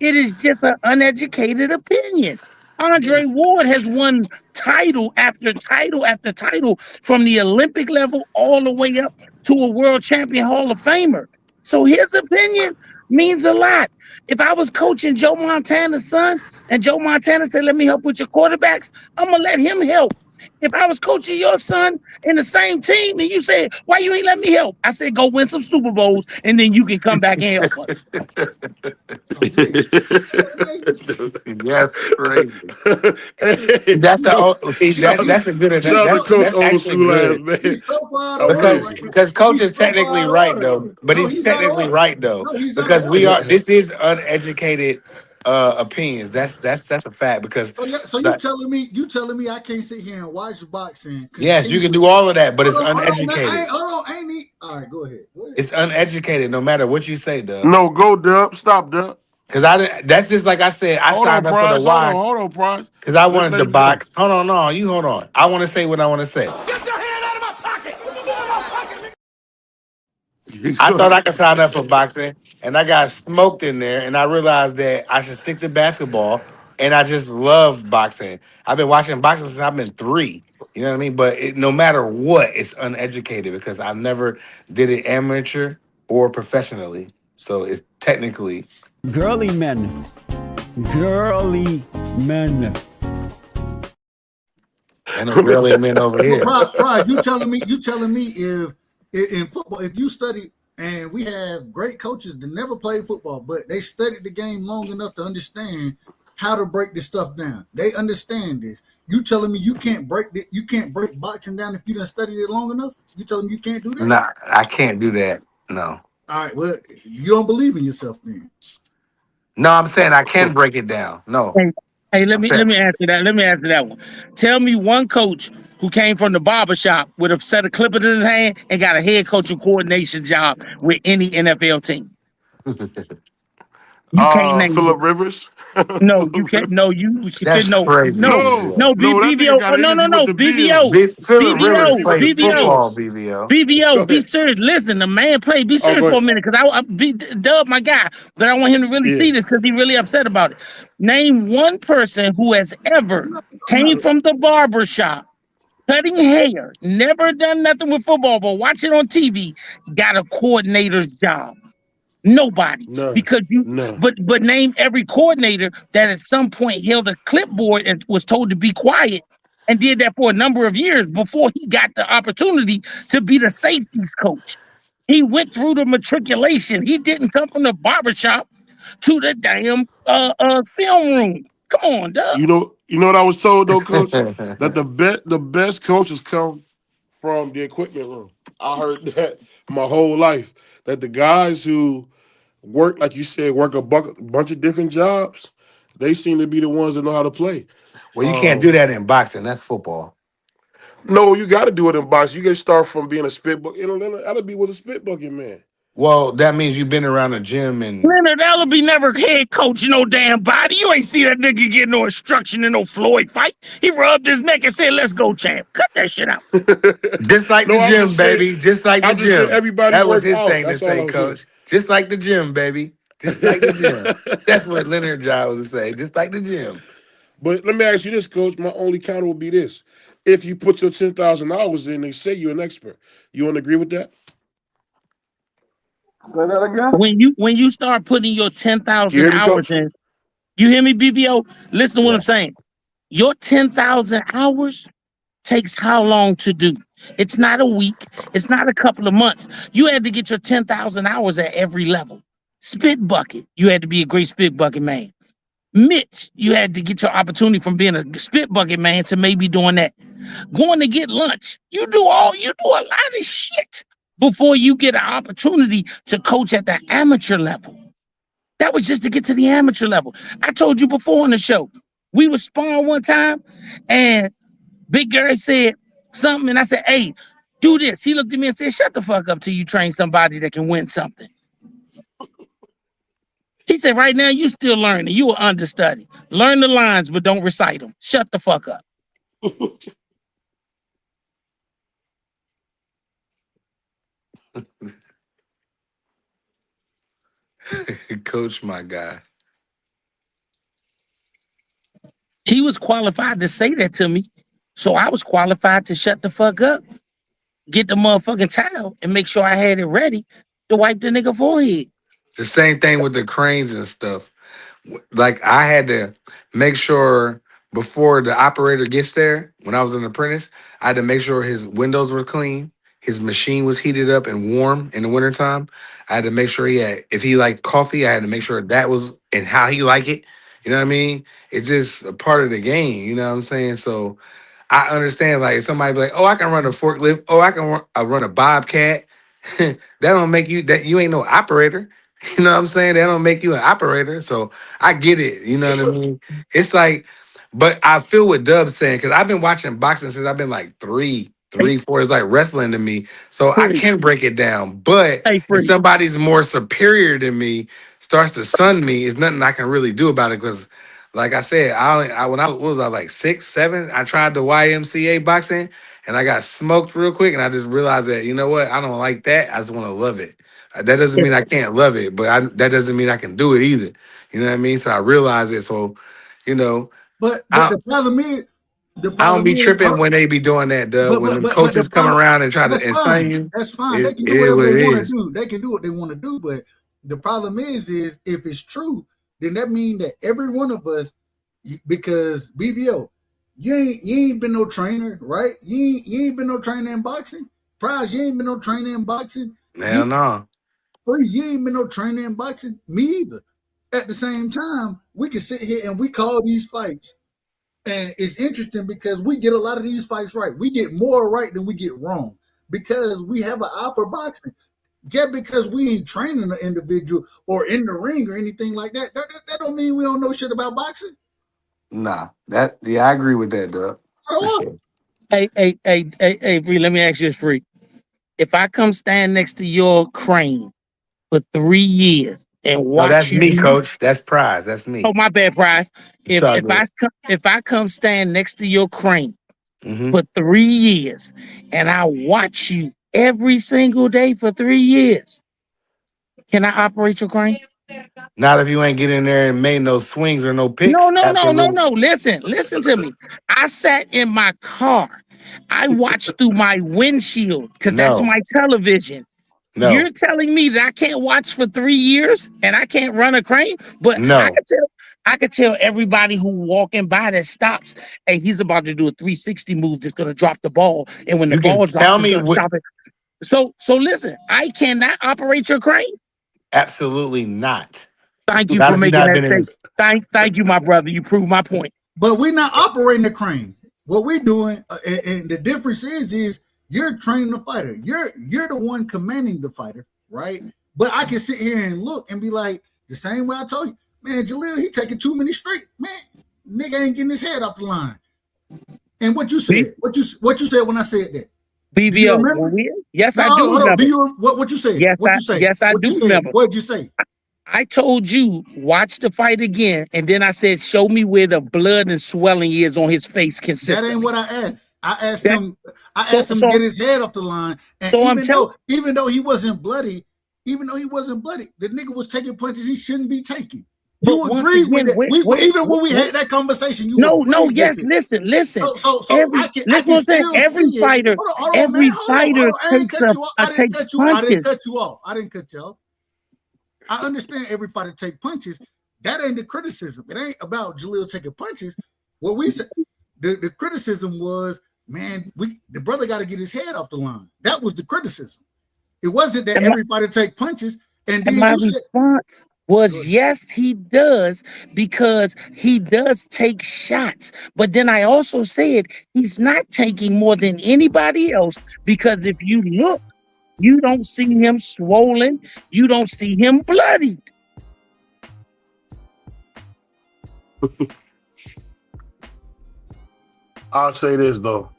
it is just an uneducated opinion. Andre Ward has won title after title after title from the Olympic level all the way up to a world champion Hall of Famer. So his opinion means a lot. If I was coaching Joe Montana's son and Joe Montana said, let me help with your quarterbacks, I'm going to let him help. If I was coaching your son in the same team and you said, why you ain't let me help? I said, go win some Super Bowls and then you can come back and help us.
Yes, crazy.
Hey,
That's
shout
that's a good
out to Coach
that's
Old
actually
School ass,
good
man.
He's so far out of order.
Crazy.
because coach
He's
is
so far
technically
out of
right
order.
though, but
No,
he's
he's out of
technically
order.
right though
No, he's out of
because we
order.
are this is uneducated opinions. That's a fact because
So you telling me I can't sit here and watch boxing
yes, you can do
continuously?
all of that, but it's
Hold on, man.
uneducated.
I ain't need. All right, go ahead.
It's uneducated no matter what you say, Dub.
No, go Dub. Stop Dub.
Because that's just like I said, I
Hold on,
signed up for the
Prize.
Y
Hold on, Prize.
because I wanted
Let
to
him go.
box. Hold on, no, you hold on. I want to say what I want to say. I thought I could sign up for boxing, and I got smoked in there, and I realized that I should stick to basketball, and I just love boxing. I've been watching boxing since I've been 3. You know what I mean? But no matter what, it's uneducated because I never did it amateur or professionally. So it's technically
Girly men. Girly Men.
And no girly men over here.
Pride, you telling me if in football, if you study, and we have great coaches that never played football, but they studied the game long enough to understand how to break this stuff down. They understand this. You telling me you can't break boxing down if you done studied it long enough? You telling me you can't do that?
No, I can't do that. No.
All right, well, you don't believe in yourself then.
No, I'm saying I can break it down. No.
Hey, let me answer that. Let me answer that one. Tell me one coach who came from the barbershop with a set of clippers in his hand and got a head coaching coordination job with any NFL team. You can't name
Phillip Rivers.
No, you can't. No, you
That's
no,
crazy.
no, BVO. No, BVO.
Phillip Rivers played
BVO.
football, BVO.
BVO, be serious. Listen, the man played. Be serious for a minute, because I be Dub, my guy, but I want him to really see this because he's really upset about it. Name one person who has ever came from the barber shop, cutting hair, never done nothing with football, but watch it on TV, got a coordinator's job. Nobody. Because but name every coordinator that at some point held a clipboard and was told to be quiet and did that for a number of years before he got the opportunity to be the safeties coach. He went through the matriculation. He didn't come from the barbershop to the damn film room. Come on, Doug.
You know what I was told though, Coach? That the best coaches come from the equipment room. I heard that my whole life. That the guys who work, like you said, work a bunch of different jobs, they seem to be the ones that know how to play.
Well, you can't do that in boxing. That's football.
No, you got to do it in boxing. You can start from being a spit bucket. Allaby was a spit bucket man.
Well, that means you've been around the gym and
Leonard Allaby never head coach no damn body. You ain't see that nigga get no instruction in no Floyd fight. He rubbed his neck and said, "Let's go, champ." Cut that shit out.
Just like the gym, baby. Just like the gym.
Everybody
that was his
out.
thing to say, Coach. Just like the gym, baby. Just like the gym. That's what Leonard job was to say. Just like the gym.
But let me ask you this, Coach. My only counter would be this: if you put your 10,000 hours in, they say you're an expert. You want to agree with that?
Say that again.
When you start putting your 10,000 hours in, you hear me, BVO? Listen to what I'm saying. Your 10,000 hours takes how long to do? It's not a week. It's not a couple of months. You had to get your 10,000 hours at every level. Spit bucket, you had to be a great spit bucket man. Mitch, you had to get your opportunity from being a spit bucket man to maybe doing that. Going to get lunch, you do a lot of shit before you get an opportunity to coach at the amateur level. That was just to get to the amateur level. I told you before on the show, we were sparring one time and Big Gary said something and I said, "Hey, do this." He looked at me and said, "Shut the fuck up till you train somebody that can win something." He said, "Right now, you still learning. You are understudy. Learn the lines, but don't recite them. Shut the fuck up."
Coach, my guy.
He was qualified to say that to me, so I was qualified to shut the fuck up, get the motherfucking towel, and make sure I had it ready to wipe the nigga forehead.
The same thing with the cranes and stuff. Like I had to make sure before the operator gets there, when I was an apprentice, I had to make sure his windows were clean, his machine was heated up and warm in the wintertime. I had to make sure if he liked coffee, I had to make sure that was and how he liked it. You know what I mean? It's just a part of the game. You know what I'm saying? So I understand, like, somebody be like, "Oh, I can run a forklift. Oh, I can run a bobcat." That don't make you you ain't no operator. You know what I'm saying? That don't make you an operator. So I get it. You know what I mean? It's like, but I feel what Dub's saying because I've been watching boxing since I've been like 3, 4. It's like wrestling to me. So I can break it down. But if somebody's more superior than me starts to sun me, it's nothing I can really do about it because, like I said, when I was like 6, 7, I tried the YMCA boxing and I got smoked real quick. And I just realized that, you know what? I don't like that. I just want to love it. That doesn't mean I can't love it, but that doesn't mean I can do it either. You know what I mean? So I realize it. So, you know.
But the problem is,
I don't be tripping when they be doing that, Doug. When the coaches come around and try to insane you.
That's fine. They can do whatever they want to do. They can do what they want to do. But the problem is if it's true, then that means that every one of us, because BVO, you ain't been no trainer, right? You ain't been no trainer in boxing. Prize, you ain't been no trainer in boxing.
Hell no.
Free, you ain't been no trainer in boxing. Me either. At the same time, we can sit here and we call these fights. And it's interesting because we get a lot of these fights right. We get more right than we get wrong because we have an eye for boxing. Just because we ain't training an individual or in the ring or anything like that, that don't mean we don't know shit about boxing.
Nah, I agree with that, Doug. For sure.
Hey, Free, let me ask you this, Free. If I come stand next to your crane for 3 years and watch
No, that's
you,
me, Coach. That's Prize. That's me.
Oh, my bad, Prize.
It's all good.
If I come stand next to your crane for 3 years and I watch you every single day for 3 years, can I operate your crane?
Not if you ain't get in there and made no swings or no picks.
No. Listen to me. I sat in my car. I watched through my windshield because that's my television.
No.
You're telling me that I can't watch for 3 years and I can't run a crane? But
no.
I could tell everybody who walking by that stops, hey, he's about to do a 360 move that's gonna drop the ball. And when the ball drops, he's gonna stop it. So listen, I cannot operate your crane.
Absolutely not.
Thank you for making that statement. Thank you, my brother. You proved my point.
But we're not operating the crane. What we're doing, and the difference is you're training the fighter. You're the one commanding the fighter, right? But I can sit here and look and be like, the same way I told you, man, Jaleel, he taking too many straight. Man, nigga ain't getting his head off the line. And what you said, what you said when I said that?
BVO. Yes, I do remember.
What you said?
Yes, I do remember.
What'd you say?
I told you, watch the fight again, and then I said, show me where the blood and swelling is on his face consistently.
That ain't what I asked. I asked him to get his head off the line. And even though he wasn't bloody, the nigga was taking punches he shouldn't be taking. You agree with that? Even when we had that conversation, you
listen.
Every fighter
takes punches.
I didn't cut you off. I understand every fighter take punches. That ain't the criticism. It ain't about Jaleel taking punches. What we said, the criticism was, man, the brother got to get his head off the line. That was the criticism. It wasn't that every fighter take punches. And
my response was, yes, he does, because he does take shots. But then I also said he's not taking more than anybody else, because if you look, you don't see him swollen. You don't see him bloodied.
I'll say this though.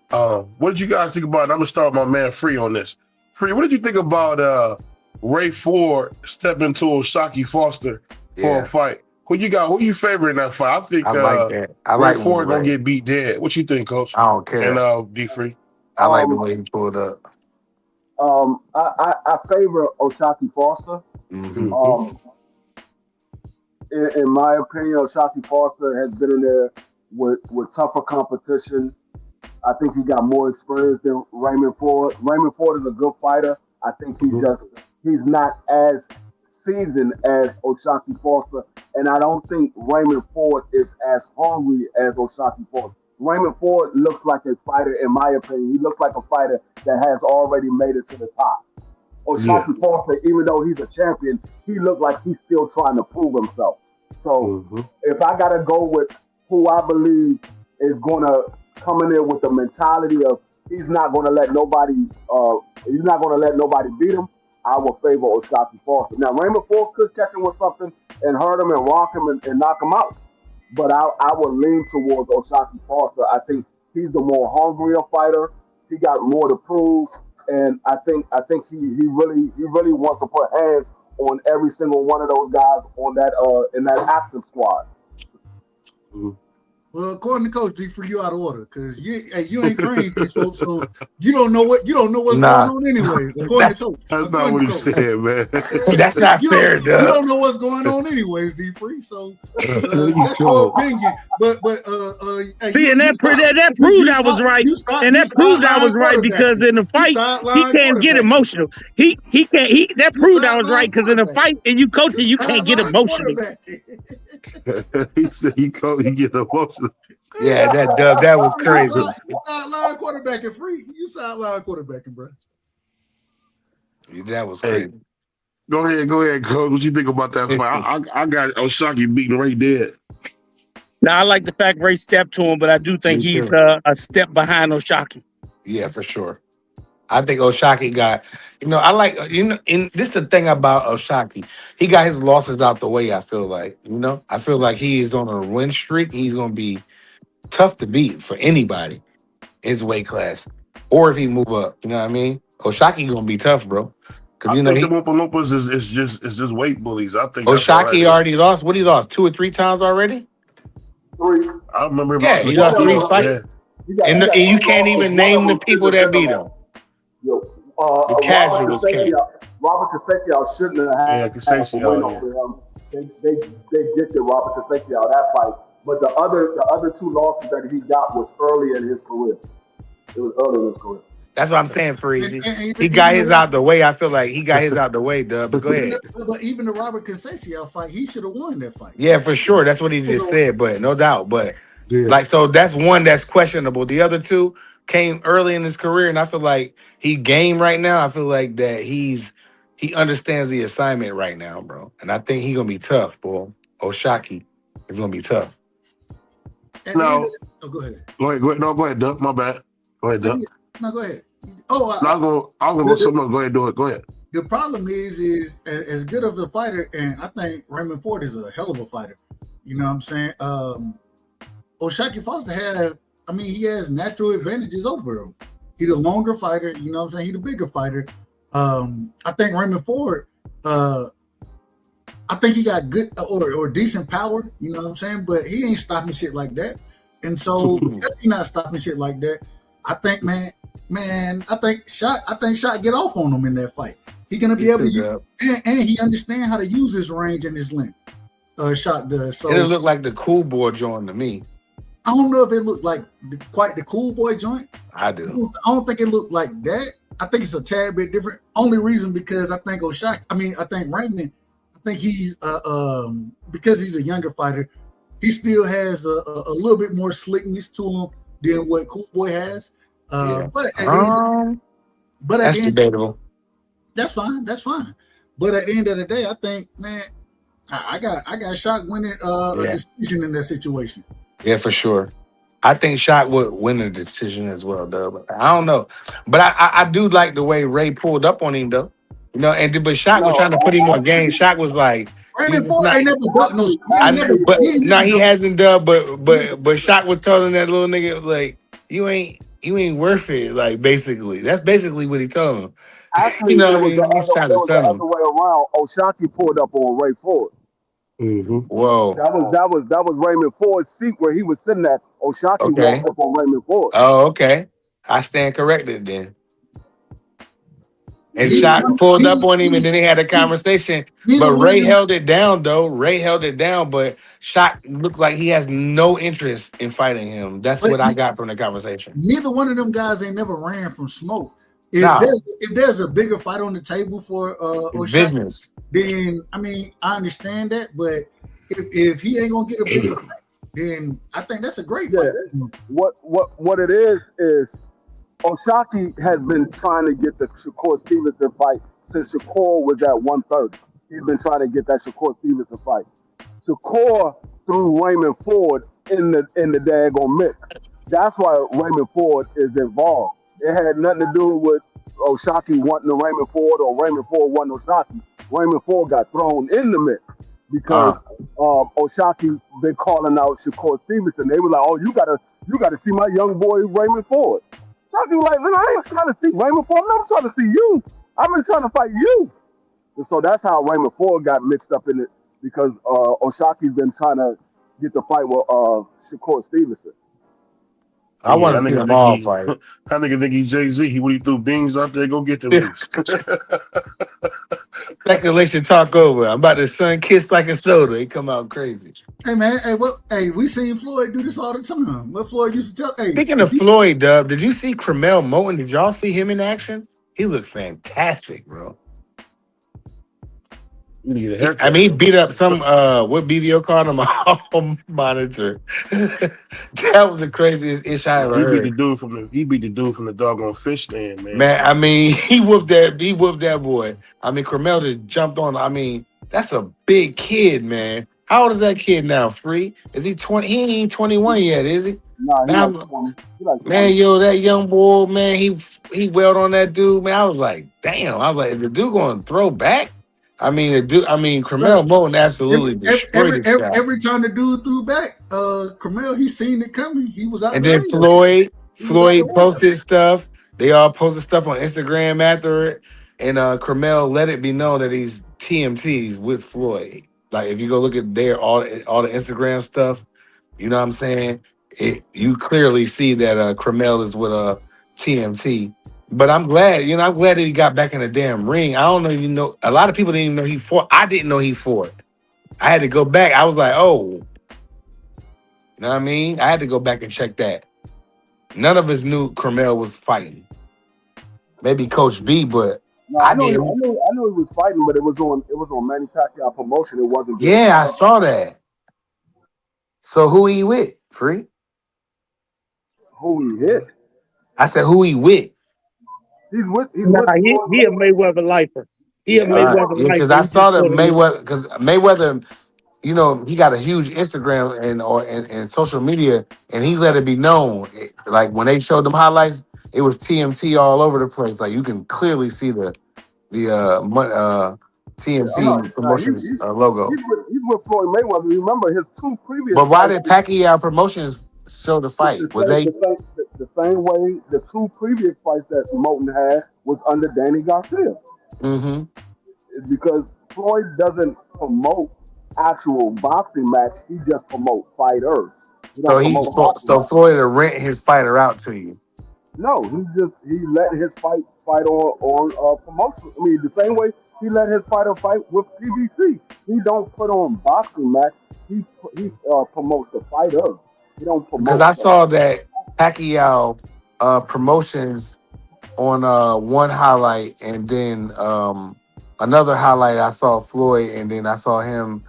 What did you guys think about? I'm gonna start with my man Free on this. Free, what did you think about Ray Ford stepping to O'Shaquie Foster for a fight? Who you favorite in that fight? I think
I like that.
Ray Ford gonna get beat dead. What you think, Coach?
I don't care.
And D Free.
I like the way he pulled up.
I favor O'Shaquie Foster.
Mm-hmm.
In my opinion, O'Shaquie Foster has been in there with tougher competition. I think he got more experience than Raymond Ford. Raymond Ford is a good fighter. I think he's not as seasoned as O'Shaquie Foster, and I don't think Raymond Ford is as hungry as O'Shaquie Foster. Raymond Ford looks like a fighter, in my opinion. He looks like a fighter that has already made it to the top. O'Shaquie Foster, even though he's a champion, he looks like he's still trying to prove himself. So if I got to go with who I believe is going to come in there with the mentality of he's not going to let nobody beat him, I will favor O'Shaquie Foster. Now, Raymond Ford could catch him with something and hurt him and rock him and knock him out. But I would lean towards O'Shaquie Foster. I think he's the more hungrier fighter. He got more to prove, and I think he really wants to put hands on every single one of those guys on that in that active squad.
Well, according to Coach D, for you out of order because you ain't trained these folks, so you don't know what's going on anyways. According to Coach,
that's not what he said, man.
That's not fair,
you
Dub.
don't know what's going on anyways, D Free. So that's your opinion. But
see, and that proved I was right, and that proved I was right because in the fight he can't get emotional. He can't. That proved I was right because in the fight and you coaching, you can't get emotional.
He said he get emotional.
Yeah, that was crazy.
You sideline quarterbacking, Free. You sideline quarterbacking, bro.
That was crazy.
Go ahead, Coach. What you think about that fight? I got O'Shaquie beating Ray dead.
Now I like the fact Ray stepped to him, but I do think he's a step behind O'Shaquie.
Yeah, for sure. I think O'Shaquie got, I like, and this is the thing about O'Shaquie. He got his losses out the way, I feel like, I feel like he is on a win streak. He's going to be tough to beat for anybody, his weight class, or if he move up, you know what I mean? O'Shaquie going to be tough, bro.
I think the Oompa Loompas is just weight bullies. I think
O'Shaquie already lost. What he lost? 2 or 3 times already?
3.
I remember him.
Yeah, he lost 3 fights.
Yeah.
And you can't even name the people that beat him. The casuals can't.
Robert Kasechia shouldn't have had a win over him. They gifted Robert Kasechia that fight. But the other 2 losses that he got was early in his career. It was early in his career.
That's what I'm saying, Freezy. He got his out the way. I feel like he got his out the way, Dub. But go ahead.
But even the Robert Kasechia fight, he should have won that fight.
Yeah, for sure. That's what he just said, but no doubt. But so that's one that's questionable. The other 2 came early in his career, and I feel like he game right now. I feel like that he understands the assignment right now, bro. And I think he's gonna be tough, bro. O'Shaquie is gonna be tough.
Go ahead.
Go ahead. No, go ahead, Doug. My bad. Go ahead, Doug.
No, go ahead.
I'll go something else. Go ahead, do it. Go ahead.
The problem is as good of a fighter, and I think Raymond Ford is a hell of a fighter. You know what I'm saying? O'Shaquie Foster he has natural advantages over him. He's the longer fighter, you know what I'm saying? He's the bigger fighter. I think Raymond Ford, I think he got good or decent power, you know what I'm saying? But he ain't stopping shit like that. And so because he's not stopping shit like that, I think, I think Shot get off on him in that fight. He's gonna be able to use, and he understand how to use his range and his length. Shot does. So
it looked like the cool boy joint to me.
I don't know if it looked like quite the cool boy joint.
I do.
I don't think it looked like that. I think it's a tad bit different. Only reason because I think Raymond, I think he's because he's a younger fighter, he still has a little bit more slickness to him than what Cool Boy has. But
that's debatable.
That's fine. But at the end of the day, I think, I got Shot winning a decision in that situation.
Yeah, for sure. I think Shot would win a decision as well, though. But I don't know. But I do like the way Ray pulled up on him, though. But Shot was trying to put him on game. Shot was like,
he
hasn't done. But Shot was telling that little nigga like, you ain't worth it. Like basically, that's basically what he told him.
Actually,
He's trying to sell him.
The way around. O'Shaquie pulled up on Ray Ford.
Mm-hmm.
Whoa.
That was Raymond Ford's seat where he was sitting at. O'Shaquie walked up on Raymond Ford.
Oh, okay. I stand corrected then. And Shot pulled up on him, and then they had a conversation. But Ray held it down, though. Ray held it down, but Shot looked like he has no interest in fighting him. That's what I got from the conversation.
Neither one of them guys ain't never ran from smoke. If there's a bigger fight on the table for
business,
then I understand that. But if he ain't gonna get a bigger fight, then I think that's a great fight.
What it is O'Shaquie has been trying to get the Shakur Stevenson fight since Shakur was at 130. He's been trying to get that Shakur Stevenson fight. Shakur threw Raymond Ford in the daggone mix. That's why Raymond Ford is involved. It had nothing to do with O'Shaquie wanting the Raymond Ford or Raymond Ford wanting O'Shaquie. Raymond Ford got thrown in the mix because O'Shaquie been calling out Shakur Stevenson. They were like, "Oh, you gotta see my young boy Raymond Ford." O'Shaquie was like, "I ain't trying to see Raymond Ford. I'm trying to see you. I've been trying to fight you." And so that's how Raymond Ford got mixed up in it because O'Shaquie's been trying to get the fight with Shakur Stevenson.
I want to
that
see
nigga
them
think
all
he
fight.
that nigga think he Jay-Z. When he threw beans out there, go get them niggas.
Speculation talk over. I'm about to sun kiss like a soda. He come out crazy.
Hey man, we seen Floyd do this all the time. What Floyd used to tell,
Speaking of Floyd, Dub, did you see Cremel Moten? Did y'all see him in action? He looked fantastic, bro. He beat up some what BVO called him a hall monitor. That was the craziest ish I ever heard.
He beat the dude from the doggone fish stand, man.
Man, I mean, he whooped that boy. I mean, Cremel just jumped on. I mean, that's a big kid, man. How old is that kid now? Free? Is he 20? He ain't 21 yet, is he?
Nah, he
now,
like 20. He like 20.
man, yo, that young boy, man, he wailed on that dude, man. I was like, damn. I was like, is the dude going to throw back? Cremel Moten absolutely destroyed this guy.
Every time the dude threw back, Cremel, he seen it coming. He was out.
And then Floyd posted stuff. They all posted stuff on Instagram after it. And Cremel let it be known that he's TMTs with Floyd. Like if you go look at all the Instagram stuff, you know what I'm saying? You clearly see that Cremel is with TMT. But I'm glad that he got back in the damn ring. I don't know, a lot of people didn't even know he fought. I didn't know he fought. I had to go back. I was like, oh. You know what I mean? I had to go back and check that. None of us knew Cremel was fighting. Maybe Coach B, but
no, I knew he was fighting, but it was on Manny Pacquiao promotion. It wasn't.
Yeah, I saw that. So who he with? Free?
Who he hit?
I said who he with?
He a
Mayweather lifer. He a Mayweather lifer.
Because I saw the Mayweather. Because Mayweather, you know, he got a huge Instagram and social media, and he let it be known. Like when they showed them highlights, it was TMT all over the place. Like you can clearly see the TMT Promotions logo.
He's with Floyd Mayweather. Remember his two previous.
But why did Pacquiao Promotions show the fight? Was they
the same way the two previous fights that Moten had was under Danny Garcia?
Mm-hmm.
It's because Floyd doesn't promote actual boxing match. He just promotes fighters.
So Floyd will rent his fighter out to you.
No, he let his fight on promotion. I mean, the same way he let his fighter fight with PBC. He don't put on boxing match. He promotes the fighter. He don't promote.
Because I saw that Pacquiao promotions on one highlight, and then another highlight I saw Floyd, and then I saw him.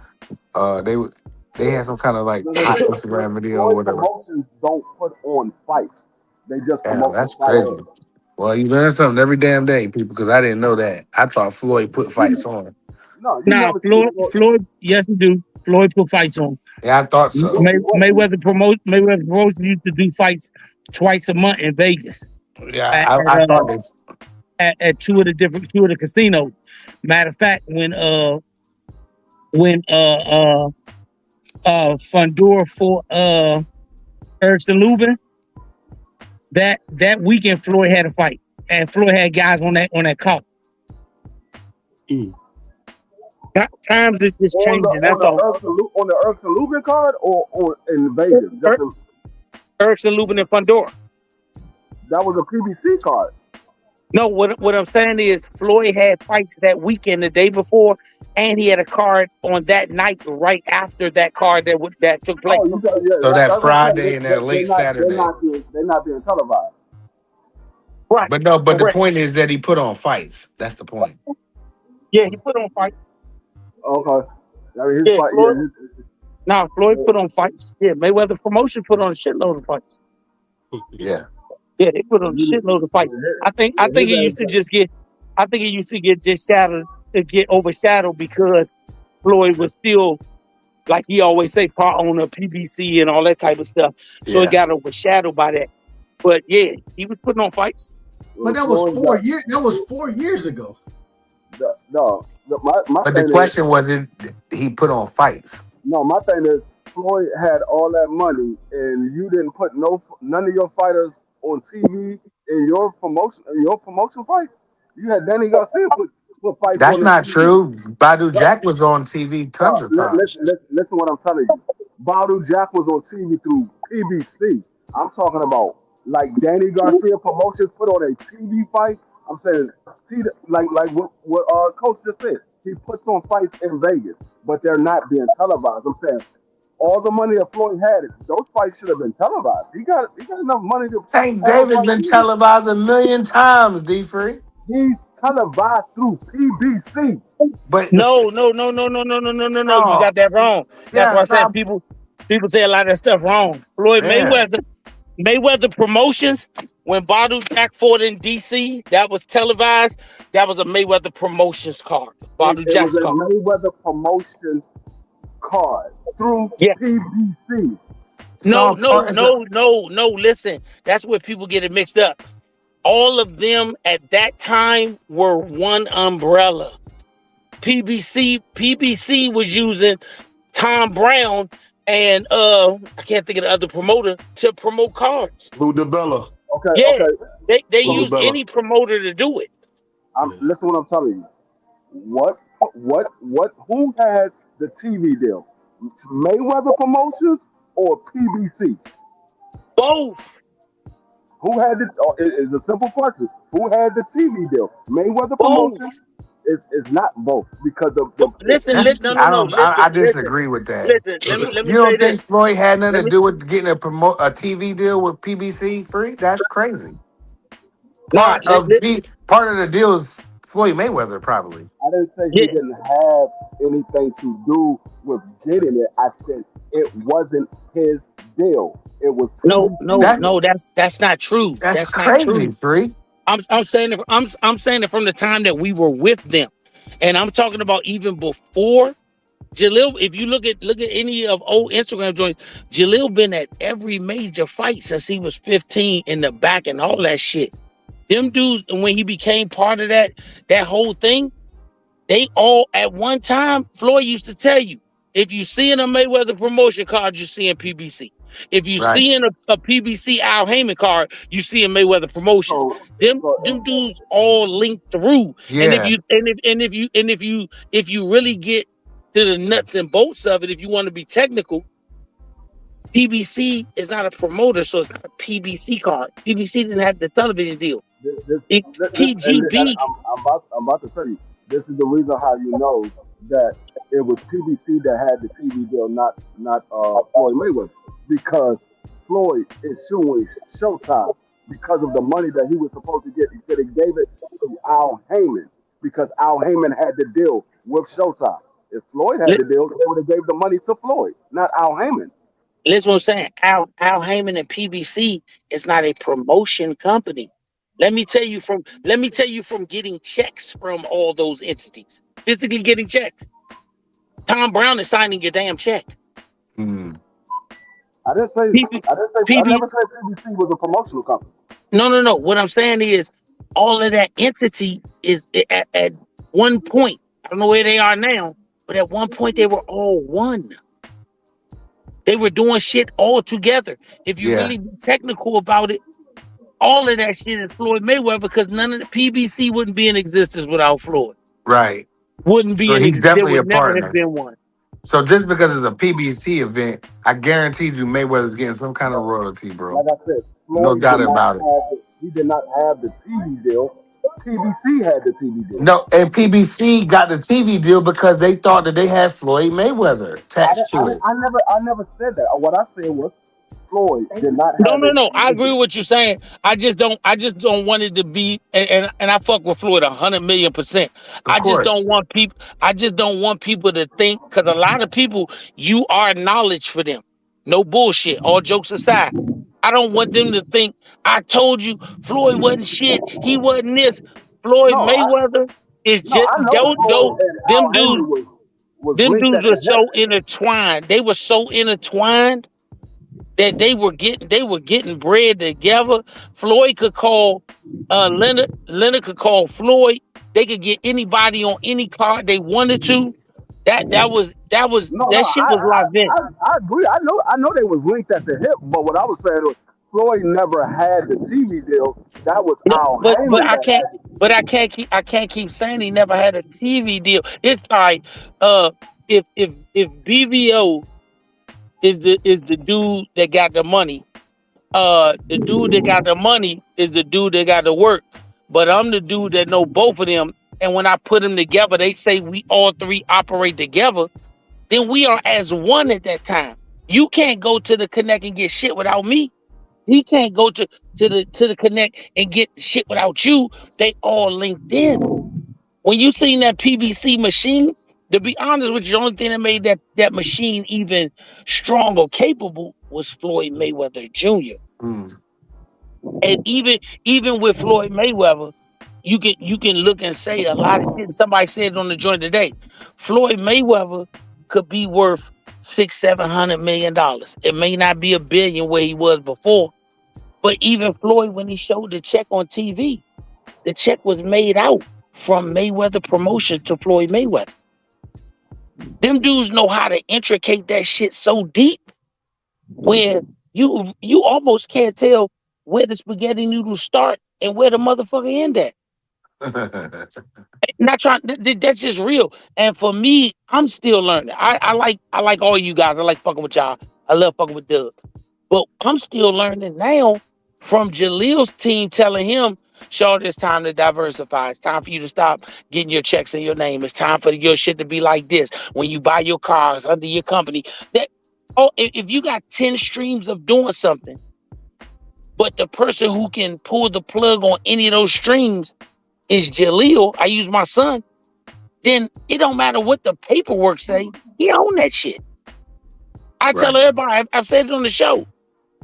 They had some kind of like Instagram video or whatever.
Promotions don't put on fights. They just promote.
That's crazy. Well, you learn something every damn day, people, because I didn't know that. I thought Floyd put fights on.
Floyd, yes, he do. Floyd put fights on.
Yeah, I thought so.
Mayweather Promotion used to do fights twice a month in Vegas.
Yeah, I thought this
at two of the casinos. Matter of fact, when Fundora for Erson Lubin, that weekend Floyd had a fight, and Floyd had guys on that call. Times is just changing. That's all.
On the Erson Lubin card or in Vegas?
Erson Lubin and Fundora.
That was a PBC card.
No, what I'm saying is Floyd had fights that weekend, the day before, and he had a card on that night right after that card that took place.
So that Friday and that late Saturday.
They're not being televised.
Right.
But the point is that he put on fights. That's the point.
Yeah, he put on fights.
Okay. I mean,
Floyd put on fights. Yeah, Mayweather Promotion put on a shitload of fights.
Yeah.
Yeah, they put on a shitload of fights. I think he used to get overshadowed because Floyd was still, like he always say, part owner of PBC and all that type of stuff. So it got overshadowed by that. But yeah, he was putting on fights.
But that was 4 years. That was 4 years ago.
No.
But the question wasn't he put on fights.
No, my thing is Floyd had all that money and you didn't put none of your fighters on TV in your promotion fight. You had Danny Garcia put fights.
That's not true. Badu Jack was on TV tons of times.
Listen what I'm telling you. Bottle Jack was on TV through PBC. I'm talking about like Danny Garcia Promotions put on a TV fight. I'm saying, see, like what Coach just said. He puts on fights in Vegas, but they're not being televised. I'm saying all the money that Floyd had, those fights should have been televised. He got enough money to
Tank
have
Davis been
like
televised a million times, D Free.
he's televised through PBC.
But
No. You got that wrong. That's why I said people say a lot of that stuff wrong. Floyd Mayweather Promotions, when Bottle Jack fought in DC, that was televised. That was a Mayweather Promotions card. Bottle
It
Jack's
was a
card.
Mayweather Promotion card through PBC.
No. Listen, that's where people get it mixed up. All of them at that time were one umbrella. PBC was using Tom Brown and I can't think of the other promoter to promote cards.
Lou DiBella.
Okay.
They use any promoter to do it.
Listen what I'm telling you. Who had the TV deal? Mayweather Promotions or PBC?
Both.
Who had the? It's a simple question. Who had the TV deal? Mayweather Promotions. It's not both because of the.
Listen.
I disagree with that.
Listen, let me
You don't
say
think
this.
Floyd had nothing to do with getting a TV deal with PBC Free? That's crazy. Part of the deal is Floyd Mayweather, probably.
I didn't say he didn't have anything to do with getting it. I said it wasn't his deal. It was
that's not true. That's
crazy,
not true.
Free.
I'm saying it from the time that we were with them, and I'm talking about even before Jalil. If you look at any of old Instagram joints, Jalil been at every major fight since he was 15 in the back and all that shit. Them dudes, and when he became part of that whole thing, they all at one time. Floyd used to tell you, if you see in a Mayweather promotion card, you see in PBC. If you see in a PBC Al Heyman card, you see in Mayweather Promotions. Them dudes all linked through.
Yeah.
And if you really get to the nuts and bolts of it, if you want to be technical, PBC is not a promoter, so it's not a PBC card. PBC didn't have the television deal. TGB.
I'm about to tell you. This is the reason how you know that it was PBC that had the TV deal, not Floyd Mayweather. Because Floyd is suing Showtime because of the money that he was supposed to get. He said he gave it to Al Heyman because Al Heyman had the deal with Showtime. If Floyd had the deal, they would have gave the money to Floyd, not Al Heyman.
Listen what I'm saying. Al Heyman and PBC is not a promotion company. Let me tell you from getting checks from all those entities, physically getting checks. Tom Brown is signing your damn check.
I never said PBC was a promotional company.
No. What I'm saying is all of that entity is at one point. I don't know where they are now, but at one point they were all one. They were doing shit all together. If you really be technical about it, all of that shit is Floyd Mayweather because none of the PBC wouldn't be in existence without Floyd.
Right.
Wouldn't be in existence. There would never have been one.
So just because it's a PBC event, I guaranteed you Mayweather's getting some kind of royalty, bro.
Like I said, Floyd
no doubt about it.
He did not have the TV deal. PBC had the TV deal.
No, and PBC got the TV deal because they thought that they had Floyd Mayweather attached to it.
I never said that. What I said was Floyd did not have
No. I agree with what you're saying. I just don't want it to be, and I fuck with Floyd 100,000,000%. I just don't want people to think, because a lot of people, you are knowledge for them. No bullshit. All jokes aside. I don't want them to think, I told you Floyd wasn't shit. He wasn't this. Floyd Mayweather is just them dudes were so intertwined. They were so intertwined that they were getting bread together. Floyd could call Leonard. Leonard could call Floyd. They could get anybody on any card they wanted to. That shit was locked in.
I agree. I know they was linked at the hip, but what I was saying was Floyd never had the TV deal. That was Al Heyman.
But I can't keep saying he never had a TV deal. It's like if BVO is the dude that got the money. The dude that got the money is the dude that got the work. But I'm the dude that know both of them. And when I put them together, they say we all three operate together. Then we are as one at that time. You can't go to the Connect and get shit without me. He can't go to the Connect and get shit without you. They all linked in. When you seen that PBC machine, to be honest with you, the only thing that made that machine even strong or capable was Floyd Mayweather Jr. And even with Floyd Mayweather, you can look and say a lot of shit. Somebody said it on the joint today. Floyd Mayweather could be worth $600-700 million. It may not be $1 billion where he was before, but even Floyd, when he showed the check on TV, the check was made out from Mayweather Promotions to Floyd Mayweather. Them dudes know how to intricate that shit so deep where you almost can't tell where the spaghetti noodles start and where the motherfucker end at. Not trying. That's just real. And for me, I'm still learning. I like all you guys. I like fucking with y'all. I love fucking with Doug. But I'm still learning now from Jalil's team telling him, Shawty, it's time to diversify. It's time for you to stop getting your checks in your name. It's time for your shit to be like this. When you buy your cars under your company, if you got 10 streams of doing something, but the person who can pull the plug on any of those streams is Jalil, I use my son, then it don't matter what the paperwork say, he own that shit. I tell everybody, I've said it on the show,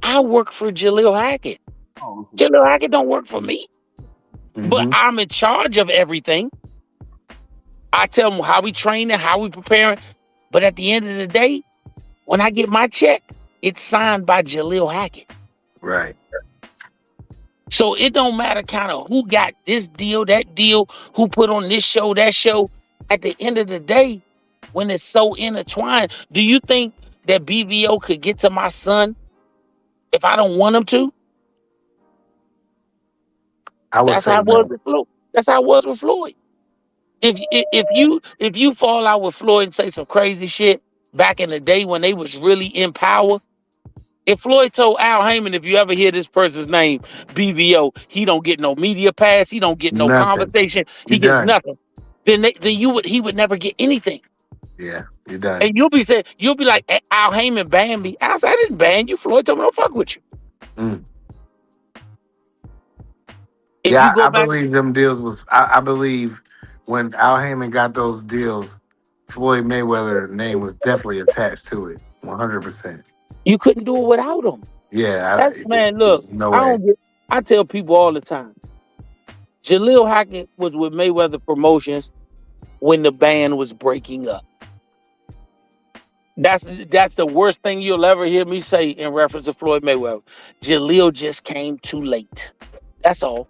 I work for Jalil Hackett. Jalil Hackett don't work for me. But I'm in charge of everything. I tell them how we training, how we preparing. But at the end of the day, when I get my check, it's signed by Jalil Hackett.
Right.
So it don't matter kind of who got this deal, that deal, who put on this show, that show. At the end of the day, when it's so intertwined, do you think that BVO could get to my son if I don't want him to?
I would
That's
say
how it was
no.
with Floyd. That's how it was with Floyd. If you fall out with Floyd and say some crazy shit back in the day when they was really in power, if Floyd told Al Heyman, if you ever hear this person's name, BVO, he don't get no media pass, he don't get no
Nothing.
conversation, he
You're
gets
done.
nothing. Then he would never get anything.
Yeah, you're done.
And you'll be like, Al Heyman banned me. I said, I didn't ban you. Floyd told me don't fuck with you. If
Yeah,
you go
I
back,
believe them deals was. I believe when Al Heyman got those deals, Floyd Mayweather name was definitely attached to it, 100%.
you couldn't do it without him. Man, look,
there's no way.
I tell people all the time, Jalil Hackett was with Mayweather Promotions when the band was breaking up. That's the worst thing you'll ever hear me say in reference to Floyd Mayweather. Jalil just came too late. That's all.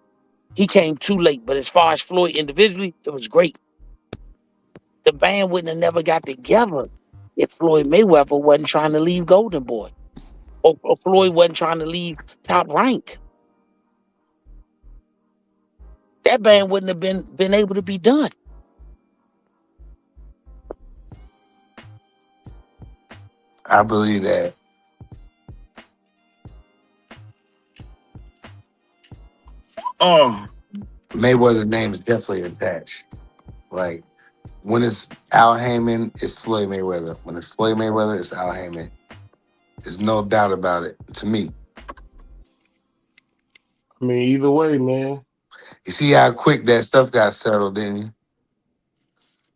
He came too late. But as far as Floyd individually, it was great. The band wouldn't have never got together if Floyd Mayweather wasn't trying to leave Golden Boy. Or Floyd wasn't trying to leave Top Rank. That band wouldn't have been able to be done.
I believe that. Mayweather's name is definitely attached. Like when it's Al Heyman, it's Floyd Mayweather. When it's Floyd Mayweather, it's Al Heyman. There's no doubt about it to me.
I mean, either way, man.
You see how quick that stuff got settled, didn't you?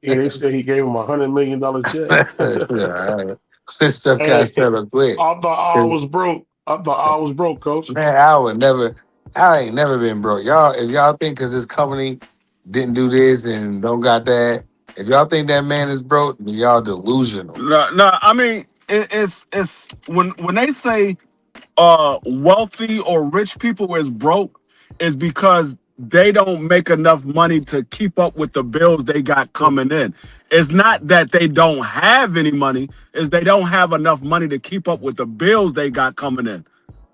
Yeah, they said he gave him $100 million check.
Yeah, this stuff got settled quick.
I thought I was broke. Coach.
Man, Al ain't never been broke. Y'all, if y'all think because his company didn't do this and don't got that, if y'all think that man is broke, then y'all delusional.
No, I mean it's when they say wealthy or rich people is broke, is because they don't make enough money to keep up with the bills they got coming in. It's not that they don't have any money, it's they don't have enough money to keep up with the bills they got coming in.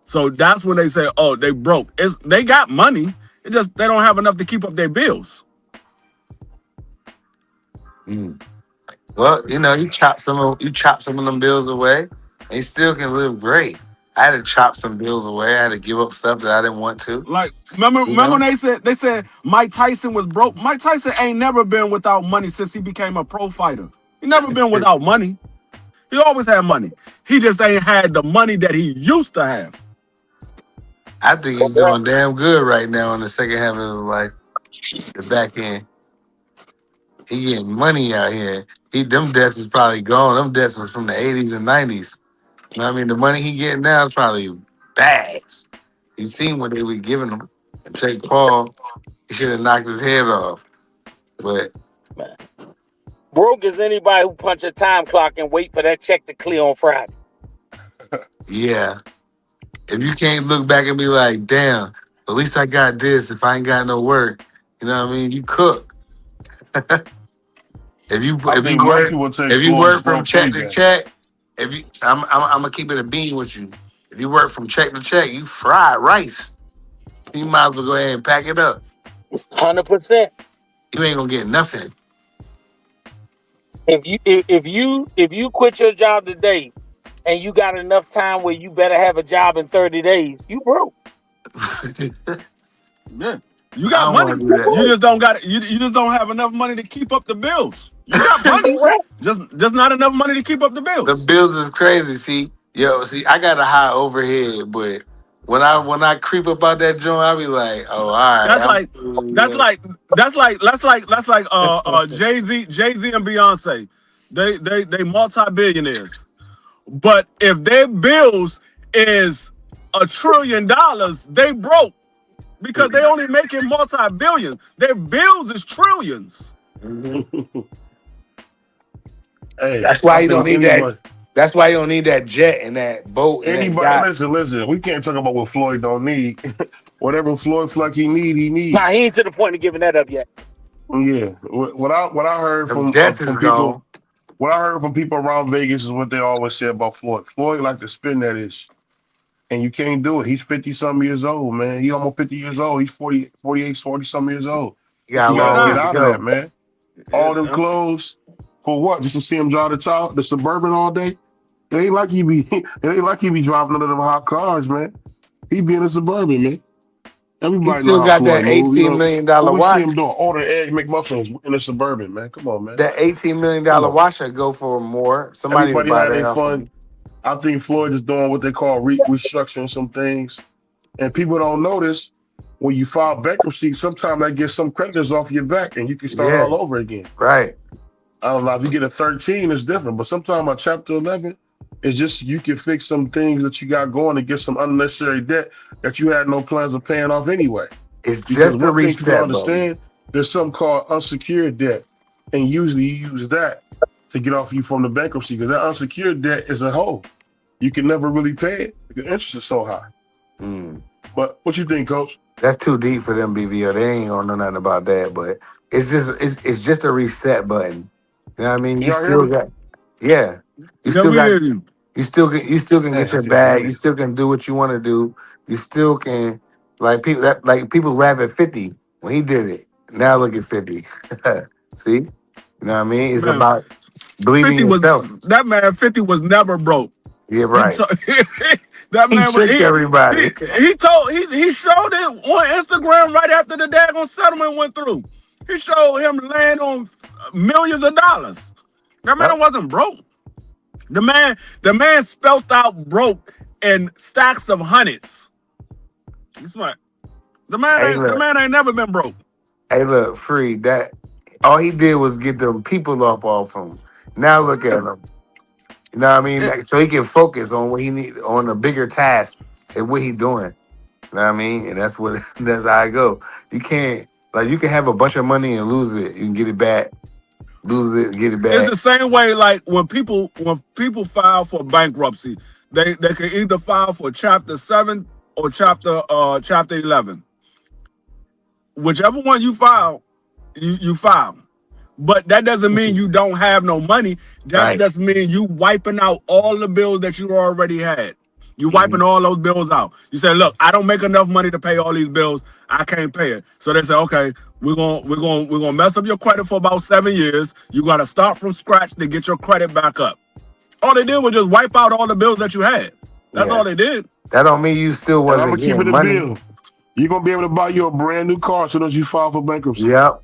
So that's when they say, oh, they broke. They got money, it just they don't have enough to keep up their bills.
Well, you chop some of them bills away. He still can live great. I had to chop some bills away. I had to give up stuff that I didn't want to.
Like, remember when they said Mike Tyson was broke? Mike Tyson ain't never been without money since he became a pro fighter. He never been without money. He always had money. He just ain't had the money that he used to have.
I think he's doing damn good right now in the second half of his life. The back end. He getting money out here. Them debts is probably gone. Them debts was from the 80s and 90s. You know what I mean? The money he getting now is probably bags. You seen what they were giving him. And Jake Paul, he should have knocked his head off. But
broke is anybody who punch a time clock and wait for that check to clear on Friday.
yeah. If you can't look back and be like, damn, at least I got this if I ain't got no work. You know what I mean? You cook. if you work from check to check, I'm gonna keep it a bean with you. If you work from check to check, you fried rice. You might as well go ahead and pack it up.
100%.
You ain't gonna get nothing.
If you quit your job today and you got enough time where you better have a job in 30 days, you broke.
Yeah. You got money. You just don't got it. You just don't have enough money to keep up the bills. You got money, just not enough money to keep up the bills.
The bills is crazy. See, I got a high overhead, but when I creep up out that joint, I be like, oh, all right.
That's like Jay-Z and Beyonce. They multi-billionaires. But if their bills is $1 trillion, they broke. Because they only making multi-billions. Their bills is trillions.
Hey,
that's why you don't need that. That's why you don't need that jet and that boat.
Anybody, listen. We can't talk about what Floyd don't need. Whatever Floyd feel like he need.
Nah, he ain't to the point of giving that up yet.
Yeah, what I heard from people, what I heard from people around Vegas is what they always say about Floyd. Floyd like to spin that ish. And you can't do it. He's 50-some years old, man. He's almost 50 years old. He's 48, 40-some years old. You gotta get out of that, man. All them clothes for what? Just to see him drive the Suburban all day? It ain't like he be driving none of them hot cars, man. He be in a Suburban, man. Everybody
he still got that $18 million watch.
We see him doing order egg McMuffins in a Suburban, man. Come on, man.
That $18 million watch should go for more. Somebody
everybody had their fun. I think Floyd is doing what they call restructuring some things. And people don't notice when you file bankruptcy, sometimes that gets some creditors off your back and you can start all over again.
Right.
I don't know. If you get a 13, it's different. But sometimes a Chapter 11, it's just you can fix some things that you got going and get some unnecessary debt that you had no plans of paying off anyway.
It's just a reset.
Understand? There's something called unsecured debt. And usually you use that to get off you from the bankruptcy because that unsecured debt is a hole. You can never really pay it. The interest is so high. But what you think, Coach?
That's too deep for them, BVO. They ain't gonna know nothing about that. But it's just a reset button. You know what I mean? You still got, You still can get your bag. You still can do what you want to do. You still can people laugh at 50 when he did it. Now look at 50. See? You know what I mean? It's about believing yourself.
That man 50 was never broke.
Yeah, right.
That man
tricked everybody.
He showed it on Instagram right after the daggone settlement went through. He showed him laying on millions of dollars. That man wasn't broke. The man spelt out broke in stacks of hundreds. You smart. The man ain't never been broke.
Hey, look, Free, that all he did was get them people up off him. Now look at him. You know what I mean? So he can focus on what he need on a bigger task and what he doing. You know what I mean? And that's how I go. You can't you can have a bunch of money and lose it. You can get it back. Lose it, get it back.
It's the same way like when people file for bankruptcy, they can either file for Chapter 7 or Chapter 11. Whichever one you file, you file. But that doesn't mean you don't have no money. That just means you wiping out all the bills that you already had. You wiping all those bills out. You say, look, I don't make enough money to pay all these bills. I can't pay it. So they say, okay, we're gonna mess up your credit for about 7 years. You gotta start from scratch to get your credit back up.
All they did was just wipe out all the bills that you had. That's
Yeah.
all they did.
That don't mean you still
And I'm
wasn't
gonna keep it
getting
a
money.
bill. You're gonna be able to buy you a brand new car as soon as you file for bankruptcy.
Yep.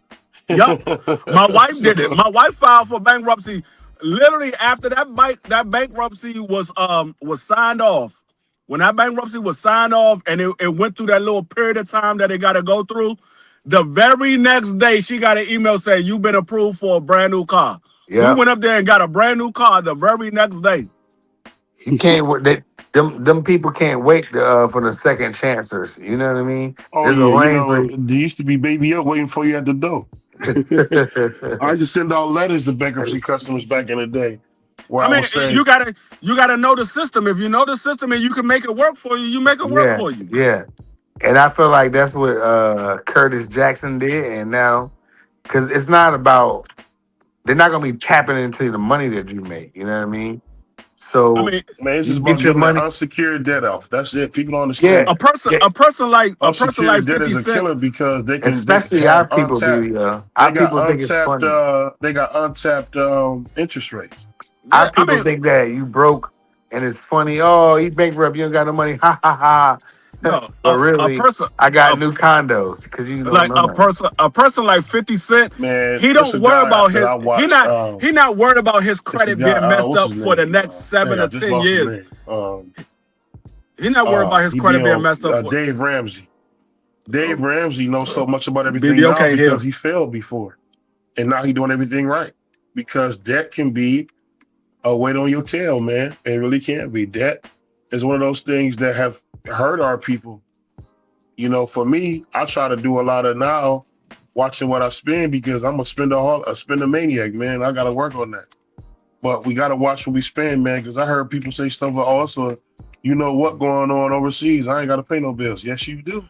Yup. My wife did it. My wife filed for bankruptcy literally after that bankruptcy was signed off. When that bankruptcy was signed off and it went through that little period of time that it got to go through, the very next day she got an email saying you've been approved for a brand new car.
Yep.
We went up there and got a brand new car the very next day.
You can't. Them people can't wait for the second chancers. You know what I mean?
Oh
There's
yeah,
a
you
lane
know,
for.
there used to be baby up waiting for you at the door. I just send out letters to bankruptcy customers back in the day. Where I
mean,
would say,
you gotta know the system. If you know the system and you can make it work for you, you make it work
Yeah,
for you.
yeah. And I feel like that's what Curtis Jackson did. And now, because it's not about, they're not gonna be tapping into the money that you make. You know what I mean? So
I mean,
man, it's
you
just about
get your
getting that
money.
unsecured debt off. That's it. People don't
Yeah,
understand.
A person like
Unsecured debt
50
is a
Cent.
killer because they
Especially
have
our people
untapped.
be.
They
Our
got
people think it's
untapped.
funny.
They got untapped interest rates.
Our
Yeah, I
people
mean,
think that you broke and it's funny. Oh, you bankrupt. You don't got no money. Ha ha ha.
no,
But
a
really,
person
I got new condos because you don't
like
know that.
a person like 50 Cent,
Man,
he
it's
don't
a
worry
guy
about
that
his
I watched.
he not worried about his
It's a
credit
guy.
being messed
What's his
up for the
name?
next 7
Dang, I
or
just
10
lost his
years.
name.
He not worried about his
He be
credit being
on
messed up for
Dave Ramsey. Dave Ramsey knows so much about everything
BBO
now
can't
because
hear.
he failed before, and now he doing everything right. Because debt can be a weight on your tail, man. It really can be. Debt is one of those things that have hurt our people. You know, for me, I try to do a lot of now watching what I spend because I'm a spender maniac, man. I got to work on that. But we got to watch what we spend, man, because I heard people say stuff like, oh, so you know what going on overseas. I ain't got to pay no bills. Yes, you do.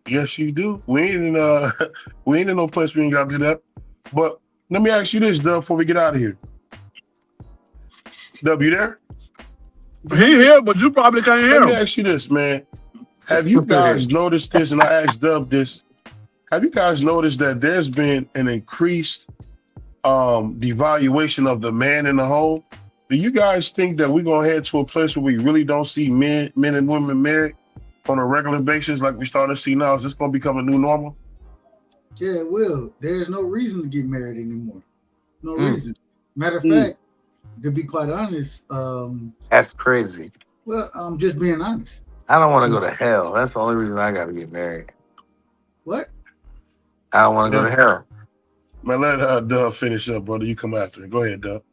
Yes, you do. We ain't in we ain't in no place we ain't got to do that. But let me ask you this, Dub, before we get out of here. Dub, you there?
He here, but you probably can't hear
Let me
him.
ask you this, man. Have you guys noticed this? And I asked Dub this. Have you guys noticed that there's been an increased devaluation of the man in the home? Do you guys think that we're gonna head to a place where we really don't see men and women married on a regular basis like we starting to see now? Is this gonna become a new normal?
Yeah, it will. There's no reason to get married anymore. No reason. Matter of fact, to be quite honest,
That's crazy.
well, I'm just being honest.
I don't want to go to hell. That's the only reason I got to get married.
What?
I don't want to go to hell.
Man, let Dub finish up, brother. You come after it. Go ahead, Dub.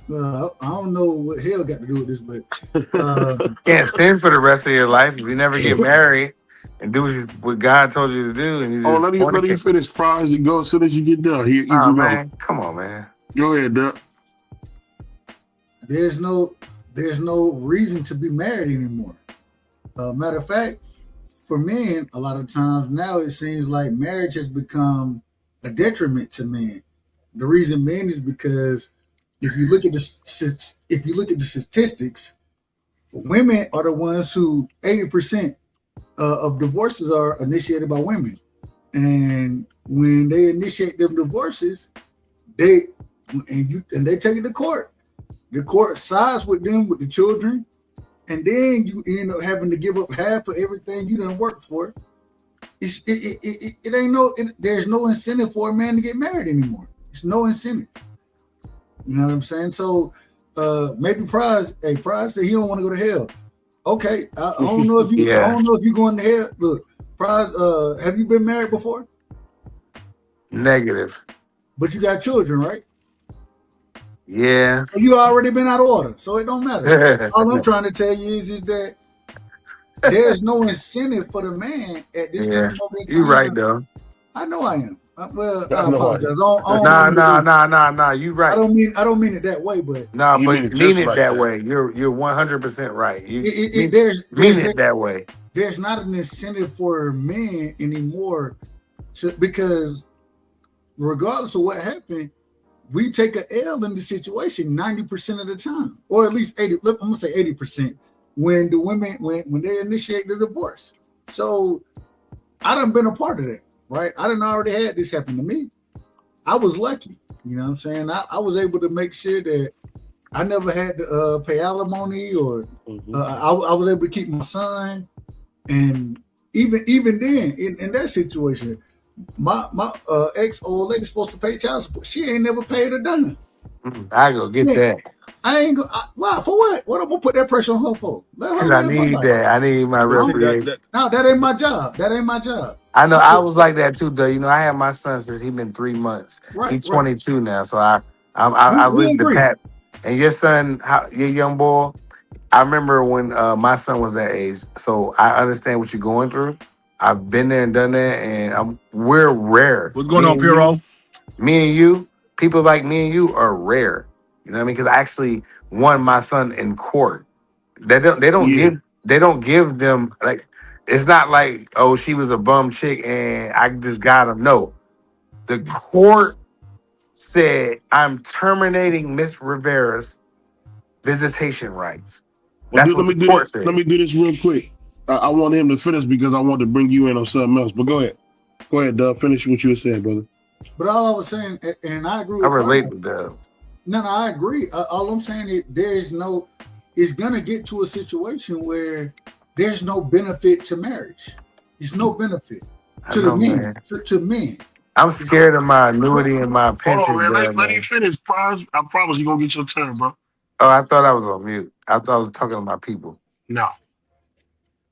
Well, I don't know what hell got to do with this, but
You can't sin for the rest of your life if you never get married and do what God told you to do. And you just
let you finish prize and go as soon as you get done. Here you go.
Man, come on, man.
Go ahead, Dub.
there's no reason to be married anymore. Matter of fact, for men, a lot of times now it seems like marriage has become a detriment to men. The reason men is because if you look at the statistics, women are the ones who 80% of divorces are initiated by women, and when they initiate them divorces, they take it to court. The court sides with them with the children, and then you end up having to give up half of everything you done worked for. There's no incentive for a man to get married anymore. It's no incentive. You know what I'm saying? So maybe Prize said he don't want to go to hell. Okay, I don't know if you I don't know if you're going to hell. Look, Prize, have you been married before?
Negative.
But you got children, right?
Yeah.
You already been out of order, so it don't matter. All I'm trying to tell you is that there's no incentive for the man at this current moment in time.
You're right, though.
I know I am. Well, I
apologize.
Nah.
You right.
I don't mean it that way, but
but you mean it that way. You're 100% right. You mean it that way.
There's not an incentive for men anymore, because regardless of what happened, we take an L in the situation 90% of the time, or at least 80. I'm gonna say 80% when the women when they initiate the divorce. So I done been a part of that, right? I done already had this happen to me. I was lucky, you know what I'm saying? I was able to make sure that I never had to pay alimony, or I was able to keep my son. And even then, in that situation, my ex old lady supposed to pay child support. She ain't never paid a dime.
I go get that.
I ain't go. Why? For what? What I'm gonna put that pressure on her for? Let her
I
live her
need
life.
that. I need my reparation.
No, that ain't my job. That ain't my job.
I know. I was like that too, though. You know, I had my son since he been 3 months.
Right,
He's 22 now, so I
we
lived the
agree.
pat. And your son, your young boy, I remember when my son was that age. So I understand what you're going through. I've been there and done that, and we're rare.
What's going on, Piero?
Me and you, people like me and you are rare. You know what I mean? Because I actually won my son in court. They don't give them, like, it's not like, oh, she was a bum chick and I just got him. No, the court said I'm terminating Miss Rivera's visitation rights.
Well,
That's what the court said.
Let me do this real quick. I want him to finish because I want to bring you in on something else. But go ahead, Doug. Finish what you were saying, brother.
But all I was saying, and I agree with
I relate with Doug.
No, I agree. All I'm saying is it's gonna get to a situation where there's no benefit to marriage. It's no benefit to the men. To men.
I'm scared of my annuity and my pension.
Hold on, man. Let you finish. I promise you're gonna get your turn, bro.
Oh, I thought I was on mute. I thought I was talking to my people.
No.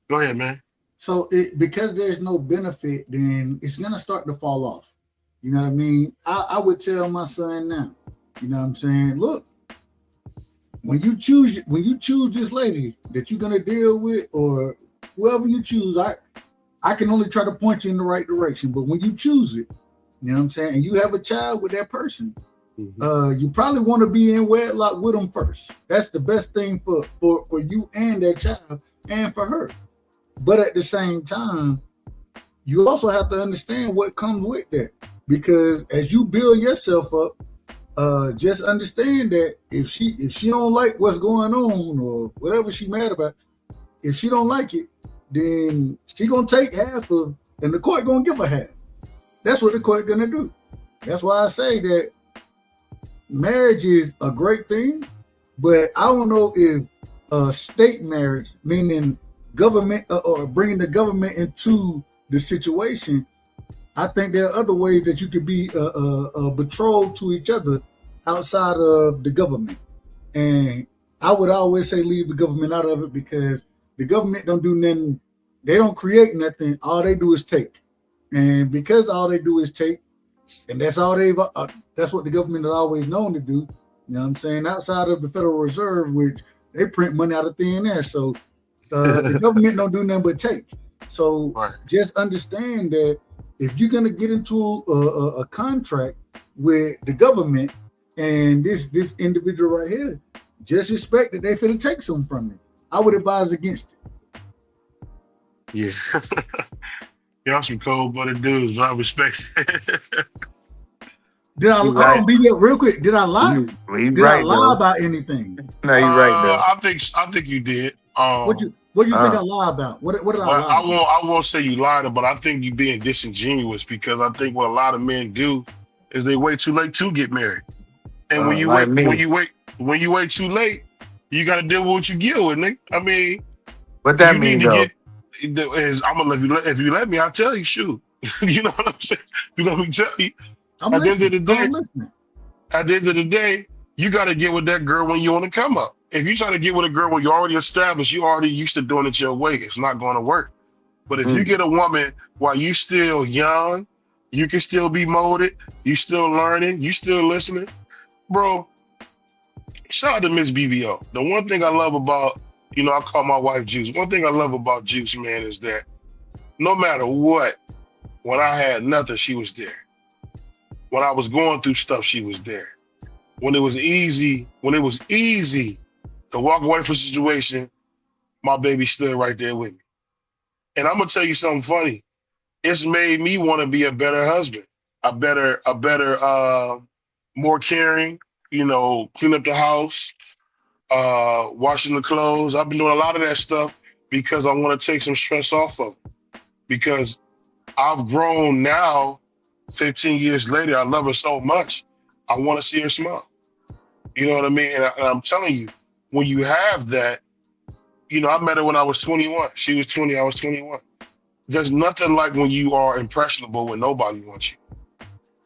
Go ahead, man.
So because there's no benefit, then it's gonna start to fall off. You know what I mean? I would tell my son now, you know what I'm saying? Look, when you choose this lady that you're gonna deal with, or whoever you choose, I can only try to point you in the right direction. But when you choose it, you know what I'm saying, and you have a child with that person, you probably want to be in wedlock with them first. That's the best thing for you and that child, and for her. But at the same time, you also have to understand what comes with that. Because as you build yourself up, just understand that if she don't like what's going on, or whatever she mad about, if she don't like it, then she gonna take half of, and the court gonna give her half. That's what the court gonna do. That's why I say that marriage is a great thing, but I don't know if state marriage, meaning government, or bringing the government into the situation. I think there are other ways that you could be betrothed to each other outside of the government. And I would always say leave the government out of it, because the government don't do nothing. They don't create nothing. All they do is take. And because all they do is take, and that's all that's what the government is always known to do. You know what I'm saying? Outside of the Federal Reserve, which they print money out of thin air. So the government don't do nothing but take. So just understand that if you're gonna get into a contract with the government and this individual right here, just expect that they're finna take something from you. I would advise against it.
Yeah. Y'all some cold-blooded dudes, but I respect it.
Did I real quick? Did I lie? Did I lie about anything?
No, you're right, though.
I think you did.
What do you think I lie about? What did I lie about?
I won't say you lied, but I think you're being disingenuous, because I think what a lot of men do is they wait too late to get married. And when you wait too late, you got to deal with what you get with, nigga. I mean,
what that means, though?
I'm gonna if you let me, I'll tell you. Shoot, you know what I'm saying. You let me tell you. At the end of the day, you got to get with that girl when you want to come up. If you try to get with a girl when you're already established, you already used to doing it your way, it's not going to work. But if you get a woman while you still young, you can still be molded, you still learning, you still listening, bro. Shout out to Miss BVO. The one thing I love about, I call my wife Juice. One thing I love about Juice, man, is that no matter what, when I had nothing, she was there. When I was going through stuff, she was there. When it was easy to walk away from a situation, my baby stood right there with me. And I'm gonna tell you something funny. It's made me want to be a better husband, a better, more caring, clean up the house, washing the clothes. I've been doing a lot of that stuff because I want to take some stress off of it. Because I've grown now, 15 years later, I love her so much. I want to see her smile. You know what I mean? And I'm telling you, when you have that, you know, I met her when I was 21. She was 20, I was 21. There's nothing like when you are impressionable when nobody wants you.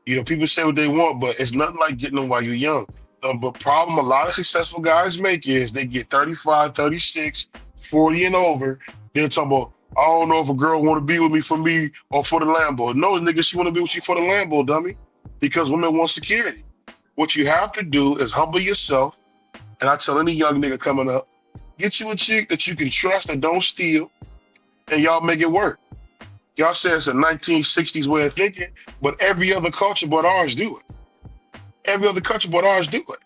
You know, people say what they want, but it's nothing like getting them while you're young. But problem a lot of successful guys make is they get 35, 36, 40 and over. They're talking about, I don't know if a girl want to be with me for me or for the Lambo. No, nigga, she want to be with you for the Lambo, dummy. Because women want security. What you have to do is humble yourself. And I tell any young nigga coming up, get you a chick that you can trust and don't steal, and y'all make it work. Y'all say it's a 1960s way of thinking, but every other culture but ours do it. Every other country but ours do it.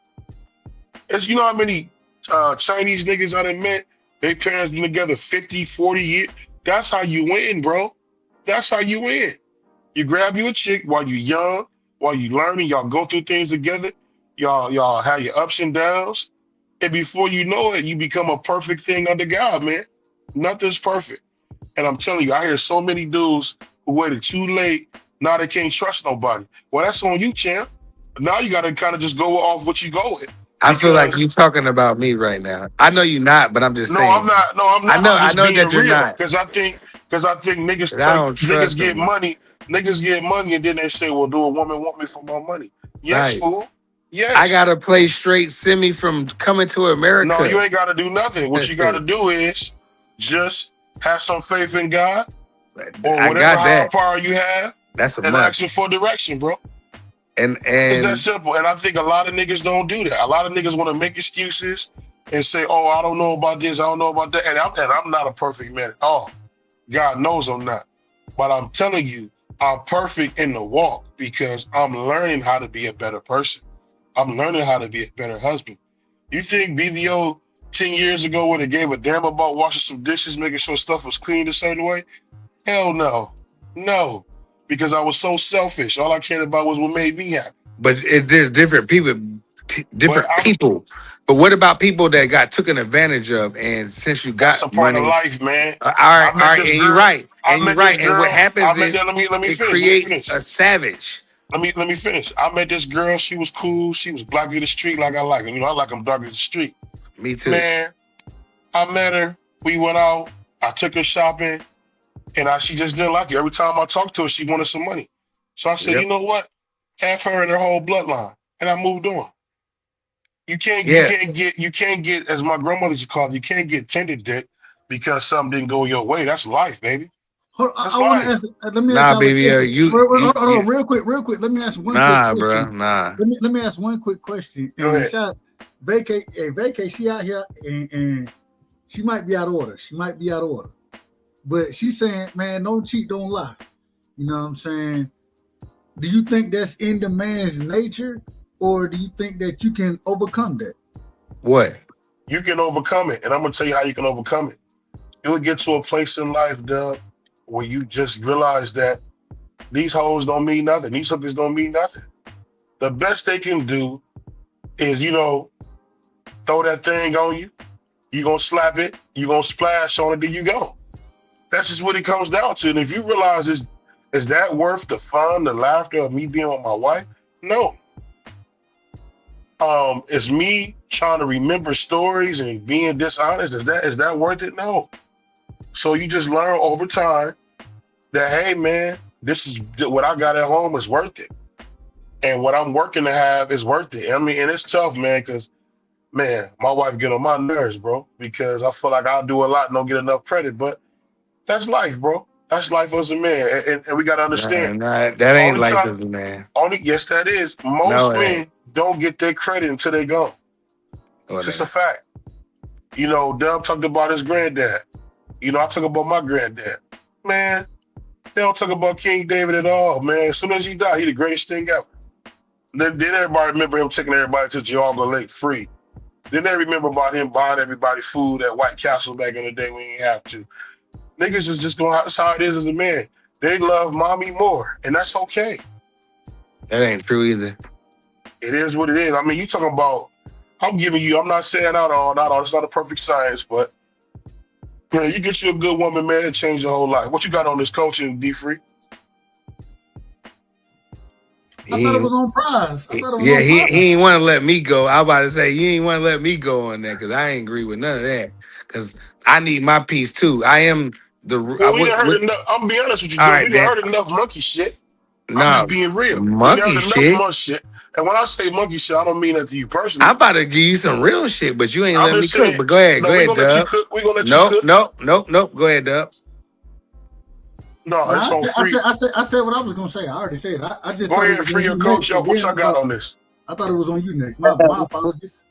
It's, you know how many Chinese niggas I done met? Their parents been together 50, 40 years. That's how you win, bro. That's how you win. You grab you a chick while you're young, while you learning, y'all go through things together. Y'all have your ups and downs. And before you know it, you become a perfect thing under God, man. Nothing's perfect. And I'm telling you, I hear so many dudes who waited too late. Now they can't trust nobody. Well, that's on you, champ. Now you got to kind of just go off what you go with.
I feel like you're talking about me right now. I know you're not, but I'm just saying.
I'm not. No, I'm not.
I know
being
that you're
real,
not.
because I think niggas get money. Niggas get money, and then they say, "Well, do a woman want me for my money?" Yes,
Right.
fool. Yes.
I gotta play straight semi from Coming to America.
No, you ain't got to do nothing. What you got to do is just have some faith in God, or whatever higher power you have.
That's a
and
must.
ask for direction, bro.
And
it's that simple. And I think a lot of niggas don't do that. A lot of niggas want to make excuses and say, "Oh, I don't know about this, I don't know about that," and I'm not a perfect man at all. God knows I'm not. But I'm telling you, I'm perfect in the walk because I'm learning how to be a better person. I'm learning how to be a better husband. You think BVO 10 years ago would have gave a damn about washing some dishes, making sure stuff was cleaned a certain way? Hell no. No. Because I was so selfish. All I cared about was what made me happy.
But there's different people, But what about people that got taken advantage of? And since you got
that's a part
money,
of life, man.
all right, and you're right. And you're right. And what happens is it creates a savage.
Let me finish. I met this girl. She was cool. She was black of the street like I like them. You know, I like them dark as the street.
Me too.
Man, I met her. We went out. I took her shopping. And she just didn't like it. Every time I talked to her, she wanted some money. So I said, You know what? Have her and her whole bloodline. And I moved on. You can't get, as my grandmother used to call it, you can't get tender dick because something didn't go your way. That's life, baby.
I want to ask. Let me
ask.
Nah, baby. Hold on, real quick. Let me ask one. Let me ask one quick question.
Go ahead.
Vacay, she out here and she might be out of order. But she's saying, man, don't cheat, don't lie. You know what I'm saying? Do you think that's in the man's nature, or do you think that you can overcome that?
What?
You can overcome it, and I'm gonna tell you how you can overcome it. You'll get to a place in life, Doug, where you just realize that these hoes don't mean nothing. These hookers don't mean nothing. The best they can do is, throw that thing on you. You gonna slap it. You gonna splash on it. Then you go. That's just what it comes down to. And if you realize is that worth the fun, the laughter of me being with my wife? No. Is me trying to remember stories and being dishonest? Is that worth it? No. So you just learn over time that, hey man, this is what I got at home is worth it. And what I'm working to have is worth it. I mean, and it's tough, man, because man, my wife get on my nerves, bro, because I feel like I'll do a lot and don't get enough credit, but that's life, bro. That's life as a man, and we gotta understand.
That ain't life as a man.
Yes, that is. Most men don't get their credit until they go. It's just a fact. Dub talked about his granddad. I talk about my granddad. Man, they don't talk about King David at all, man. As soon as he died, he the greatest thing ever. Then everybody remember him taking everybody to Geauga Lake free. Then they remember about him buying everybody food at White Castle back in the day when he didn't have to. Niggas is just going, that's how it is as a man. They love mommy more, and that's okay.
That ain't true either.
It is what it is. I mean, you talking about, I'm not saying not all, it's not a perfect science, but man, you get you a good woman, man, it change your whole life. What you got on this coaching, D-Free?
I thought it was on Prize. I thought it was
Yeah,
on Prize.
he ain't want to let me go. I was about to say you ain't want to let me go on that because I ain't agree with none of that. Because I need my piece too. I am the.
Well, we done heard enough. I'm gonna be honest with you,
all
Joe.
right,
We done
man.
heard enough monkey shit. I'm just
No,
being real. We done
monkey
heard enough
shit.
monkey shit. And when I say monkey shit, I don't mean that to you personally.
I'm about to give you some real shit, but you ain't
I'm
let me
just
cook.
saying.
But go ahead,
No, we gonna let you
Dub.
cook. We gonna let you
Nope,
cook.
nope. Go ahead, Dub.
No, it's on free.
I said what I was gonna say. I already said it. I just
Go
thought
ahead
it
and
was
free
on
your
you
coach
next.
up. What y'all got on this?
I thought it was on you next. My apologies.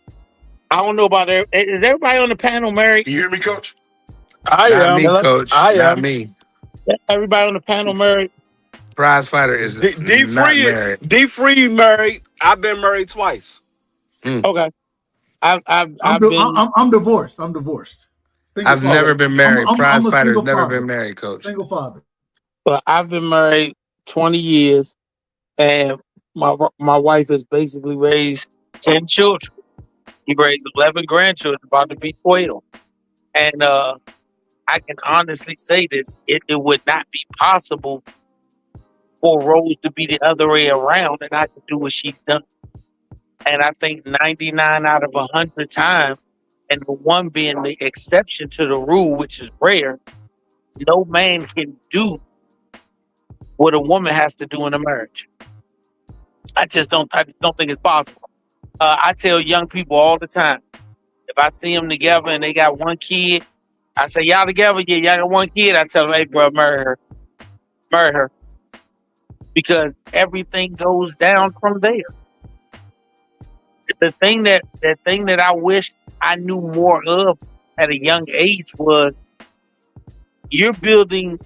I don't know about that. Is everybody on the panel married?
You hear me, coach?
I
Not
am.
me, coach.
I
Not
am.
me.
Everybody on the panel married?
Prize fighter is not married.
D Free married. I've been married twice.
Okay.
I'm divorced. I'm divorced.
I've never been married. Prize
I'm a
fighter's
single
never
father.
been married, coach.
Single father.
Well, I've been married 20 years, and my wife has basically raised 10 children. He raised 11 grandchildren, about to be 12. And I can honestly say this, it would not be possible for Rose to be the other way around and I to do what she's done. And I think 99 out of 100 times, and the one being the exception to the rule, which is rare, no man can do what a woman has to do in a marriage. I just don't think it's possible. I tell young people all the time, if I see them together and they got one kid, I say, y'all together? Yeah, y'all got one kid. I tell them, hey, bro, marry her. Because everything goes down from there. The thing that I wish I knew more of at a young age was you're building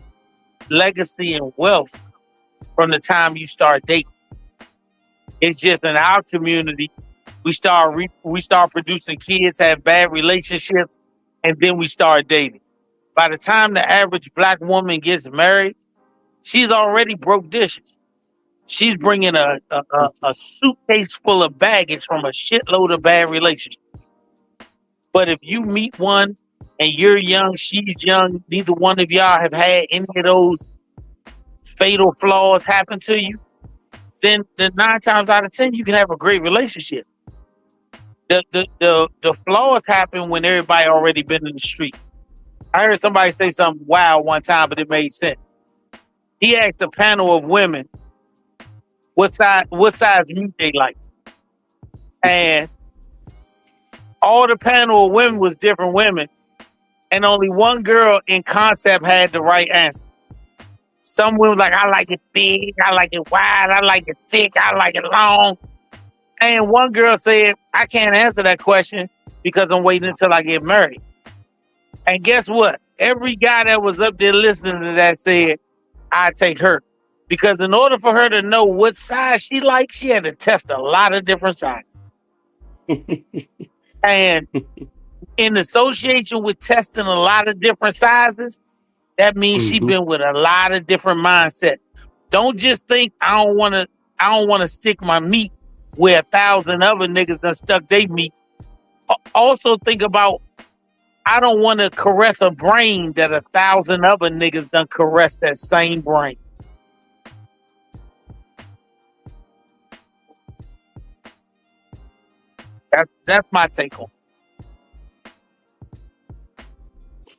legacy and wealth from the time you start dating. It's just in our community, we start producing kids, have bad relationships, and then we start dating. By the time the average black woman gets married, she's already broke dishes. She's bringing a suitcase full of baggage from a shitload of bad relationships. But if you meet one and you're young, she's young, neither one of y'all have had any of those fatal flaws happen to you, then 9 times out of 10, you can have a great relationship. The flaws happen when everybody already been in the street. I heard somebody say something wild one time, but it made sense. He asked a panel of women what size meat they like. And all the panel of women was different women. And only one girl in concept had the right answer. Some women like, I like it big, I like it wide, I like it thick, I like it long. And one girl said, I can't answer that question because I'm waiting until I get married. And guess what? Every guy that was up there listening to that said, I'd take her. Because in order for her to know what size she likes, she had to test a lot of different sizes. And in association with testing a lot of different sizes, that means she's been with a lot of different mindsets. Don't just think I don't want to stick my meat where 1,000 other niggas done stuck their meat. Also think about, I don't want to caress a brain that 1,000 other niggas done caress that same brain. That's my take on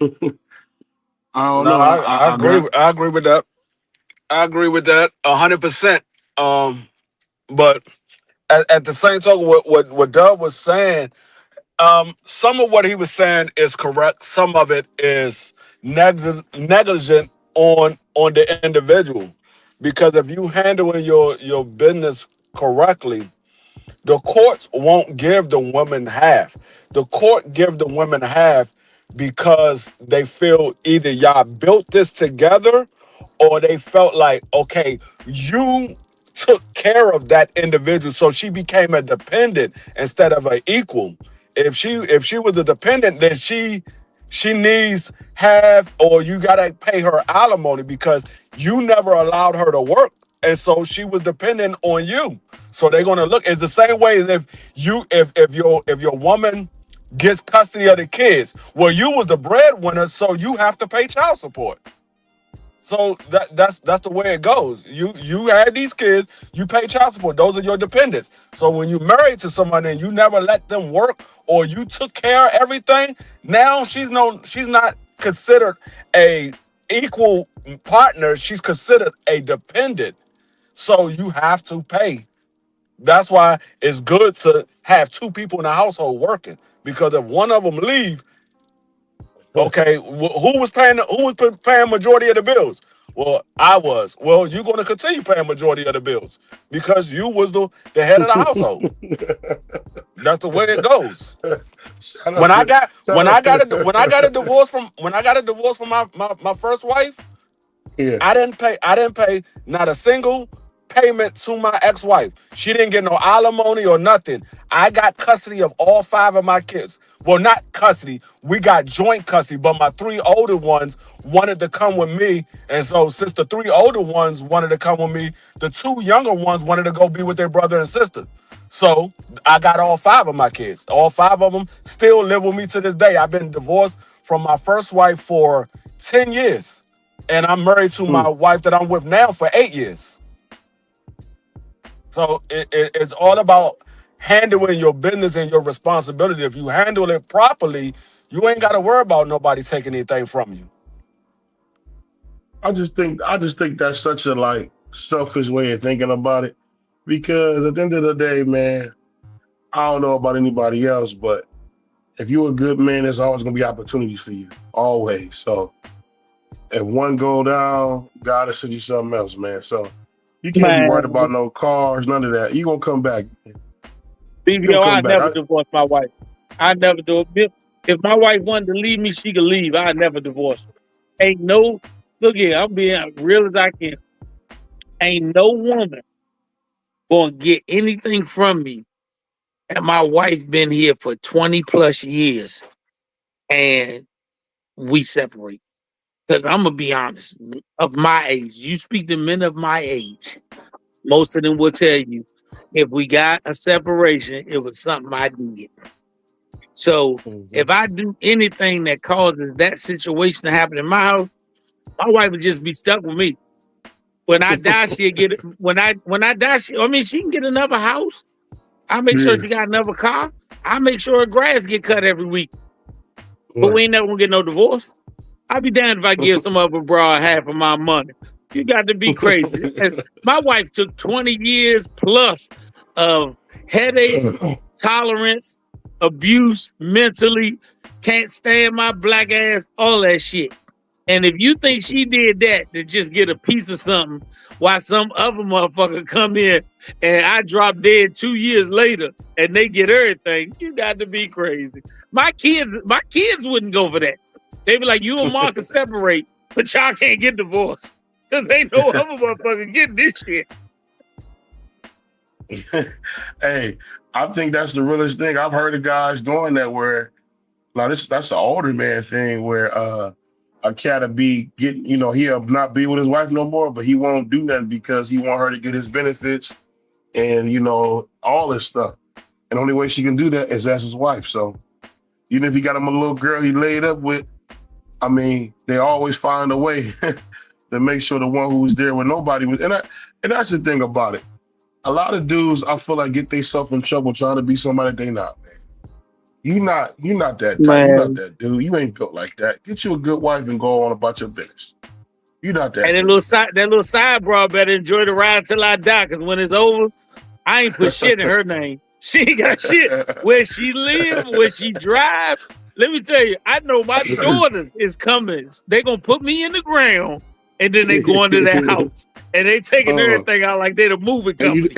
it. I don't
No,
know.
I agree. I agree with that. I agree with that 100%. But at the same time, what Doug was saying, some of what he was saying is correct. Some of it is negligent on the individual, because if you handling your business correctly, the courts won't give the woman half. The court give the women half because they feel either y'all built this together, or they felt like, okay, you took care of that individual, so she became a dependent instead of an equal. If she was a dependent, then she needs half, or you gotta pay her alimony because you never allowed her to work, and so she was dependent on you. So they're gonna look. It's the same way as if your woman gets custody of the kids. Well, you was the breadwinner, so you have to pay child support. So that's the way it goes. You had these kids, you pay child support. Those are your dependents. So when you married to someone and you never let them work or you took care of everything, now she's not considered a equal partner. She's considered a dependent. So you have to pay. That's why it's good to have two people in the household working, because if one of them leave, okay, who was paying majority of the bills? Well, I was. Well, you're going to continue paying majority of the bills because you was the head of the household. That's the way it goes. When I got a divorce from my first wife, I didn't pay not a single payment to my ex-wife. She didn't get no alimony or nothing. I got custody of all 5 of my kids. Well, not custody. We got joint custody, but my 3 older ones wanted to come with me. And so since the 3 older ones wanted to come with me, the 2 younger ones wanted to go be with their brother and sister. So I got all 5 of my kids. All 5 of them still live with me to this day. I've been divorced from my first wife for 10 years. And I'm married to my wife that I'm with now for 8 years. So it's all about handling your business and your responsibility. If you handle it properly, you ain't got to worry about nobody taking anything from you.
I just think that's such a selfish way of thinking about it, because at the end of the day, man, I don't know about anybody else, but if you're a good man, there's always gonna be opportunities for you, always. So if one go down, God will send you something else, man. So you can't be worried about no cars, none of that. You gonna come back.
BBO, I never divorce my wife. I never do it. If my wife wanted to leave me, she could leave. I never divorce her. Look here, I'm being real as I can. Ain't no woman gonna get anything from me. And my wife been here for 20 plus years and we separate. Because I'm gonna be honest, of my age, you speak to men of my age, most of them will tell you, if we got a separation, it was something I did. So if I do anything that causes that situation to happen in my house, my wife would just be stuck with me. When I die, she'll get it. When I die, she can get another house. I make sure she got another car. I make sure her grass get cut every week. But we ain't never gonna get no divorce. I'd be damned if I give some other broad half of my money. You got to be crazy. My wife took 20 years plus of headache, tolerance, abuse, mentally, can't stand my black ass, all that shit. And if you think she did that to just get a piece of something while some other motherfucker come in and I drop dead 2 years later and they get everything, you got to be crazy. My kids wouldn't go for that. They be like, you and Mark can separate, but y'all can't get divorced. Because ain't no other motherfucker getting this shit.
Hey, I think that's the realest thing. I've heard of guys doing that where, that's an older man thing where a cat will be getting, he'll not be with his wife no more, but he won't do nothing because he want her to get his benefits and, all this stuff. And the only way she can do that is as his wife. So even if he got him a little girl he laid up with, they always find a way to make sure the one who was there when nobody was. And that's the thing about it. A lot of dudes, I feel like, get themselves in trouble trying to be somebody they not, man. You're not that type. You're not that dude. You ain't built like that. Get you a good wife and go on about your business. You're not that.
And that little side broad better enjoy the ride till I die, because when it's over, I ain't put shit in her name. She ain't got shit. Where she live, where she drive. Let me tell you, I know my daughters is coming. They gonna put me in the ground, and then they go into their house, and they taking everything out like they the movie company.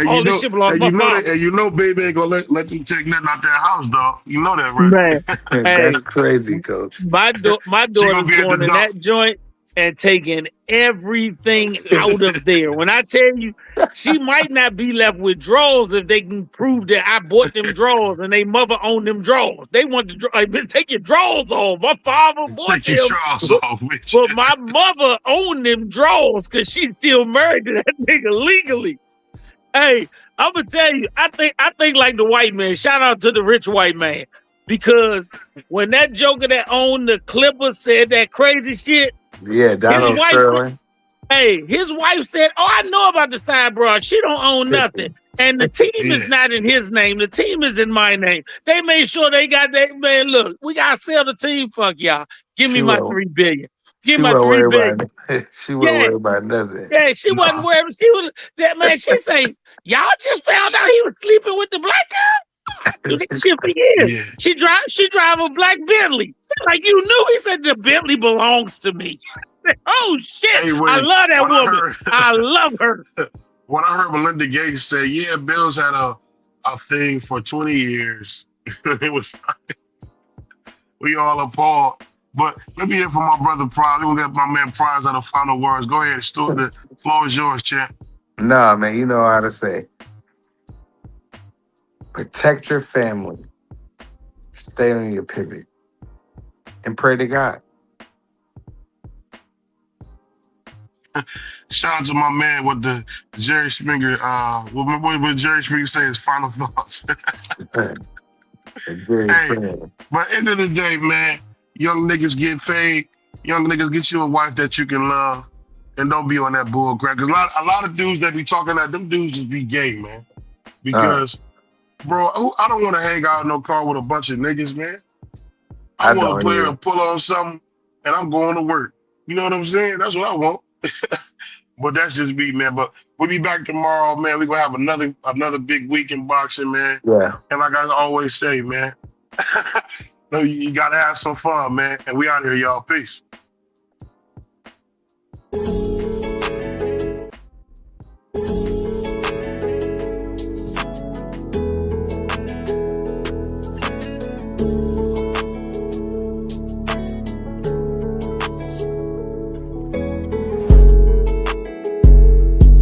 All this shit belongs to my mom.
And baby ain't gonna let them take nothing out their house, dog. You know that, right?
Man, that's crazy, Coach.
My daughter's going in that joint and taking everything out of there. When I tell you, she might not be left with drawers if they can prove that I bought them drawers and they mother owned them drawers. They want to take your drawers off. My father bought them, but my mother owned them drawers because she's still married to that nigga legally. Hey, I'm gonna tell you, I think like the white man. Shout out to the rich white man, because when that joker that owned the Clippers said that crazy shit,
Yeah, Donald Sterling.
His wife said, "Oh, I know about the side broad. She don't own nothing, and the team is not in his name. The team is in my name. They made sure they got that. Man, look, we gotta sell the team. Fuck y'all. Give me my $3 billion. Give me my $3 billion.
She wasn't worried about nothing.
Yeah, she wasn't worried. She was that man. She say, y'all just found out he was sleeping with the black girl. I do this shit for years.
Yeah.
She drive a black Bentley. Like you knew. He said the Bentley belongs to me. Oh shit!
Hey,
I love that woman. I love her.
When I heard Melinda Gates say, "Yeah, Bill's had a thing for 20 years," it was we all appalled. But let me hear from my brother Prize. We'll get my man Prize on the final words. Go ahead, Stuart. The floor is yours, champ.
Nah, man, you know how to say. Protect your family. Stay on your pivot. And pray to God.
Shout out to my man with the Jerry Springer. What Jerry Springer say his final thoughts. Hey, but end of the day, man, young niggas get paid. Young niggas, get you a wife that you can love, and don't be on that bull crap. Cause a lot of dudes that be talking that them dudes just be gay, man. Because, bro, I don't want to hang out in no car with a bunch of niggas, man. I want to play and pull on something, and I'm going to work. You know what I'm saying? That's what I want. But that's just me, man. But we'll be back tomorrow, man. We're gonna have another big week in boxing, man.
Yeah.
And like I always say, man, you gotta have some fun, man. And we out here, y'all. Peace.